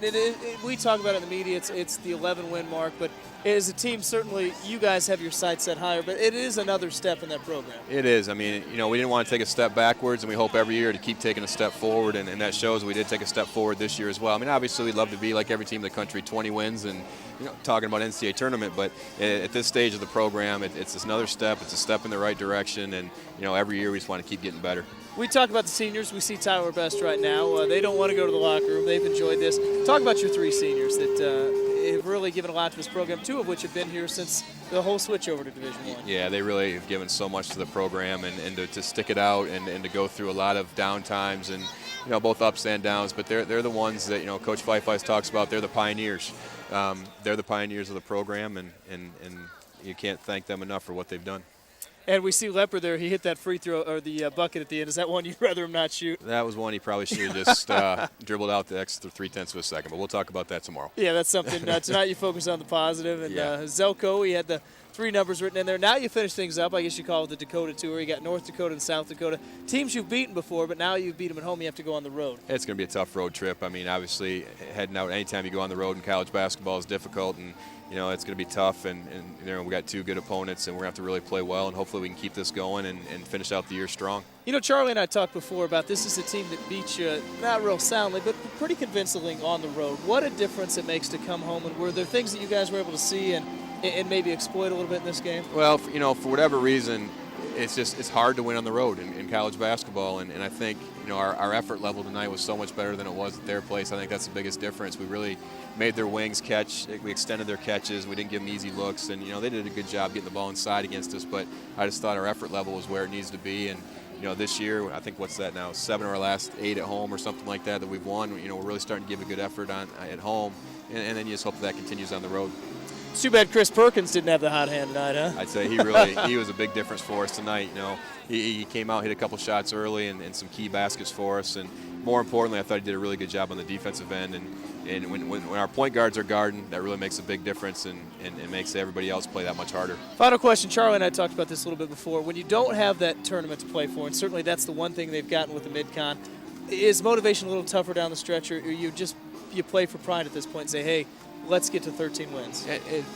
we talk about it in the media, it's the 11-win mark, but as a team, certainly you guys have your sights set higher, but it is another step in that program. It is. I mean, we didn't want to take a step backwards, and we hope every year to keep taking a step forward, and that shows we did take a step forward this year as well. I mean, obviously we'd love to be like every team in the country, 20 wins and talking about NCAA tournament, but at this stage of the program, it's another step. It's a step in the right direction, and every year we just want to keep getting better. We talk about the seniors. We see Tyler Best right now. They don't want to go to the locker room. They've enjoyed this. Talk about your 3 seniors that have really given a lot to this program, 2 of which have been here since the whole switch over to Division I. Yeah, they really have given so much to the program, and to stick it out and to go through a lot of down times and, both ups and downs. But they're the ones that, Coach Feifeis talks about. They're the pioneers. They're the pioneers of the program, and you can't thank them enough for what they've done. And we see Lepper there. He hit that free throw or the bucket at the end. Is that one you'd rather him not shoot? That was one he probably should have just dribbled out the extra 0.3 of a second. But we'll talk about that tomorrow. Yeah, that's something. Tonight you focus on the positive. And Zelko, he had the 3 numbers written in there. Now you finish things up. I guess you call it the Dakota Tour. You got North Dakota and South Dakota. Teams you've beaten before, but now you've beat them at home. You have to go on the road. It's going to be a tough road trip. I mean, obviously, heading out anytime you go on the road in college basketball is difficult. And it's going to be tough, and we got 2 good opponents, and we're going to have to really play well, and hopefully we can keep this going and finish out the year strong. Charlie and I talked before about this is a team that beat you, not real soundly, but pretty convincingly on the road. What a difference it makes to come home, and were there things that you guys were able to see and maybe exploit a little bit in this game? Well, for whatever reason, it's hard to win on the road in college basketball, and I think our effort level tonight was so much better than it was at their place. I think that's the biggest difference. We really made their wings catch. We extended their catches. We didn't give them easy looks, and they did a good job getting the ball inside against us. But I just thought our effort level was where it needs to be. And this year, I think what's that now? 7 of our last 8 at home or something like that we've won. We're really starting to give a good effort at home, and then you just hope that continues on the road. It's too bad Chris Perkins didn't have the hot hand tonight, huh? I'd say he was a big difference for us tonight. He came out, hit a couple shots early, and some key baskets for us. And more importantly, I thought he did a really good job on the defensive end. And when our point guards are guarding, that really makes a big difference and makes everybody else play that much harder. Final question. Charlie and I talked about this a little bit before. When you don't have that tournament to play for, and certainly that's the one thing they've gotten with the Mid-Con, is motivation a little tougher down the stretch, or you play for pride at this point and say, hey, let's get to 13 wins?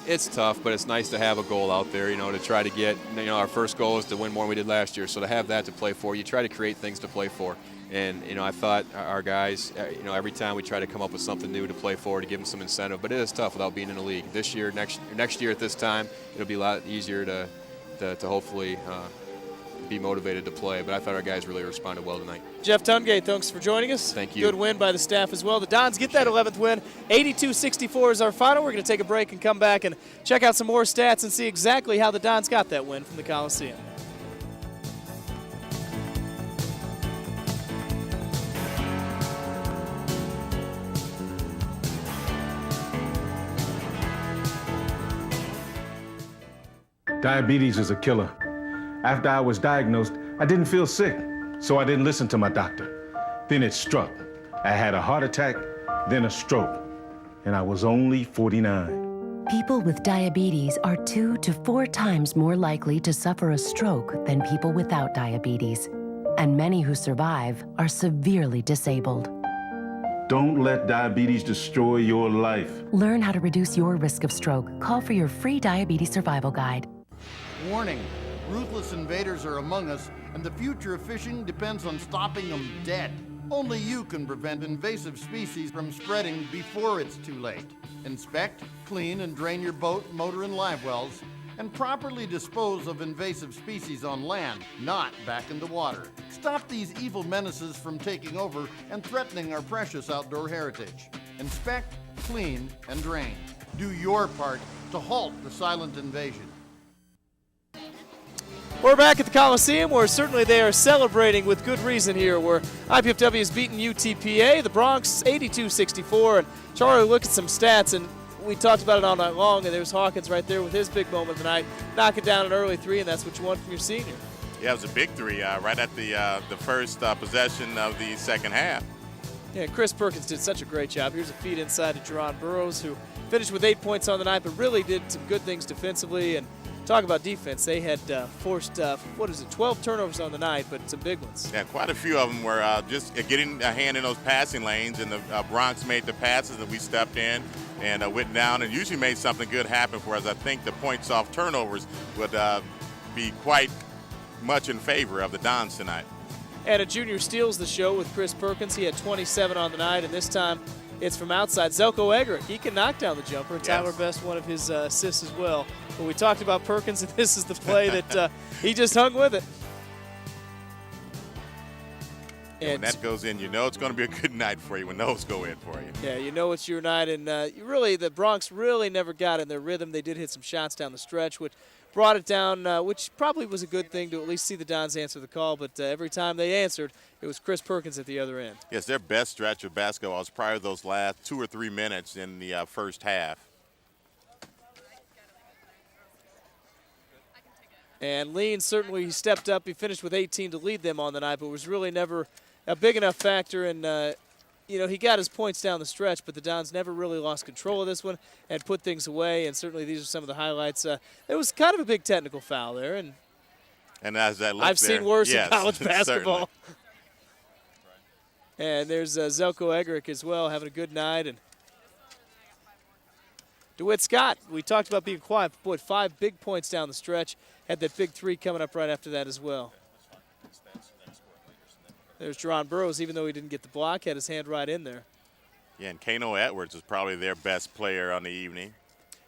It's tough, but it's nice to have a goal out there, to try to get, our first goal is to win more than we did last year. So to have that to play for, you try to create things to play for. And, I thought our guys, every time we try to come up with something new to play for, to give them some incentive. But it is tough without being in the league. This year, next year at this time, it'll be a lot easier to hopefully be motivated to play. But I thought our guys really responded well tonight. Jeff Tungate, thanks for joining us. Thank you. Good win by the staff as well. The Dons get that 11th win. 82-64 is our final. We're going to take a break and come back and check out some more stats and see exactly how the Dons got that win from the Coliseum. Diabetes is a killer. After I was diagnosed, I didn't feel sick, so I didn't listen to my doctor. Then it struck. I had a heart attack, then a stroke, and I was only 49. People with diabetes are 2 to 4 times more likely to suffer a stroke than people without diabetes, and many who survive are severely disabled. Don't let diabetes destroy your life. Learn how to reduce your risk of stroke. Call for your free diabetes survival guide. Warning, ruthless invaders are among us, and the future of fishing depends on stopping them dead. Only you can prevent invasive species from spreading before it's too late. Inspect, clean, and drain your boat, motor, and live wells, and properly dispose of invasive species on land, not back in the water. Stop these evil menaces from taking over and threatening our precious outdoor heritage. Inspect, clean, and drain. Do your part to halt the silent invasion. We're back at the Coliseum, where certainly they are celebrating with good reason here, where IPFW has beaten UTPA, the Bronx 82-64. And Charlie, look at some stats, and we talked about it all night long, and there's Hawkins right there with his big moment tonight, knocking down an early 3, and that's what you want from your senior. Yeah, it was a big 3 right at the first possession of the second half. Yeah, Chris Perkins did such a great job. Here's a feed inside to Jerron Burrows, who finished with 8 points on the night, but really did some good things defensively. And talk about defense. They had forced, 12 turnovers on the night, but some big ones. Yeah, quite a few of them were just getting a hand in those passing lanes, and the Bronx made the passes, and we stepped in and went down and usually made something good happen for us. I think the points off turnovers would be quite much in favor of the Dons tonight. And a junior steals the show with Chris Perkins. He had 27 on the night, and this time it's from outside. Zelko Eggerick, he can knock down the jumper. Yes. Tyler Best, one of his assists as well. But we talked about Perkins, and this is the play that he just hung with it. And when that goes in, you know it's going to be a good night for you when those go in for you. Yeah, you know it's your night. And really, the Bronx really never got in their rhythm. They did hit some shots down the stretch, which brought it down, which probably was a good thing to at least see the Dons answer the call. But every time they answered, it was Chris Perkins at the other end. Yes, their best stretch of basketball was probably those last 2 or 3 minutes in the first half. And Lean certainly stepped up. He finished with 18 to lead them on the night, but was really never a big enough factor. And, he got his points down the stretch, but the Dons never really lost control of this one and put things away. And certainly these are some of the highlights. There was kind of a big technical foul there. And as that looked I've seen worse yes, in college basketball. Certainly. And there's Zelko Egerick as well, having a good night. And DeWitt Scott, we talked about being quiet. Boy, 5 big points down the stretch. Had that big 3 coming up right after that as well. There's Jerron Burroughs, even though he didn't get the block, had his hand right in there. Yeah, and Kano Edwards is probably their best player on the evening.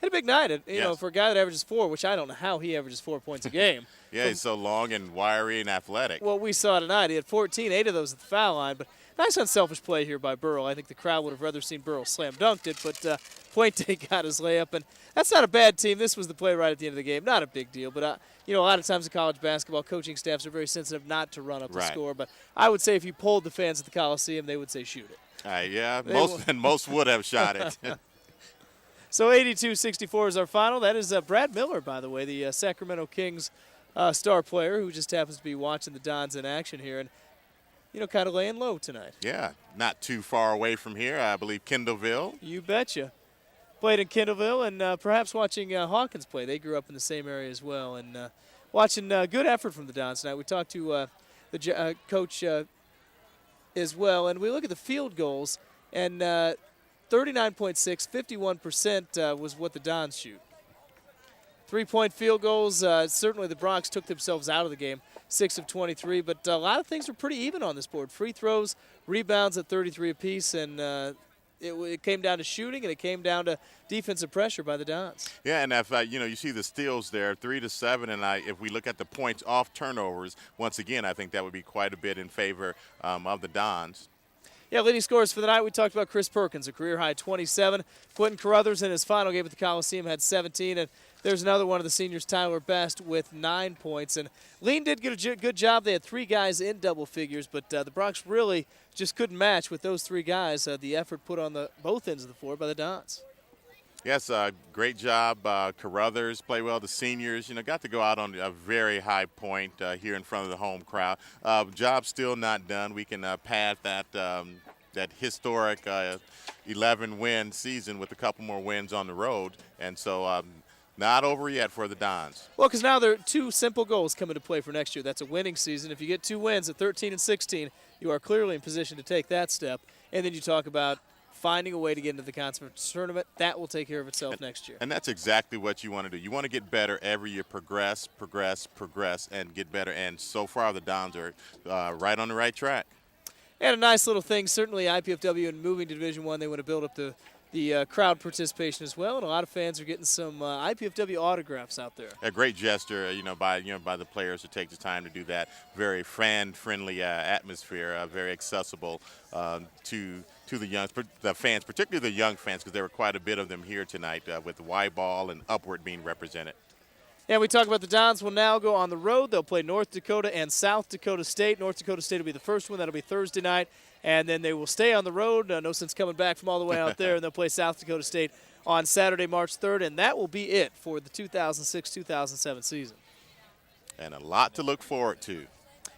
Had a big night, Yes. for a guy that averages 4, which I don't know how he averages 4 points a game. Yeah, he's so long and wiry and athletic. What we saw tonight, he had 14, 8 of those at the foul line, but nice unselfish play here by Burrow. I think the crowd would have rather seen Burrow slam dunked it, but Puente got his layup, and that's not a bad team. This was the play right at the end of the game. Not a big deal, but a lot of times in college basketball, coaching staffs are very sensitive not to run up the score. But I would say if you polled the fans at the Coliseum, they would say shoot it. Yeah, most would have shot it. So 82-64 is our final. That is Brad Miller, by the way, the Sacramento Kings star player who just happens to be watching the Dons in action here and, kind of laying low tonight. Yeah, not too far away from here. I believe Kendallville. You betcha. Played in Kendallville and perhaps watching Hawkins play. They grew up in the same area as well. And watching good effort from the Dons tonight. We talked to the coach as well. And we look at the field goals. And 39.6, 51% was what the Dons shoot. 3-point field goals, certainly the Bronx took themselves out of the game, 6 of 23. But a lot of things were pretty even on this board. Free throws, rebounds at 33 apiece, and it came down to shooting, and it came down to defensive pressure by the Dons. Yeah, and if you see the steals there, 3 to 7, and if we look at the points off turnovers, once again, I think that would be quite a bit in favor of the Dons. Yeah, leading scorers for the night, we talked about Chris Perkins, a career-high 27. Quentin Carruthers in his final game at the Coliseum had 17, and there's another one of the seniors, Tyler Best, with 9 points. And Lean did get a good job. They had 3 guys in double figures, but the Bronx really just couldn't match with those 3 guys the effort put on both ends of the floor by the Dons. Yes, great job. Carruthers played well. The seniors, got to go out on a very high point here in front of the home crowd. Job still not done. We can pad that historic 11-win season with a couple more wins on the road. And so not over yet for the Dons. Well, because now there are 2 simple goals come into play for next year. That's a winning season. If you get 2 wins at 13 and 16, you are clearly in position to take that step. And then you talk about finding a way to get into the conference tournament. That will take care of itself next year. And that's exactly what you want to do. You want to get better every year, progress, and get better. And so far, the Dons are right on the right track. And a nice little thing, certainly IPFW and moving to Division I, they want to build up the crowd participation as well, and a lot of fans are getting some IPFW autographs out there. A great gesture, by the players to take the time to do that. Very fan-friendly atmosphere, very accessible to the fans, particularly the young fans, because there were quite a bit of them here tonight with the Y ball and upward being represented. And we talk about the Dons will now go on the road. They'll play North Dakota and South Dakota State. North Dakota State will be the first one. That'll be Thursday night. And then they will stay on the road. No sense coming back from all the way out there. And they'll play South Dakota State on Saturday, March 3rd. And that will be it for the 2006-2007 season. And a lot to look forward to.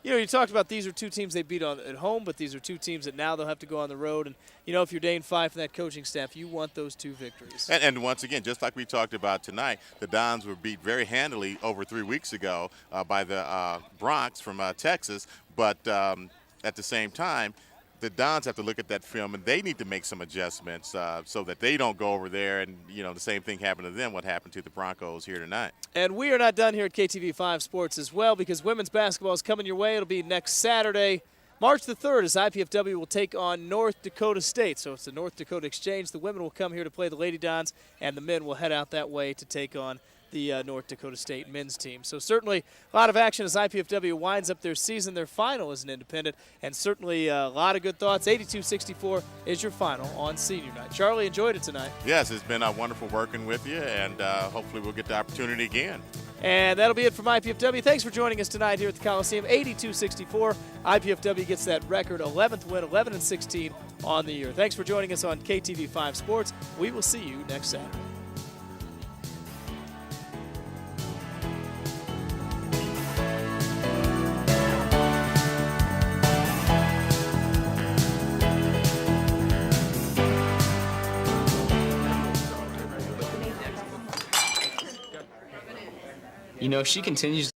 You talked about these are 2 teams they beat at home, but these are 2 teams that now they'll have to go on the road. And, if you're Dane Fife and that coaching staff, you want those 2 victories. And once again, just like we talked about tonight, the Dons were beat very handily over 3 weeks ago by the Bronx from Texas. But at the same time, the Dons have to look at that film, and they need to make some adjustments so that they don't go over there and, the same thing happened to them, what happened to the Broncos here tonight. And we are not done here at KTV5 Sports as well, because women's basketball is coming your way. It'll be next Saturday, March the 3rd, as IPFW will take on North Dakota State. So it's the North Dakota Exchange. The women will come here to play the Lady Dons, and the men will head out that way to take on the North Dakota State men's team. So certainly a lot of action as IPFW winds up their season. Their final is an independent, and certainly a lot of good thoughts. 82-64 is your final on senior night. Charlie, enjoyed it tonight. Yes, it's been wonderful working with you, and hopefully we'll get the opportunity again. And that'll be it from IPFW. Thanks for joining us tonight here at the Coliseum. 82-64. IPFW gets that record 11th win, 11-16 on the year. Thanks for joining us on KTV5 Sports. We will see you next Saturday. You know, if she continues